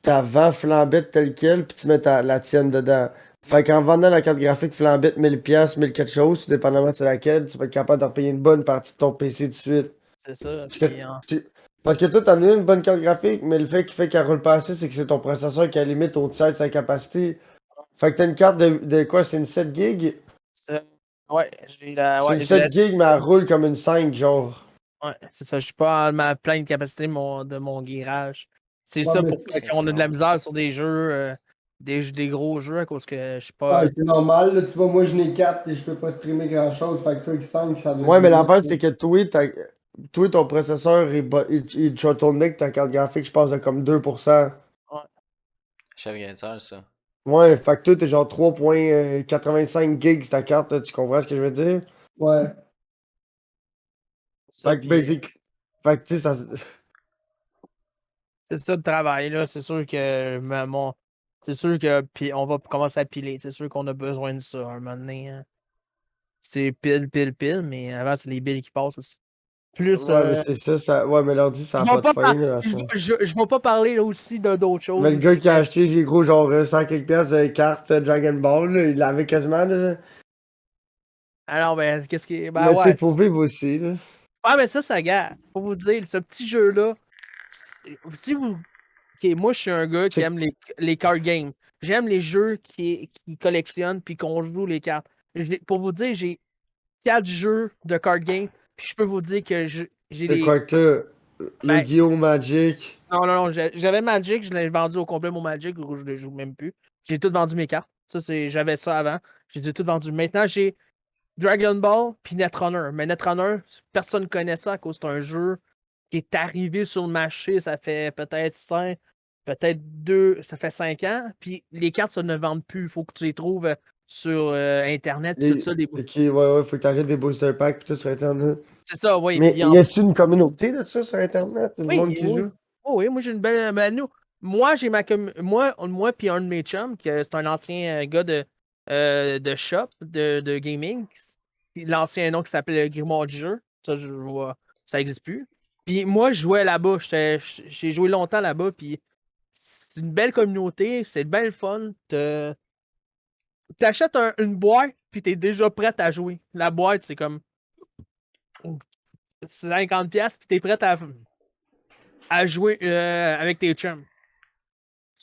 t'as flambette tel quel, puis tu mets la tienne dedans. Fait qu'en vendant la carte graphique flambette 1000$, 1000 quelque chose, tout dépendamment c'est laquelle, tu vas être capable d'en payer une bonne partie de ton PC tout de suite. C'est ça. Parce que, Puis, parce que toi, t'en as une bonne carte graphique, mais le fait qui fait qu'elle roule pas assez, c'est que c'est ton processeur qui a limite au-dessus de sa capacité. Fait que t'as une carte de quoi? C'est une 7 gigs? c'est- ouais, j'ai la. C'est Ouais, une j'ai la. 7 gigs, mais elle roule comme une 5, genre. Ouais, c'est ça. Je suis pas à ma pleine capacité de mon guérage. C'est Ouais, ça mais pourquoi c'est on a de la misère sur des jeux, des gros jeux à cause que je suis pas. ouais, c'est normal, là, tu vois, moi je n'ai 4 et je peux pas streamer grand chose, fait que toi avec 5, ça doit Ouais, être mais limite, l'affaire, là. c'est que toi, ton processeur, il bottleneck ta carte graphique, je pense, de comme 2%. Ouais, Chef Gainter, ça. Ouais, fait que toi, t'es genre 3.85 gigs ta carte, là, tu comprends ce que je veux dire? Ouais. c'est ça. Fait que, Puis basic. Fait que, tu sais, ça. c'est ça le travail, là. C'est sûr que c'est sûr que puis on va commencer à piler. C'est sûr qu'on a besoin de ça un moment donné, hein. C'est pile, mais avant, c'est les billes qui passent aussi. Plus Ouais, mais c'est ça. Ouais, mais l'ordi, ça je a vais pas de pas fin, par- là, ça. je vais pas parler là, aussi d'autres Mais choses le gars aussi. qui a acheté, j'ai gros, genre 100 quelques pièces de cartes Dragon Ball, là, il l'avait quasiment, là. Alors, ben, qu'est-ce qui. Ben Mais tu sais, ouais. faut vivre aussi, là. Ah, mais ça gars. Faut vous dire, ce petit jeu-là, si vous. Ok, moi, je suis un gars qui C'est aime les card games. J'aime les jeux qui collectionnent puis qu'on joue les cartes. Pour vous dire, j'ai 4 jeux de card game, puis je peux vous dire que j'ai c'est des. quoi que t'as? Ben, Yu-Gi-Oh! Magic. non, j'avais Magic, je l'ai vendu au complet, mon Magic, je ne joue même plus. J'ai tout vendu mes cartes. J'avais ça avant. J'ai tout vendu. Maintenant, j'ai Dragon Ball puis Netrunner. Mais Netrunner, personne ne connaît ça à cause c'est un jeu qui est arrivé sur le marché, ça fait peut-être 5, peut-être 2, ça fait 5 ans. Puis les cartes, ça ne vendent plus. Il faut que tu les trouves sur Internet, puis tout ça. Ok, ouais, faut que t'achètes des booster packs pis tout sur Internet. C'est ça, oui. Mais Puis y a-tu une communauté de ça sur Internet? Du monde oui, qui oui. joue? Oh oui, moi j'ai une belle. Ben, moi, j'ai moi puis un de mes chums, c'est un ancien gars de shop, de gaming. L'ancien nom qui s'appelait Grimoire du jeu. Ça, je vois, ça n'existe plus. Puis moi, je jouais là-bas. J'ai joué longtemps là-bas. Puis c'est une belle communauté. C'est bien le fun. T'achètes une boîte, puis t'es déjà prêt à jouer. La boîte, c'est comme 50$, puis t'es prêt à jouer avec tes chums.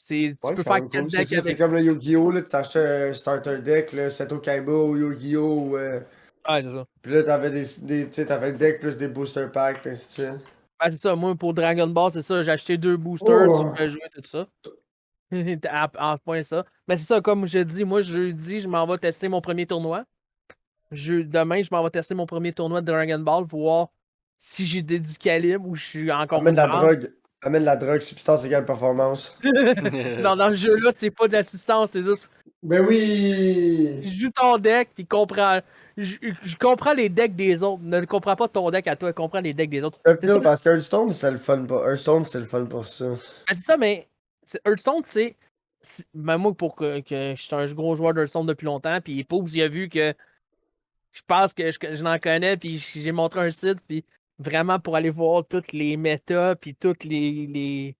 Tu Ouais, peux c'est quand faire même 4 cool. C'est decks ça, c'est avec comme ça. le Yu-Gi-Oh! Là, tu t'achètes un starter deck, là, Seto Kaiba ou Yu-Gi-Oh! Ouais, c'est ça. Puis là, t'avais tu sais, t'avais le deck plus des booster packs, pis ainsi de suite. Ouais, c'est ça. Moi, pour Dragon Ball, c'est ça. J'ai acheté 2 boosters, tu Oh. peux jouer tout ça. En point ça. Mais c'est ça, comme je dis, moi, jeudi, je m'en vais tester mon premier tournoi. Demain, je m'en vais tester mon premier tournoi de Dragon Ball pour voir si j'ai du calibre ou je suis encore Amène la fort. drogue. Amène la drogue, substance égale performance. Non, dans ce jeu-là, c'est pas de l'assistance, c'est juste Ben oui! joue ton deck puis comprends. Je comprends les decks des autres. Ne comprends pas ton deck à toi, comprends les decks des autres. C'est ça, Parce qu'Hearthstone, c'est le fun pour. Hearthstone, c'est le fun pour ça. c'est ça, mais Hearthstone, ben moi, pour que je suis un gros joueur d'Hearthstone depuis longtemps, puis Poobs, il a vu que je pense que je n'en connais, puis j'ai montré un site, puis vraiment pour aller voir toutes les méta, puis toutes les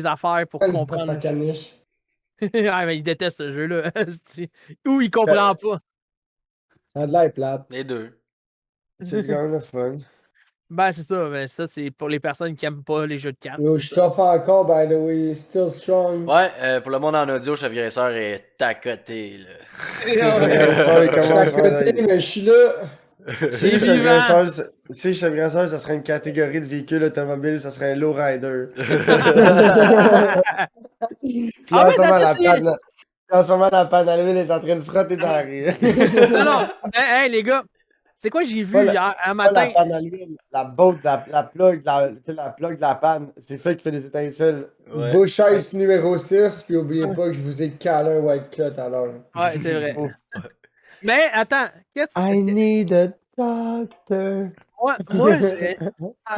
affaires pour Elle passe sa comprendre. caniche. Ah, mais il déteste ce jeu-là. Ou il comprend pas. Ça a de l'air plate. Les deux. C'est quand même le fun. Ben, c'est ça. Mais ça, c'est pour les personnes qui aiment pas les jeux de cartes. Yo, je t'offre encore, by the way. Still strong. Ouais, pour le monde en audio, Chef Graisseur est à côté, là. Ça, il Je suis à commence côté, mais je suis là. C'est vivant. Si Chef Grasseur, ça serait une catégorie de véhicule automobile, ça serait un lowrider. Puis Ah, en mais ce moment, t'as en ce moment, la panne à l'huile est en train de frotter dans la rue. Non. Hey, les gars. C'est quoi j'ai Pas vu la- hier, un Pas la matin? panne à l'huile, la botte, la plug, tu sais, la plug de la panne. C'est ça qui fait des étincelles. Ouais. Bush Ice numéro 6, puis oubliez pas que je vous ai calé un white clot alors. Ouais, c'est vrai. Oh. Mais attends, I need a doctor. Moi,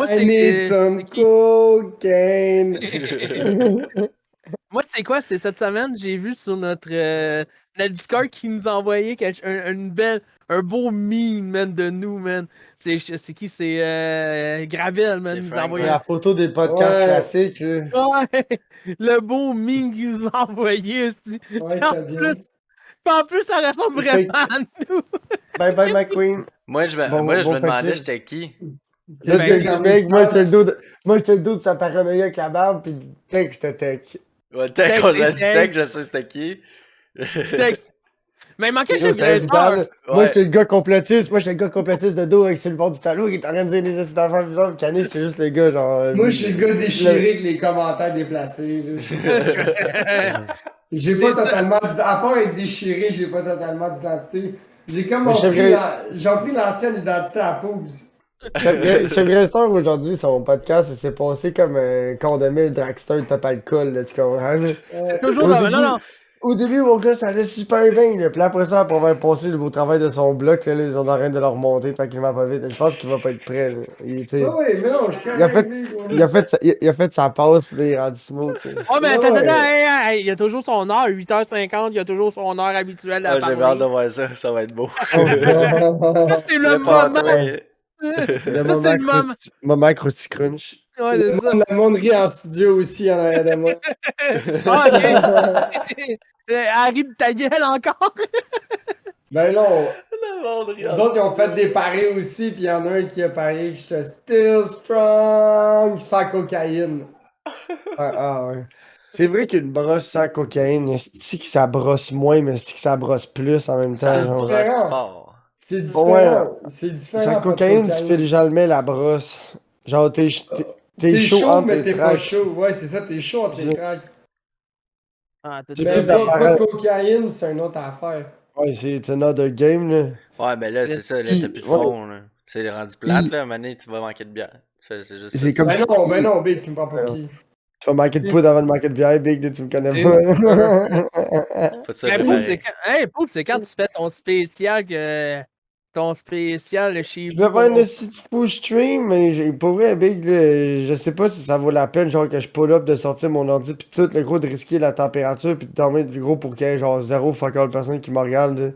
I need some cocaine. Moi, c'est quoi? C'est cette semaine, j'ai vu sur notre Discord qui nous a envoyé un beau meme, man, de nous, man. C'est qui? C'est Gravel, man. C'est Il nous a Frank, envoyé La photo des podcasts Ouais. classiques, là. Ouais, le beau meme qu'il nous a envoyé, esti. Ouais, Puis en c'était bien. plus, ça ressemble Fait vraiment à nous. Bye bye, McQueen. Moi, je Bon me fin de demandais chips. j'étais qui. Là, Ben, t'es le Tech petit mec, moi, j'étais moustache. le dos de sa paranoïa avec la barbe, pis Tech, j'étais Tech. Ouais, Tech, Tech, on c'est l'a dit Tech. Tech, je sais c'était qui. Texte. Mais il manquait Yo, chez c'était évident, là. Grasseur. Moi, Ouais. j'étais le gars complotiste. Moi, j'étais le gars complotiste de dos avec sur le bord du talon qui est en train de dire des essais d'affaires bizarres. Canet, j'étais juste le gars, genre. Moi, je suis le gars déchiré avec les commentaires déplacés. Là. J'ai pas C'est ça. totalement. À part être déchiré, j'ai pas totalement d'identité. J'ai comme Mais j'ai pris l'ancienne identité à Poobs. Chez Gresseur, aujourd'hui, son podcast, il s'est passé comme un condamné le dragster de top alcool, là, tu comprends? Là? Toujours Au dans... début, Non, non. au début, mon gars, ça allait super bien. Là. Puis là, après ça, pour avoir passé le beau travail de son bloc, là, ils sont en train de le remonter tranquillement pas vite. Je pense qu'il va pas être prêt. Là. Tu sais, Ah oui, mais non, je suis il a fait, correct, il a fait sa passe, puis là, il est rendu smooth. Là. Oh, mais Ouais, attends, ouais. il y a toujours son heure, 8h50, il y a toujours son heure habituelle à Ah, j'ai hâte de parler. voir ça, ça va être beau. Ça, c'est le moment. Préparez. Le Ça, c'est le moment. moment Krusty Crunch. Ouais, c'est ça. Le monde rit en studio aussi en arrière de moi. Ah, ok. Harry de ta gueule encore. Ben non, Le monde rit les en autres ils ont fait des paris aussi, puis il y en a un qui a parié que j'étais still strong sans cocaïne. Ouais. C'est vrai qu'une brosse sans cocaïne, c'est que ça brosse moins, mais c'est que ça brosse plus en même temps. C'est genre. différent. brosse fort. C'est différent. C'est différent. Sans pas de cocaïne, tu files jamais la brosse. Genre, t'es T'es chaud chaud, entre mais les t'es pas tracks. chaud. Ouais, c'est ça, t'es chaud entre les C'est- cracks. Ah, t'as Tu dit Mais peux ça, pas de cocaïne, c'est une autre affaire. Ouais, c'est another game, là. Ouais, mais là, c'est ça, là, t'as plus de Ouais. fond, là. C'est rendu plate, Puis- là, à un moment donné, tu vas manquer de bière. C'est juste C'est ça. comme Ben non, Big, tu me parles pour qui? Tu vas manquer de poudre avant de manquer de bière, Big, là, tu me connais C'est pas. Faut ça Mais Poop, préparer. c'est quand... Hey, Poop, c'est quand tu fais ton spécial chez Je vous. vais faire une petite push stream, mais pour vrai, Big, là, je sais pas si ça vaut la peine, genre, que je pull up de sortir mon ordi, pis tout, le gros, de risquer la température, pis de dormir du gros pour qu'il y ait, genre, zéro fuck all personne qui me regarde, là.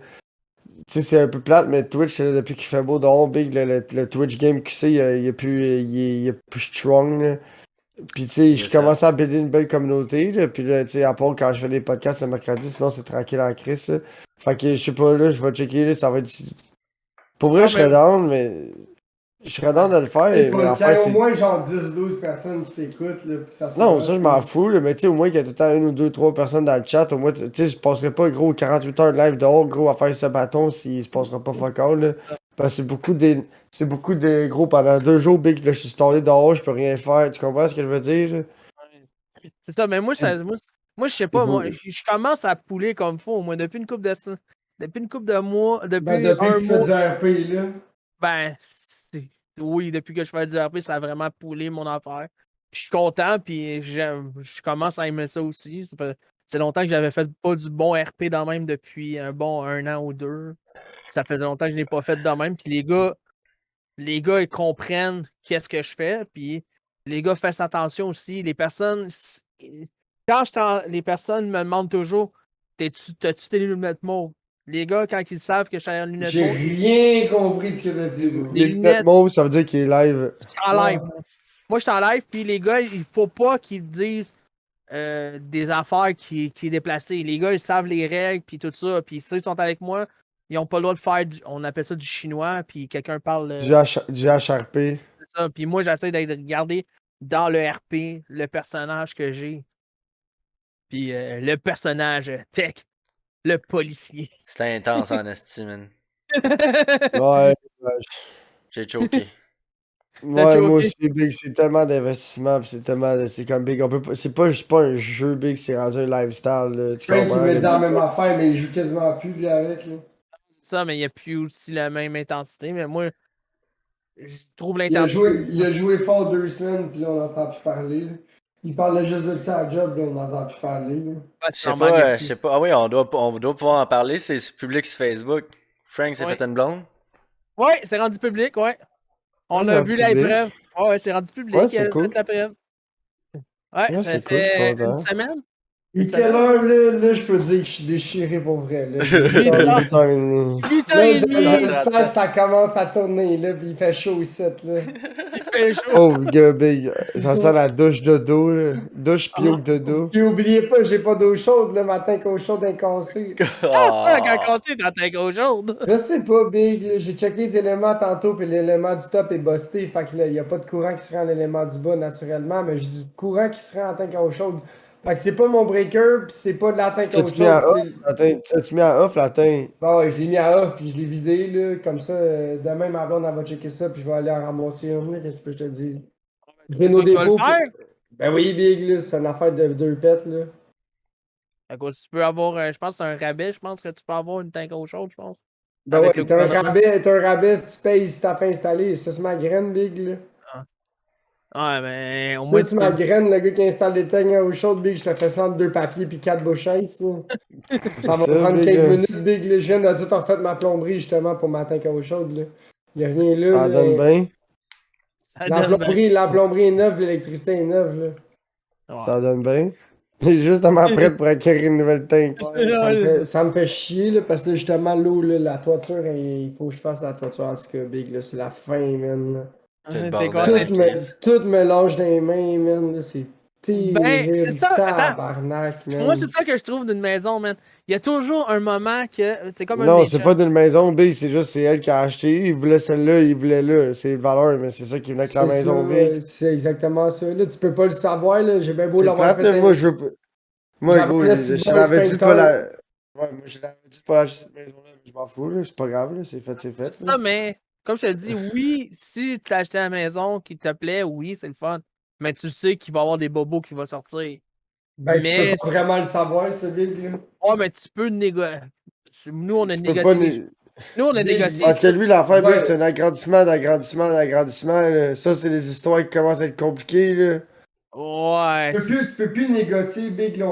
Tu sais, c'est un peu plate, mais Twitch, là, depuis qu'il fait beau dehors, Big, le Twitch Game QC, il est plus, il est plus strong, là. Puis, tu sais, je C'est ça. commence à builder une belle communauté, là. Puis là, tu sais, à part quand je fais des podcasts le mercredi, sinon c'est tranquille en crise, là. Fait que, je sais pas, là, je vais checker, là, ça va être... Pour vrai, Ah, je serais down, mais... Je serais down de le faire, Qu'il y mais l'affaire, ait au c'est... moins genre 10-12 personnes qui t'écoutent, là, pis ça se Non, passe, ça, je puis- m'en fous, là, mais tu sais, au moins qu'il y a tout le temps une ou deux, trois personnes dans le chat, au moins, tu sais, je passerai pas, gros, 48 heures de live dehors, gros, à faire ce bâton s'il se passera pas fuck all, là. Parce que c'est beaucoup de gros, pendant 2 jours, Big, là, je suis installé dehors, je peux rien faire, tu comprends ce que je veux dire, là? C'est ça, mais moi, je sais pas, moi, beau. je commence à pouler comme faut, moi, depuis une couple de mois, Ben, depuis depuis un que tu fais mois, du RP, là. ben, oui, depuis que je fais du RP, ça a vraiment poulé mon affaire. Je suis content, puis je commence à aimer ça aussi. C'est longtemps que j'avais fait pas du bon RP dans même depuis un bon 1 an ou 2. Ça faisait longtemps que je n'ai pas fait de même, puis les gars, ils comprennent qu'est-ce que je fais, puis les gars fassent attention aussi. Les personnes, les personnes me demandent toujours, t'as-tu tes lunettes mauves? Les gars, quand ils savent que je suis en lunettes J'ai mauves, rien compris de ce que t'as dit, bro. des Les lunettes mauves, ça veut dire qu'il est live. je suis en live. Ouais. Moi, je suis en live, puis les gars, il faut pas qu'ils disent des affaires qui est déplacées. Les gars, ils savent les règles, puis tout ça. Puis ceux qui sont avec moi, ils ont pas le droit de faire, on appelle ça du chinois, puis quelqu'un parle Du HRP. de ça. Puis moi, j'essaie de regarder dans le RP le personnage que j'ai. Puis le personnage tech, le policier. C'était intense en esti, man. Ouais, J'ai choqué. ouais, moi choqué? aussi, Big, c'est tellement d'investissement, pis c'est comme Big, on peut pas, c'est pas un jeu Big, c'est rendu un lifestyle, là, tu Frank, il comprends? me là, dit la Big? même affaire, mais il joue quasiment plus, lui, avec, là. C'est ça, mais il n'y a plus aussi la même intensité. Mais moi, je trouve Il a l'intensité. joué fort 2 semaines, puis là, on n'entend plus parler, là. Il parlait juste de sa job, là, on n'entend plus parler, là. Ouais, Je c'est sais normal, il y a pas, je plus. sais pas. Ah oui, on doit pouvoir en parler, c'est public sur Facebook. Frank s'est Ouais. fait une blonde. Ouais, c'est rendu public, ouais. On c'est a rendu vu la public. preuve. Ouais, c'est rendu public. Ouais, c'est toute cool. la preuve. Ouais, Ouais, ça c'est cool, je suis fait une content. semaine. Et quelle heure, là, je peux dire que je suis déchiré pour vrai, là. 8h30. 8h30. Je sens que ça commence à tourner, là, pis il fait chaud ici, là. Il fait chaud. Oh, gars, big. Ça sent la douche de dos, là. Douche pioque de dos. Puis oubliez pas, j'ai pas d'eau chaude le matin qu'eau chaude est cassée. Ah, quand Ah. cassé dans ta gros chaude. Je sais pas, Big, là, j'ai checké les éléments tantôt, puis l'élément du top est busté. Fait que là, y a pas de courant qui se rend à l'élément du bas naturellement, mais j'ai du courant qui se rend en tank à eau chaude. Fait que c'est pas mon breaker, puis c'est pas de la tank à eau Tu mis à chaude. off, latin. Tu mis à off, latin. Bon, ouais, je l'ai mis à off, puis je l'ai vidé, là. Comme ça, demain, ma blonde, elle va checker ça, puis je vais aller en ramasser un, là. Qu'est-ce que je te dis? Je vais C'est nos toi qui vas le dépôts. faire. Ben oui, Big, là, c'est une affaire de deux pets, là. À cause, tu peux avoir, je pense, un rabais. Je pense que tu peux avoir une tank à eau chaude, je pense. Ben Avec ouais, le t'as un gouvernement. rabais si tu payes si t'as pas installé. Ça, c'est ma graine, Big, là. Ouais, mais au Ça, moins, c'est tu ma peux. graine, le gars qui installe des tanks à eau chaude, Big, je te fais ça entre deux papiers puis quatre bouchettes, ça. Ça va ça, prendre Big, 15 là. minutes, Big, là. Je viens de tout en fait ma plomberie, justement, pour ma tank à eau chaude, là. Y'a rien là, Ça là. donne bien. Ça donne bien. La plomberie est neuve, l'électricité est neuve, là. Ouais. Ça donne bien. J'ai justement prêt pour acquérir une nouvelle tank. Ouais, ça me fait chier, là, parce que justement, l'eau, là, la toiture, il faut que je fasse la toiture, en tout cas, Big, là, c'est la fin, man, là. C'est le T'es bordel. content? Tout me lâche dans les mains, man, là, c'est Ben, c'est terrible, ça. Attends. tabarnak, man. Moi, c'est ça que je trouve d'une maison, man. Il y a toujours un moment que c'est comme un Non, c'est nation. pas d'une maison, Big, c'est juste c'est elle qui a acheté. Il voulait celle-là, il voulait là. C'est valeur, mais c'est ça qui venait avec la C'est maison, ça, Big. ouais, c'est exactement ça. Là, tu peux pas le savoir, là. J'ai bien beau C'est l'avoir plate, fait. là. Moi, je veux pas. Moi, J'avais gros, un je l'avais dit de pas la. Ouais, moi, je l'avais dit de pas acheter cette maison-là, mais je m'en fous, là. C'est pas grave, là. C'est fait, c'est fait. C'est ça, mais comme je te dis, oui, si tu as acheté la maison qui te plaît, oui, c'est le fun. Mais tu sais qu'il va y avoir des bobos qui vont sortir. Ben, tu peux Mais pas vraiment le savoir, ce Big, là. ouais, mais tu peux négocier. Nous, on a Tu peux pas. négocié. Nous, on a Big, négocié. Parce que lui, l'affaire, Ouais. Big, c'est un agrandissement, d'agrandissement. Là. Ça, c'est des histoires qui commencent à être compliquées, là. Ouais. Tu peux plus négocier, Big, là.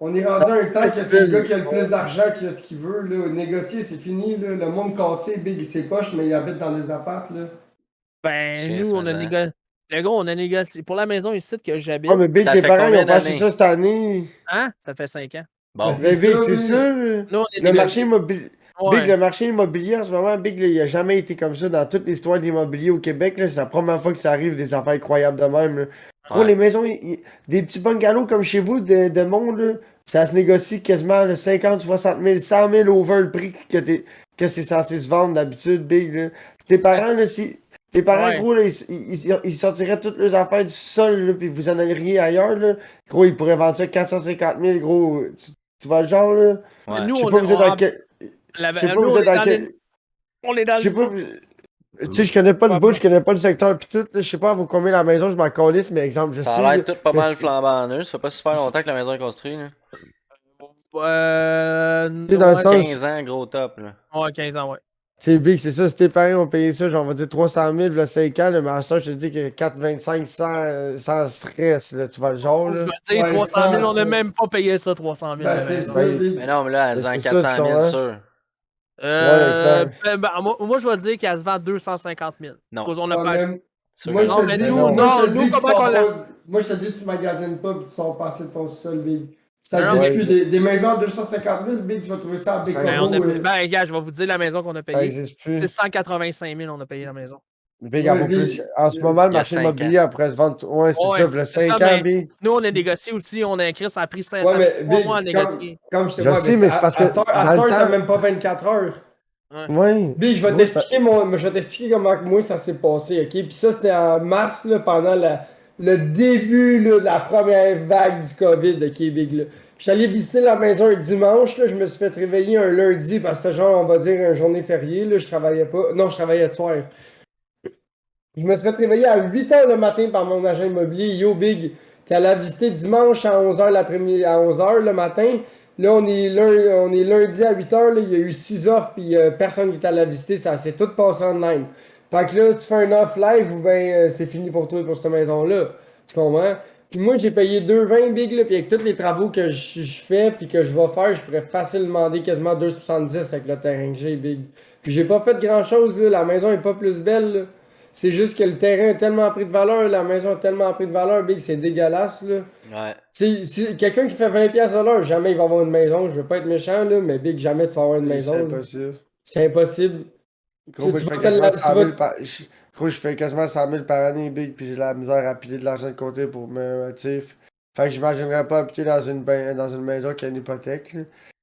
On est rendu à un temps que c'est le gars qui a le plus d'argent qui a ce qu'il veut, là. Négocier, c'est fini, là. Le monde cassé, Big, il s'est poche, mais il habite dans des apparts, là. Ben, Chris, nous, on a mais hein. négocié. Le gros, on a négocié. Pour la maison ici que Ah, j'habite, mais Big, Ça tes fait parents, ils combien ont pas acheté d'années? ça cette année. hein? Ça fait 5 ans. Bon, Ben, Mais Big, ça, c'est oui. ça, là. Nous, on a Le négocié. marché immobilier. Big, Ouais. le marché immobilier en ce moment, Big, là, il a jamais été comme ça dans toute l'histoire de l'immobilier au Québec. là. C'est la première fois que ça arrive, des affaires incroyables de même. Là. Gros, Ouais. les maisons, des petits bungalows comme chez vous de monde, là, ça se négocie quasiment là, 50, 60 000, 100 000 over le prix que c'est censé se vendre d'habitude, Big. Là. Tes parents, là, si. Tes parents, Ouais. gros, là, ils sortiraient toutes leurs affaires du sol, là, puis vous en alleriez ailleurs, là. Gros, ils pourraient vendre ça 450 000, gros. Tu vois le genre, là? Ouais. Nous, Je sais on, pas, vous êtes dans quel. la- Je sais pas, nous, vous on êtes est dans dans quel. on est dans Je sais le. pas, tu sais, je connais pas le bout, je connais pas le secteur pis tout, là, je sais pas à vous combien la maison, je m'en calisse, mais exemple, je Ça sais. a là, l'air tout pas que mal c'est- flambant en neuf. Ça fait pas super longtemps que la maison est construite. Là. Tu sais, dans le ouais, sens, 15 ans, gros top. Là. ouais, 15 ans, ouais. c'est big, c'est ça, si tes parents ont payé ça, genre, on va dire 300 000, là, 5 ans, là, mais à ça, je te dis que 4,25 sans stress, là, tu vois le genre, Je là. vais dire Ouais, 300 000, on n'a ça. même pas payé ça, 300 000. Ben, la c'est maison. ça, Ouais. Big. Mais non, mais là, elle se Mais vend c'est ça, 400 tu 000 comprends? sûr. Moi, je vais dire qu'elle se vend 250 000. Non. Cause on n'a Ouais, pas acheté. même- Sûr Moi, que je non. te mais dis, nous, moi, non, je te nous, dis que tu comment sors qu'on l'a- pas- moi, je te dis que tu magasines pas puis tu sors passer de ton sol, Big. Ça Non, existe mais- plus. Des maisons à 250 000, Big, tu vas trouver ça à Ça Ben, on Bécomo. a... ben, gars, je vais vous dire la maison qu'on a Ça payée. existe plus. C'est 185 000, on a payé la maison. Big, Ouais, en vaut Big. plus. En ce moment, le Il y a marché 5 immobilier, après se vendre. Ouais, c'est Ouais, ça, le c'est 5 ça, ans, mais Big. nous, on a négocié aussi. On a écrit, ça a pris 5 Ouais, mais 3 Big, mois à négocier. comme je te Je vois, sais, mais c'est parce que à cette heure, dans le t'as temps- même pas 24 heures. Ouais. Big, je vais Gros, t'expliquer je vais t'expliquer comment que moi ça s'est passé, ok? Puis ça, c'était en mars, là, pendant le début là, de la première vague du COVID, ok, Big, là. Je suis allé visiter la maison un dimanche, là, je me suis fait réveiller un lundi, parce que c'était genre, on va dire, une journée fériée, là, je travaillais pas. Non, je travaillais de soir. Je me suis fait réveiller à 8h le matin par mon agent immobilier. Yo, Big, t'es allé la visiter dimanche à 11h l'après-midi, à 11h le matin. Là, on est lundi à 8h, là, il y a eu 6 offres, puis personne qui est allé la visiter, ça s'est tout passé en ligne. Fait que là, tu fais un off live ou ben c'est fini pour toi pour cette maison-là. Tu comprends? Puis moi, j'ai payé 2,20 Big, là, puis avec tous les travaux que je fais, puis que je vais faire, je pourrais facilement demander quasiment 2,70 avec le terrain que j'ai, Big. Puis j'ai pas fait grand-chose, là, la maison est pas plus belle, là. C'est juste que le terrain a tellement pris de valeur, la maison a tellement pris de valeur, Big, c'est dégueulasse, là. Ouais. Si quelqu'un qui fait 20$ de l'heure, jamais il va avoir une maison. Je veux pas être méchant, là, mais Big, jamais tu vas avoir une maison. C'est là. impossible. C'est impossible. Gros, moi, je Tu fais vas te quasiment la- 100 tu 000 vas- par... Gros, je fais quasiment 100 000 par année, Big, puis j'ai la misère à piler de l'argent de côté pour me... tu sais. Fait que j'imaginerais pas habiter dans une maison qui a une hypothèque, là.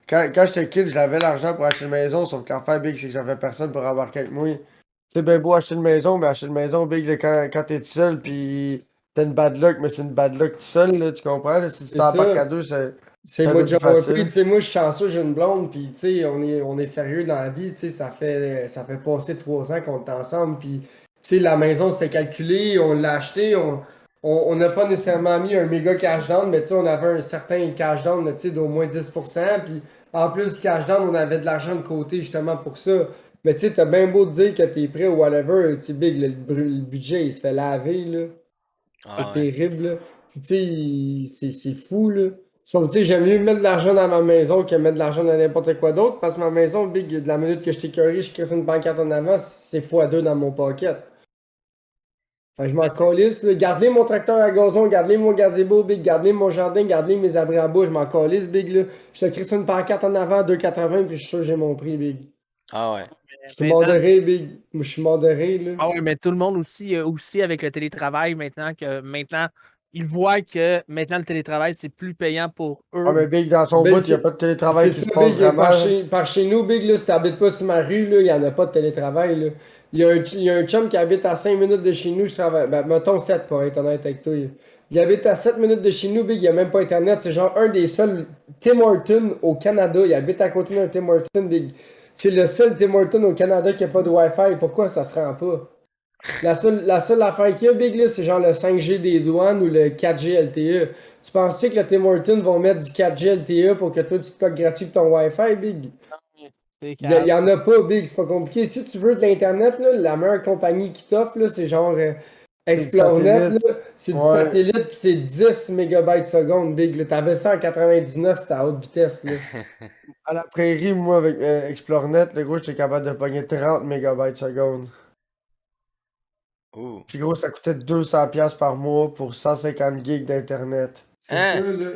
Quand j'étais kid, j'avais l'argent pour acheter une maison, sauf qu'en fait, Big, c'est que j'avais personne pour embarquer avec moi. C'est bien beau acheter une maison, mais acheter une maison, Big, là, quand t'es tout seul, puis t'as une bad luck, mais c'est une bad luck tout seul, là, tu comprends? Là, si tu C'est t'embarques ça. à deux, c'est C'est un moi peu plus déjà repris, facile. tu sais, moi je suis chanceux, j'ai une blonde, puis tu sais, on est sérieux dans la vie, tu sais, ça fait passer 3 ans qu'on est ensemble, puis tu sais, la maison c'était calculé, on l'a acheté, on n'a pas nécessairement mis un méga cash down, mais tu sais, on avait un certain cash down, tu sais, d'au moins 10%, puis en plus du cash down, on avait de l'argent de côté justement pour ça. Mais tu sais, t'as bien beau te dire que t'es prêt ou whatever, tu sais, Big, le budget, il se fait laver, là. C'est Ah ouais. terrible, là. Puis, tu sais, c'est fou, là. Sauf, tu sais, j'aime mieux mettre de l'argent dans ma maison que mettre de l'argent dans n'importe quoi d'autre, parce que ma maison, Big, de la minute que je t'ai curé, je crée une pancarte en avant, c'est x2 dans mon pocket. Fait que je m'en calisse, là. Gardez mon tracteur à gazon, gardez mon gazebo, Big, gardez mon jardin, gardez mes abris à bois, je m'en calisse, Big, là. Je te crée une pancarte en avant, 2,80, puis je suis sûr que j'ai mon prix, Big. Ah ouais. Je suis modéré, Big. Moi, je suis modéré, là. Ah ouais, mais tout le monde aussi avec le télétravail maintenant ils voient que maintenant le télétravail c'est plus payant pour Ah, mais eux. Big, dans son Ben, bout, il n'y a pas de télétravail c'est qui se ça, passe Big. vraiment. Par chez nous, Big, là, si t'habites pas sur ma rue, là, il n'y en a pas de télétravail. Là. Il y a un chum qui habite à 5 minutes de chez nous. Je travaille. Ben, mettons 7 pour être honnête avec toi. Il habite à 7 minutes de chez nous, Big. Il n'y a même pas Internet. C'est genre un des seuls Tim Hortons au Canada. Il habite à côté d'un Tim Hortons, Big. C'est le seul Tim Hortons au Canada qui n'a pas de Wi-Fi. Pourquoi ça se rend pas? La seule affaire qu'il y a, Big, là, c'est genre le 5G des douanes ou le 4G LTE. Tu penses-tu que le Tim Hortons vont mettre du 4G LTE pour que toi tu te pognes gratuit pour ton Wi-Fi, Big? C'est Il y en a pas, Big, c'est pas compliqué. Si tu veux de l'Internet, là, la meilleure compagnie qui t'offre, là, c'est genre C'est du ExploreNet, satellite. là. C'est du Ouais. satellite, puis c'est 10 mégabytes seconde, Big. Là. T'avais ça en 99, c'était à haute vitesse, là. À la prairie, moi, avec ExploreNet, le gros, j'étais capable de pogner 30 mégabytes seconde. Ouh. Puis gros, ça coûtait 200$ par mois pour 150 gigs d'Internet. C'est Hein? ça, là.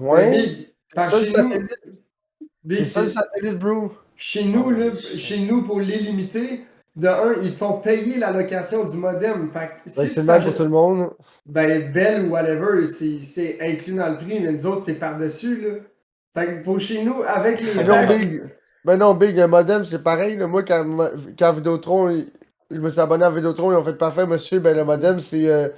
Mais Ouais? Big, par Ça, le chez nous, satellite. Big, C'est ça le satellite, bro. Chez nous, là, Oh, shit. chez nous, pour l'illimité, de un, ils te font payer la location du modem. Fait que Ben, si c'est tu le même pour t'achètes- tout le monde. ben, Bell ou whatever, c'est inclus dans le prix, mais nous autres, c'est par-dessus, là. Fait que pour chez nous, avec les Ben non, taxes, Big. Ben non, Big, le modem, c'est pareil. Là. Moi, quand Vidéotron, je me suis abonné à Vidéotron, ils ont fait parfait, monsieur. Ben le modem, c'est.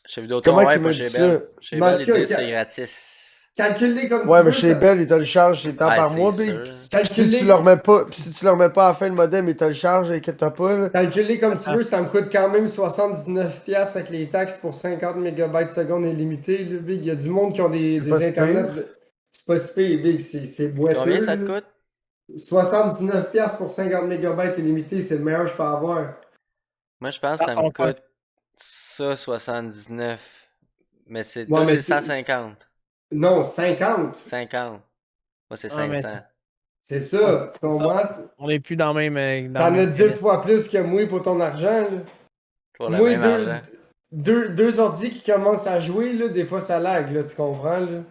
Chez Vidéotron, Comment ouais, qu'il pas m'a chez dit Bell. ça? Chez Mais en Bell, tout ils cas, disent c'est gratis. calcule-les comme Ouais, tu mais veux. chez Bell, ils te le chargent, c'est temps Ouais, par c'est mois, sûr. Big. Puis si Calcule-les tu leur mets pas, puis si tu leur mets pas à la fin le modem, ils te le chargent, inquiète-toi pas, là. calcule-les comme tu veux, ça me coûte quand même 79$ avec les taxes pour 50 mégabytes seconde illimité, là, Big. Il y a du monde qui ont C'est pas des si internets. pire. C'est pas si pire, Big, c'est boiteux. Combien ça te là. coûte? 79$ pour 50 mégabytes illimité, c'est le meilleur que je peux avoir. Moi, je pense Dans que ça son me coin. coûte ça 79. Mais c'est Ouais, toi, mais c'est 150. Non, 50. 50. Moi, c'est Ah, mais 500. C'est ça, tu ça. comprends? On n'est plus dans le même. T'en as 10 fois plus que moi pour ton argent. Là. Pour le Moi, même argent. deux ordi qui commencent à jouer, là, des fois ça lag, là, tu comprends? Là?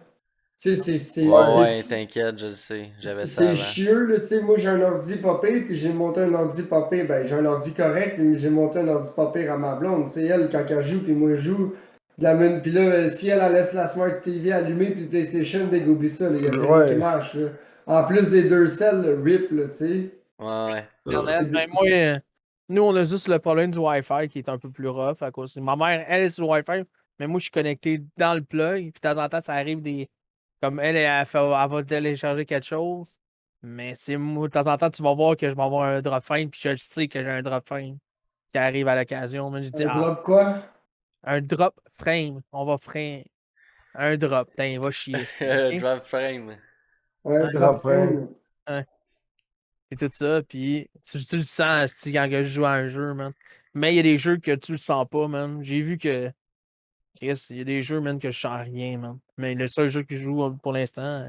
Tu sais, Ouais, ouais, t'inquiète, je le sais. J'avais ça c'est avant. chieux, là, tu sais, moi j'ai un ordi pas pire, puis j'ai monté un ordi pas pire, ben j'ai un ordi correct, mais j'ai monté un ordi pas pire à ma blonde, tu sais, elle, quand elle joue, puis moi je joue, de la même, puis là, si elle laisse la Smart TV allumée, puis le PlayStation, ben oublie ça, il y a rien qui Ouais. marche, là. En plus des deux selles, le RIP, là, tu sais. Ouais, ouais. Internet, C'est- ben, moi, nous, on a juste le problème du Wi-Fi qui est un peu plus rough à cause. Ma mère, elle est sur le Wi-Fi, mais moi, je suis connecté dans le plug. Puis de temps en temps, ça arrive des. Comme elle va télécharger quelque chose. Mais c'est moi, de temps en temps, tu vas voir que je vais avoir un drop frame, puis je le sais que j'ai un drop frame qui arrive à l'occasion. Mais je dis, Un drop quoi? un drop frame. On va frame. Un drop. Putain, va chier, c'ti, ok? Drop frame. Ouais, un Ouais. drop frame. Et tout ça, puis tu le sens c'ti, quand que je joue à un jeu, man. Mais il y a des jeux que tu le sens pas, man. J'ai vu que. Chris, il y a des jeux, man, que je sens rien, man. Mais le seul jeu que je joue pour l'instant,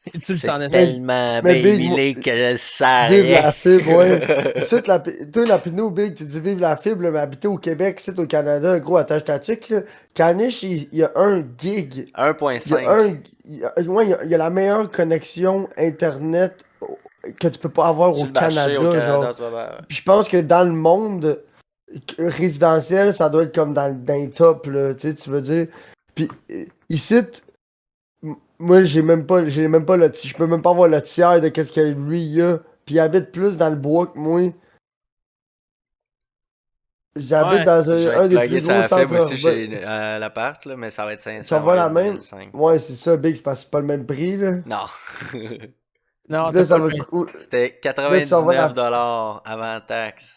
Et tu le C'est sens, n'est-ce pas? tellement Mais Big, baby que je le sens Vive rien. la fibre, ouais. Ici, toi, la Pinot, Big, tu dis vive la fibre, là, mais habiter au Québec, c'est au Canada, gros, attache ta chick, là. Caniche, il y a un gig. Il y a 1.5 ouais, il y a la meilleure connexion Internet que tu peux pas avoir sur au le marché au Canada, Canada, genre. c'est pas mal. Puis je pense que dans le monde résidentiel, ça doit être comme dans les top, là, tu sais, tu veux dire. Puis ici, moi, j'ai même pas je peux même pas avoir le tiers de qu'est-ce que lui il a. Puis il habite plus dans le bois que moi. J'habite Ouais. dans Je vais un être des plugué plus sur gros la fibre centres aussi urbains. chez l'appart, là, mais ça va être Tu vas 500 au voir lieu la de même? 1005. Ouais, c'est ça, Big, c'est parce que c'est pas le même prix, là. Non. Non, Là, t'as ça pas va le pain. coûter. C'était Là, tu vas voir 99 $ avant taxe.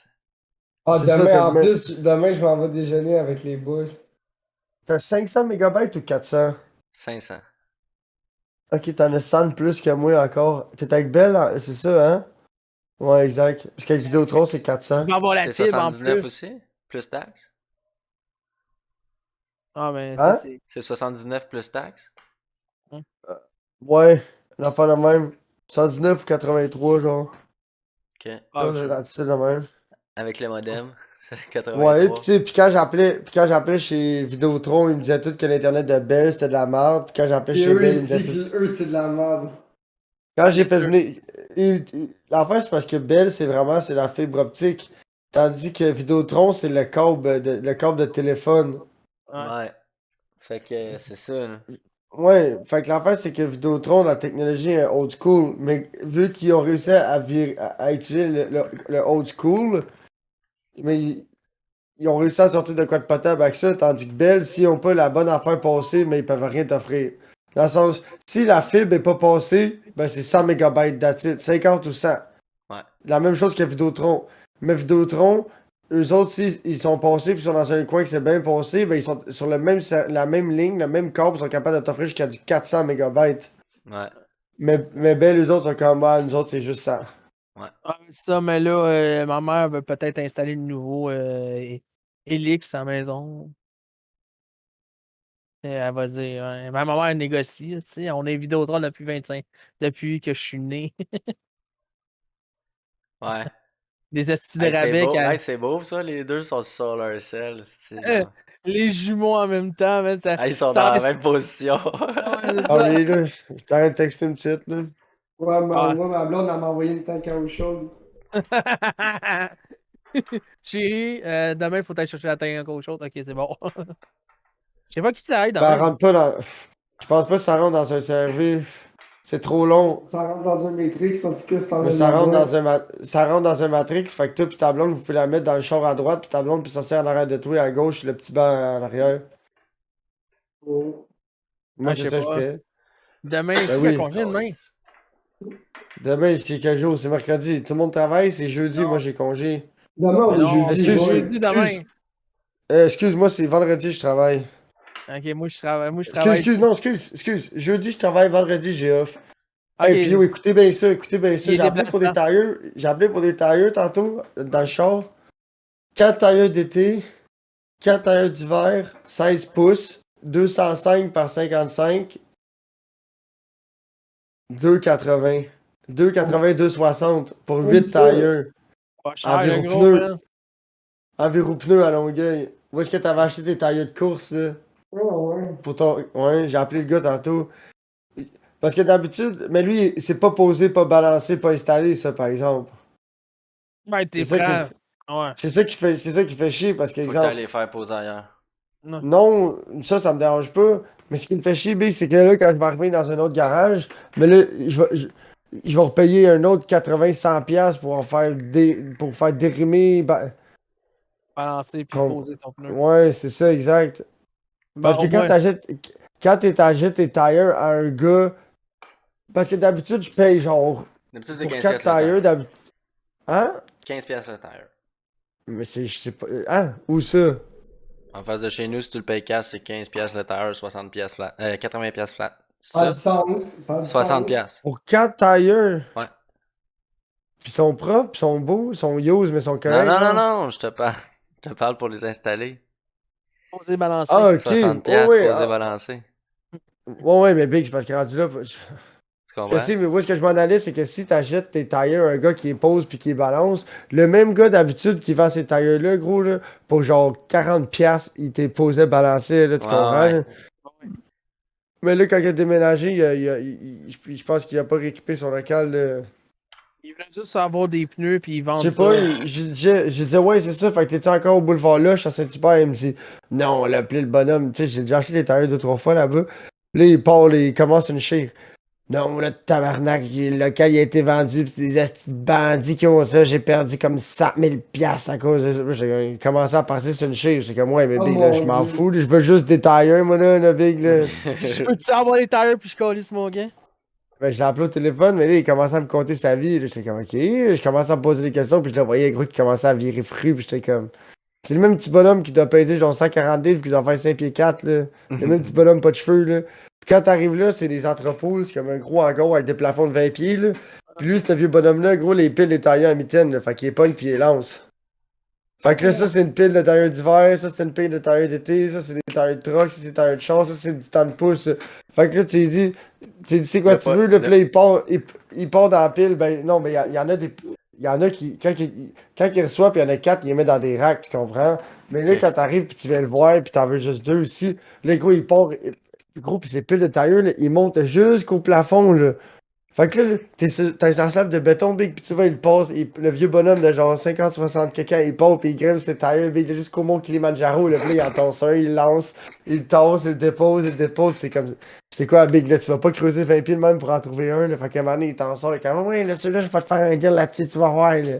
Ah, C'est ça, demain, en plus, demain, je m'en vais déjeuner avec les boys. T'as 500 mégabytes ou 400? 500. Ok, t'en as 100 de plus que moi encore. T'es avec Belle, hein? C'est ça, hein? Ouais, exact. Parce qu'avec Vidéotron, c'est Tu 400. vas avoir la C'est fibre en 79 plus. aussi, plus taxe. Ah, ben, ça, Hein? c'est. C'est 79 plus taxe. Ouais, l'enfant de même. 119 ou 83, genre. Ok. Ah, C'est le même. Avec le modem, c'est Ouais, pis 83. tu sais, puis quand j'appelais chez Vidéotron, ils me disaient tout que l'internet de Bell c'était de la merde. Puis quand j'appelais Et chez eux, Bell, ils ils me disaient disent tout. que eux, c'est de la merde. Quand j'ai fait venir. L'affaire, c'est parce que Bell, c'est la fibre optique. Tandis que Vidéotron, c'est le câble de téléphone. ouais. Ouais. Fait que c'est ça, là. Ouais, fait que l'affaire, c'est que Vidéotron, la technologie est old school. Mais vu qu'ils ont réussi à utiliser le old school, mais ils ont réussi à sortir de quoi de potable avec ça, tandis que Bell, s'ils n'ont pas la bonne affaire passée, mais ils peuvent rien t'offrir. Dans le sens, si la fibre est pas passée, ben c'est 100 mégabytes d'attitude, 50 ou 100. Ouais. La même chose que Vidéotron. Mais Vidéotron, eux autres, si ils sont passés puis ils sont dans un coin que c'est bien passé, ben ils sont sur la même ligne, le même câble, ils sont capables de t'offrir jusqu'à du 400 mégabytes. Ouais. Mais Bell, eux autres sont comme, ah, nous autres, c'est juste ça. Ah, ça, mais là, ma mère veut peut-être installer le nouveau Helix à la maison. Et elle va dire, ouais. Ma mère elle négocie, tu sais. On est Vidéotron depuis que je suis né. Ouais. Des estis de Hey, c'est rabais beau. Hey, c'est beau ça, les deux sont sur leur sel. Euh, Genre. les jumeaux en même temps, man, ça, Hey, ils sont ça dans la reste. même position. Ah ouais, c'est Ah ça. oui, là, je t'arrête de texter une petite, là. Ouais, Ah. moi, ma blonde, elle m'a envoyé une tank à eau chaude. Chérie, demain, il faut aller chercher la taille encore autre chose. Ok, c'est bon. Je sais pas qui ça aide Ben, elle demain. rentre pas dans. Je pense pas que ça rentre dans un serveur. C'est trop long. Ça rentre dans un Matrix, tandis que c'est en Mais de ça la rentre boîte. dans ça rentre dans un Matrix, fait que toi pis ta blonde, vous pouvez la mettre dans le char à droite, puis ta blonde peut sortir en arrière de toi à gauche, le petit banc en arrière. Oh. Moi, Ah, je c'est sais ça que je pas. fais. Demain, Ben qui a oui. congé demain? Demain, c'est quel jour? C'est mercredi. Tout le monde travaille, c'est jeudi, moi j'ai congé. Demain, on Mais est non, jeudi, c'est Excuse, boy. jeudi demain. excuse-moi, c'est vendredi, je travaille. Ok, moi je travaille. Moi je travaille. Non, excuse. Jeudi, je travaille, vendredi, j'ai off. Ok, Hey, puis yo, écoutez bien ça, écoutez bien ça. il est déplaçant. J'ai appelé pour des tailleurs tantôt, dans le char. 4 tailleurs d'été, 4 tailleurs d'hiver, 16 pouces, 205 par 55, 2,80. 2,80, 2,60 pour Où 8 ça? tailleurs. Pas cher, le Environ gros, pneus. man. Environ pneus à Longueuil. Où est-ce que t'avais acheté tes tailleurs de course, là? Ouais, ouais. Pour ton. Ouais, j'ai appelé le gars tantôt. Parce que d'habitude, mais lui, c'est pas posé, pas balancé, pas installé, ça, par exemple. Ben, C'est t'es ça qui, prêt. Ouais. c'est ça qui fait chier, parce Faut que t'ailles qu'exemple, les faire poser ailleurs. Non. non, ça me dérange pas. Mais ce qui me fait chier, B, c'est que là, quand je vais arriver dans un autre garage, mais là, je vais repayer un autre 80-100$ pour en faire pour faire dérimer. Balancer puis Con- poser ton pneu. Ouais, c'est ça, exact. Ben, Parce que au moins. quand t'achètes tes tires à un gars, parce que d'habitude, je paye genre D'habitude, c'est pour 15 4 piastres le tires, tire. Hein? 15 piastres le tire. Mais je sais pas. Hein? Où ça? En face de chez nous, si tu le payes cash, c'est 15 piastres le tire, 60 piastres flat. 80 piastres flat. C'est Ça a du ça? sens. Ça a du 60 sens. piastres. Pour 4 tires? Ouais. Puis ils sont propres, ils sont beaux, ils sont used, mais ils sont Non, corrects, non, non, genre. non, je te parle pour les installer. Poser, balancer. Ah, ok. 60 Oh, piastres, ouais, poser, balancer. ouais, mais Big, c'est parce que rendu là, Tu Tu comprends? Je sais, mais moi, ce que je m'en allais, c'est que si t'achètes tes tailleurs, un gars qui les pose puis qui les balance, le même gars d'habitude qui vend ces tailleurs-là, gros, là, pour genre 40$, il t'est posé balancer, là, tu Ouais, comprends? ouais. Là? Mais là, quand il a déménagé, je pense qu'il a pas récupéré son local. Là. Ils veulent juste avoir des pneus puis ils Je vendent sais pas, ça. j'ai dit, ouais, c'est ça, fait que t'es-tu encore au boulevard là, à Saint-Hubert? Il me dit, non, on l'a appelé le bonhomme, tu sais, j'ai déjà acheté des tailleurs 2-3 fois là-bas. Là, il part, là, il commence une chire. Non, le tabarnak, le local il a été vendu, pis c'est des astis de bandits qui ont ça, j'ai perdu comme 100 000$ à cause de ça. J'ai commencé à passer sur une chire, j'étais comme, ouais, mais Oh Big, là, je mon m'en Dieu. fous, là, je veux juste des tailleurs, moi, là, Big, là. Je peux-tu avoir les tires puis je calisse mon gars? Ben, je l'ai appelé au téléphone, mais là, il commençait à me conter sa vie, là, j'étais comme, ok, je commençais à me poser des questions, puis je le voyais, gros, qui commençait à virer fru, puis j'étais comme... C'est le même petit bonhomme qui doit peser genre 140 livres, qui doit faire 5 pieds 4, là. Le même petit bonhomme pas de cheveux, là. Puis quand t'arrives là, c'est des entrepôts, c'est comme un gros hangar avec des plafonds de 20 pieds, là. Puis lui, ce vieux bonhomme-là, gros, les piles, les tailleurs à mitaine, là. Fait qu'il est pogne puis il les lance. Fait que là, ça, c'est une pile de tailleurs d'hiver, ça, c'est une pile de tailleurs d'été, ça, c'est des tailleurs de truck, ça, c'est des tailleurs de char, ça, c'est du temps de pouce. Fait que là, tu lui dis, c'est quoi Le tu pas- veux, là, le- puis là, il part dans la pile, ben, non, mais il y en a des. Il y en a qui, quand il reçoit, puis il y en a 4, il les met dans des racks, tu comprends? Mais là, Ok. quand t'arrives, puis tu viens le voir, puis t'en veux juste 2 aussi, là, gros, il part, gros, puis ces piles de tailleurs, là, ils montent jusqu'au plafond, là. Fait que là, t'as un slab de béton, big, pis tu vois, il passe, le vieux bonhomme de genre 50-60 quelqu'un, il part, pis il grimpe ses tailleurs, big, jusqu'au mont Kilimanjaro, là, pis là, il en tasse un, il lance, il tasse, il dépose, pis c'est comme, c'est quoi, big, là, tu vas pas creuser 20 pieds de même pour en trouver un, là, fait qu'à un moment donné, il t'en sort, et comme, ouais, là, celui-là, je vais te faire un deal là-dessus, tu vas voir, là.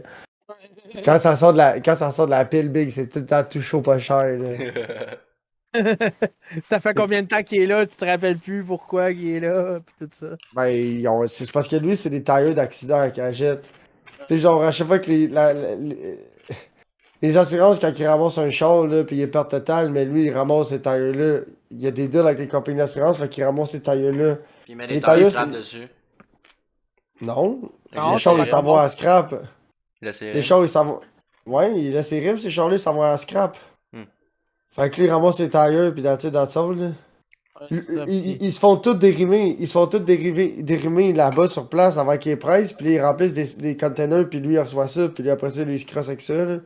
Quand ça sort de la pile, big, c'est tout le temps tout chaud, pas cher, là. Ça fait combien de temps qu'il est là? Tu te rappelles plus pourquoi il est là? Puis tout ça. Ben, c'est parce que lui, c'est des tailleurs d'accident qu'il achète. Tu sais, genre, à chaque fois que les assurances, quand ils ramassent un char, là, puis il est perte totale, mais lui, il ramasse ces tailleurs-là. Il y a des deals avec les compagnies d'assurance, fait qu'il ramasse ces tailleurs-là. Puis il met Les des tailles tailleurs, scrap dessus. non. Avec Non, Les le c'est chars, pas ils serré. s'en comme vont bon. à scrap. Le Les serré. chars, ils s'en vont. Ouais, il a ses rimes, ces chars-là, ils s'en vont à scrap. Hmm. Fait que lui, il ramasse les tailleurs, puis dans le sol, là. Ouais, c'est ça, puis- Ils se font tous dérimer. Ils se font tous dérimer là-bas sur place avant qu'ils pressent, puis ils remplissent des containers, puis lui, il reçoit ça, puis lui, après ça, lui, il se crosse avec ça, là.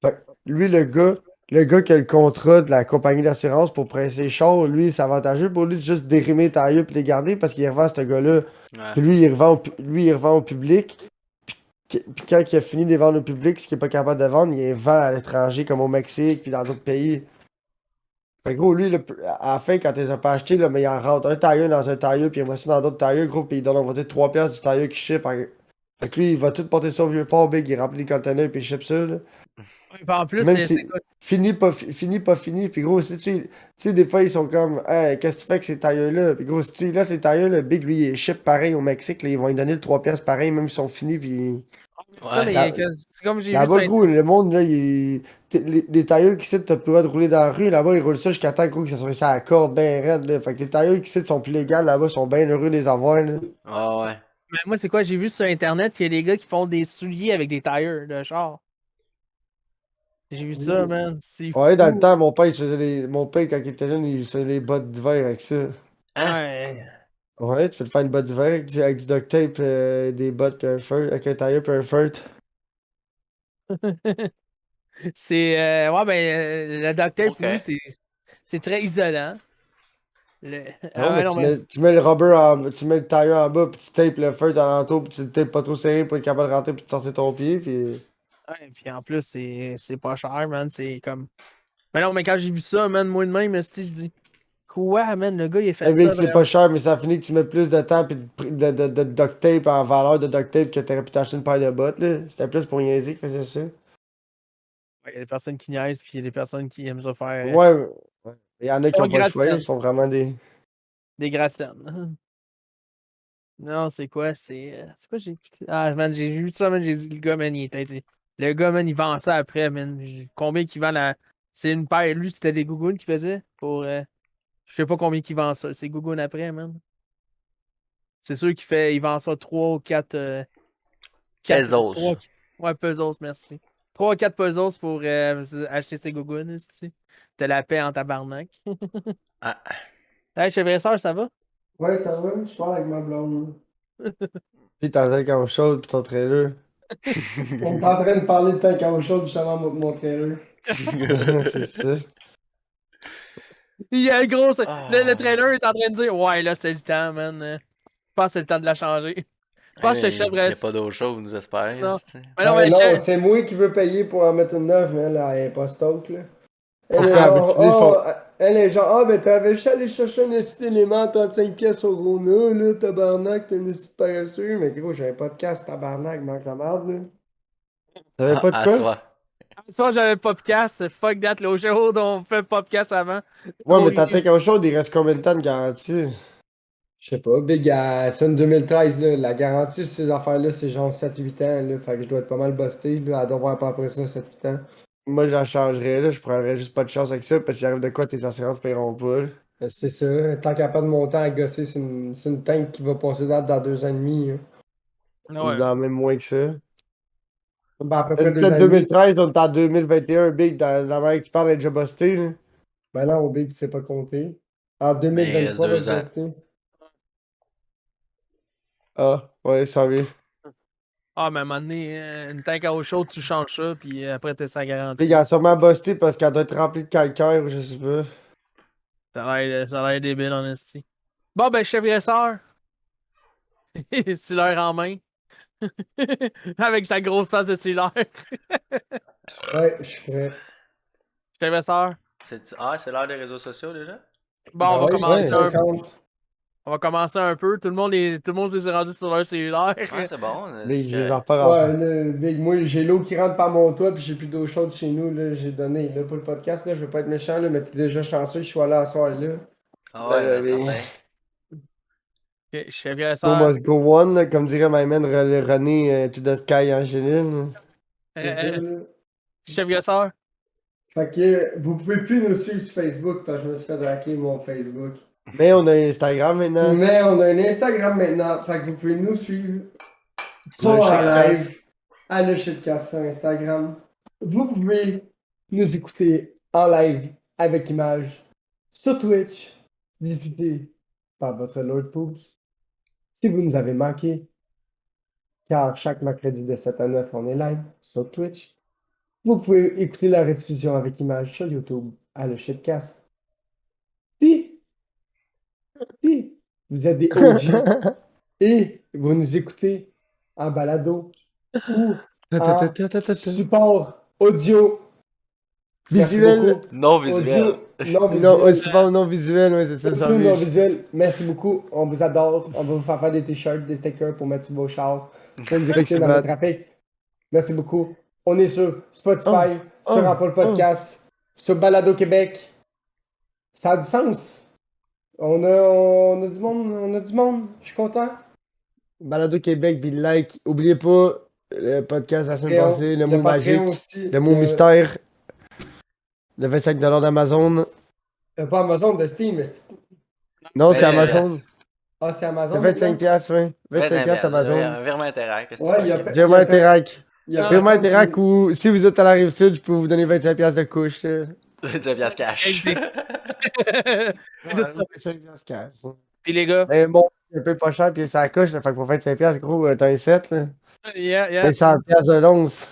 Fait que lui, le gars qui a le contrat de la compagnie d'assurance pour presser les chars, lui, c'est avantageux pour lui de juste dérimer les tailleurs puis les garder parce qu'il revend ce gars-là. Ouais. Puis lui, il revend au public. Puis quand il a fini de les vendre au public, ce qu'il est pas capable de vendre, il les vend à l'étranger, comme au Mexique, puis dans d'autres pays. Fait que gros, lui, à la fin, quand il les a pas achetés, là, mais il en rentre un tailleur dans un tailleur, puis il met ça dans d'autres tailleurs, gros, puis il donne, on va dire, 3$ du tailleur qui ship. Fait que lui, il va tout porter ça au vieux port, big, il remplit les containers, puis il ship ça, là. Ouais, puis en plus, Même c'est si quoi? fini, pas fini. Puis gros, si tu sais, des fois, ils sont comme, hey, qu'est-ce que tu fais avec ces tailleurs-là? Puis gros, si tu là, ces tailleurs-là, Big, lui, il ship pareil au Mexique, là, ils vont lui donner le 3$ pareil, même s'ils sont finis. Puis C'est ça, Ouais. mais c'est comme j'ai vu là-bas, sur gros, le monde, là, les tailleurs qui t'as plus le droit de rouler dans la rue, là-bas, ils roulent ça jusqu'à temps, gros, que ça soit ça à la corde, ben raide, là. Fait que les tailleurs qui sont plus légales, là-bas, sont bien heureux de les avoir, là. Ah ouais. Mais moi, c'est quoi? J'ai vu sur Internet qu'il y a des gars qui font des souliers avec des tires de char. J'ai vu ça, man. C'est Ouais, dans le fou. temps, mon père, il se faisait mon père, quand il était jeune, il se faisait les bottes d'hiver avec ça. Hein? Ouais. Ouais, tu peux te faire une botte d'hiver avec du duct tape, des bottes, puis un feu, avec un tailleur, puis un feutre. C'est. Ouais, ben, le duct tape, Ok. oui, c'est très isolant. Non, Ah ouais, mais non, mais. tu mets le rubber tu mets le tailleur en bas, puis tu tapes le feutre alentour, puis tu le tapes pas trop serré pour être capable de rentrer, puis de sortir ton pied, puis... Ouais, puis en plus, c'est pas cher, man. C'est comme. Mais non, mais quand j'ai vu ça, man, moi de même, esti, je dis. Quoi, man? Le gars, il a fait Avec ça que c'est pas vraiment. cher, mais ça finit que tu mets plus de temps, puis de duct tape en valeur de duct tape que t'aurais pu t'acheter une paire de bottes, là. C'était plus pour niaiser qu'il faisait ça. Ouais, il y a des personnes qui niaisent, puis il y a des personnes qui aiment ça faire Ouais, ouais. Il y en a qui sont ont pas le choix, là, gratiennes. ils font vraiment des... Des gratiennes. Non, c'est quoi? C'est quoi j'ai écouté? Ah, man, j'ai vu ça, man, j'ai dit, le gars, man, il est têté. Le gars, man, il vend ça après, man. Combien qu'il vend la. C'est une paire. Lui, c'était des gougounes qu'il faisait pour. Je sais pas combien qu'il vend ça. C'est gougounes après, man. C'est sûr il vend ça 3 ou 4. 3. Bezos. Ouais, puzzles, merci. 3 ou 4 puzzles pour acheter ses gougounes, ici. T'as la paix en tabarnak. Ah. Hey, chèvre ça va? Ouais, ça va, je parle avec ma blonde. Puis t'as un quand chaud pis ton trailer. On est en train de parler de tank à chaud justement mon trailer. C'est ça. Il y a un gros. Le Ah. trailer est en train de dire ouais, là, c'est le temps, man. Je pense que c'est le temps de la changer. Je pense que Il chef n'y a reste. pas d'eau chaude, j'espère. Non. c'est-tu. Mais non, Ouais, mais non, chef. c'est moi qui veux payer pour en mettre une neuve, mais elle est pas stock, là. Elle est Pourquoi? genre, Avec les sons- elle est genre, ben t'avais juste allé chercher un esti d'élément à 35 pièces au Rona, là, tabarnak, t'es un esti de paresseux. Mais gros, j'ai un podcast, tabarnak, manque la merde, là. T'avais pas de À quoi? soi. Ça, j'avais podcast. Fuck that. Là, au show, on fait podcast avant. Ouais, Trop mais ta vieux. tank chaud, il reste combien de temps de garantie? Je sais pas, Big, c'est une 2013, là. La garantie sur ces affaires-là, c'est genre 7-8 ans, là. Fait que je dois être pas mal busté, là. Elle doit avoir pas après ça, 7-8 ans. Moi, je la changerais, là. Je prendrais juste pas de chance avec ça, parce qu'il arrive de quoi, tes assurances paieront pas, là. C'est ça. Tant qu'il n'y a pas de montant à gosser, c'est une tank qui va passer date dans 2 ans et demi, hein. Ou Ouais. dans même moins que ça. Ben, à peu près Une 2 ans peut-être et demi. 2013, on est en 2021, Big, dans la manière que tu parles, elle est déjà busté, là. Ben non, au Big, tu sais pas compter. En Mais il reste 2023, va 2 ans. se busté. Ah, ouais, ça va. Ah, mais à un moment donné, une tank à eau chaude, tu changes ça, puis après, t'es sans garantie. Big, elle a sûrement busté parce qu'elle doit être remplie de calcaire ou je sais pas. Ça a l'air débile, en esti. Bon, ben, chef Gresseur. C'est l'heure en main. Avec sa grosse face de cellulaire. Ouais, je suis prêt. Chef Gresseur. C'est l'heure des réseaux sociaux déjà? Bon, Ben on va ouais, commencer ouais. un peu. 50. On va commencer un peu. Tout le monde s'est rendu sur leur cellulaire. Ouais, c'est bon. Big, je les c'est en repars Ouais, après. là, Big, moi, j'ai l'eau qui rentre par mon toit, puis j'ai plus d'eau chaude chez nous, là. J'ai donné, là, pour le podcast, là. Je veux pas être méchant, là, mais t'es déjà chanceux, je suis allé à soir, là. Ah ouais, Ben, mais oui. certain. Ok, chef Go Gresseur. must go on, là, comme dirait my man René to the sky Angeline. C'est ça, là. Chef Gresseur. Fait que vous pouvez plus nous suivre sur Facebook parce que je me suis fait hacker mon Facebook. Mais on a Instagram maintenant. Mais on a un Instagram maintenant. Fait que vous pouvez nous suivre Le sur en shitcast. live à le shitcast sur Instagram. Vous pouvez nous écouter en live avec image sur Twitch, diffusé par votre Lord Poops. Si vous nous avez manqué, car chaque mercredi de 7 à 9, on est live sur Twitch. Vous pouvez écouter la rediffusion avec image sur YouTube à le shitcast. Puis, vous êtes des OG et vous nous écoutez en balado ou en support audio. Merci Visuel. beaucoup. Non visuel. Audio non Non, visuel. aussi pas non visuel, ouais, c'est ça. ça Audio non vise. visuel. Merci beaucoup. On vous adore. On va vous faire des t-shirts, des stickers pour mettre sur vos chars. Pour nous écouter dans le trafic. Merci beaucoup. On est sur Spotify, sur Apple Podcasts, sur Balado Québec. Ça a du sens. On a du monde. On a du monde. Je suis content. Balado Québec, puis like. Oubliez pas le podcast la semaine Patreon. passée, le Il y a mot Patreon magique, aussi. le mot Il y a- mystère, le 25$ d'Amazon. Pas Amazon, de Steam. Mais Non, c'est 25$. Amazon. Ah, c'est Amazon. C'est 25$, ouais. 25$ Amazon. Un virement Interact. qu'est-ce que Ouais, tu il y a veux? Virement Interact. Il y a Virement personne Interact qui- ou si vous êtes à la rive sud, je peux vous donner 25$ de couche. là. 10$ cash. Puis 25$ cash. les gars. Mais bon, c'est un peu pas cher, puis ça coche, là, fait que pour 25$, gros, t'as un 7, là. Yeah. T'as 100$ de l'once.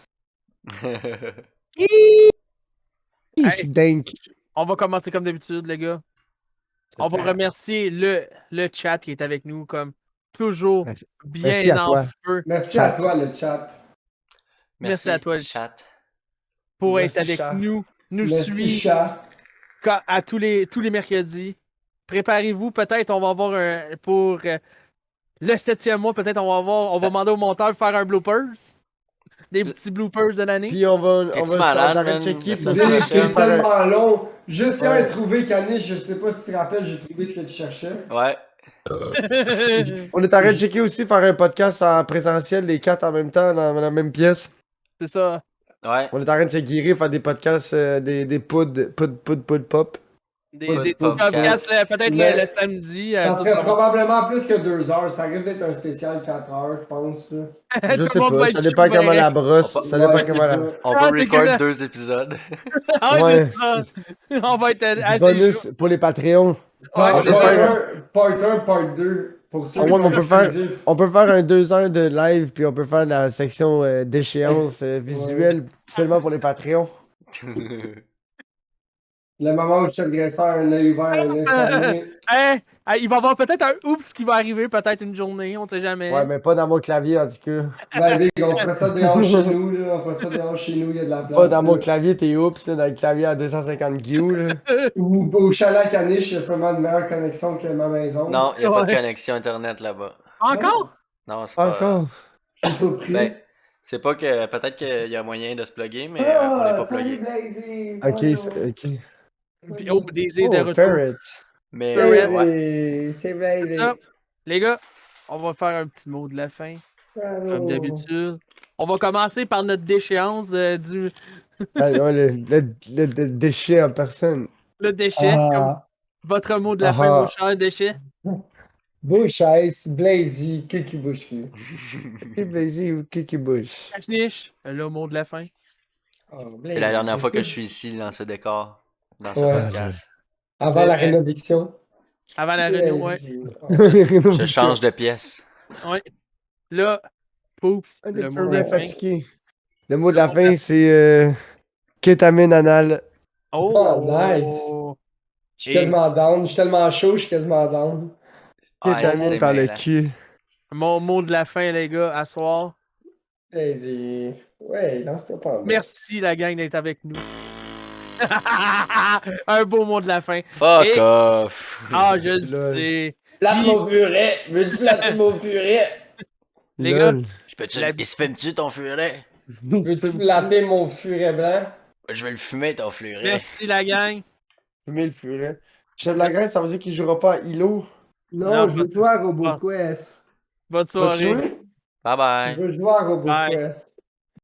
Je suis dingue. On va commencer comme d'habitude, les gars. On va remercier le chat qui est avec nous, comme toujours, Merci. bien Merci à en toi. feu. Merci Chat. à toi, le chat. Merci à toi, chat. pour Merci, être avec chat. nous. Nous Merci, suivre chat. à tous les mercredis. Préparez-vous, peut-être on va avoir pour le 7e mois, peut-être on va demander au monteur de faire un bloopers. Des petits bloopers de l'année. Puis on va T'es-tu malade, arrêter de man? checker. La puis semaine on va Big, prochaine. c'est faire un- tellement long. Je tiens à Ouais. trouver Caniche, je sais pas si tu te rappelles, j'ai trouvé ce que tu cherchais. Ouais. On est en train de checker aussi, faire un podcast en présentiel, les 4 en même temps, dans la même pièce. C'est ça. Ouais. On est en train de se guérir, faire des podcasts, des poud pop. Des Pas de petits podcast. podcasts, peut-être Mais le samedi. Ça tout serait va. probablement plus que 2 heures. Ça risque d'être un spécial 4 heures, je pense. Là. Je Tout sais le monde va pas, être ça dépend chaud, comment ben, la brosse. On va- Ça dépend Ouais, comment c'est la. ça. On Ah, peut c'est que record là- 2 épisodes. Ah, Ouais, c'est ça. On va être Du assez bonus chaud. pour les Patreons. Ouais, Part on peut faire- 1, part 2 Pour ceux Ah qui ouais, mais sont on peut faire- exclusifs. On peut faire un 2 heures de live, puis on peut faire la section d'échéance visuelle seulement pour les Patreons. Le moment où chaque dresseur a un œil ouvert, un œil fermé. Hein? Hein, il va y avoir peut-être un oups qui va arriver, peut-être une journée, on sait jamais. Ouais, mais pas dans mon clavier en tout cas. Ben, Vic, on fera ça dehors chez nous, là. On fera ça dehors chez nous, il y a de la place. Pas dans mon là. clavier, t'es oups, là, dans le clavier à 250 GU, là. Ou au chalet à Caniche, il y a sûrement une meilleure connexion que ma maison. Non, il n'y a pas de Ouais. connexion Internet là-bas. Encore? Non, c'est pas. Encore. Je suis surpris. Ben, c'est pas que. Peut-être qu'il y a moyen de se plugger, mais on n'est pas salut plugué. Blazy! Ok. Puis, oh, des idées de Oh, retour. Ferret. Mais Ferret. ouais. Blazy! C'est Blazy! Ça, les gars, on va faire un petit mot de la fin, Bravo. comme d'habitude. On va commencer par notre déchéance du Ah, ouais, le déchet en personne. le déchet. Comme Ah, votre mot de la Ah, fin, ah. mon cher déchet. Bouchaise, Blazy, Kiki Bouchki. C'est Blazy ou Kiki Bush. Cache-niche, le mot de la fin. C'est la dernière fois que je suis ici dans ce décor, dans ce Ouais. podcast. Avant C'est la vrai. rénovation. Avant la réunion, ouais. Blazy. Je change de pièce. Ouais. Là, poups, Ah, le t'es mot de la fin. fatigué. Le mot de la fin, c'est kétamine anal. Oh, nice. Je suis quasiment down. Je suis tellement chaud, je suis quasiment down. Ah, Kétamine c'est par le mêlant. cul. Mon mot de la fin, les gars, à soir. Blazy. Ouais, lance-toi pas. Merci, la gang, d'être avec nous. Un beau mot de la fin. Fuck Et- off! Ah, je le Lol. sais. Plate Puis- mon furet! Veux-tu flatter mon furet? Les gars, Lol. Je peux-tu. La- Il se fume-tu ton furet? Veux-tu flatter mon furet blanc? Je vais le fumer ton furet. merci, la gang. Fumer le furet. Chef la Grèce, ça veut dire qu'il jouera pas à Hilo. Non, je veux pas- jouer à pas. RoboQuest. Bonne Vas-tu soirée. jouer? Bye bye. Je veux jouer à RoboQuest.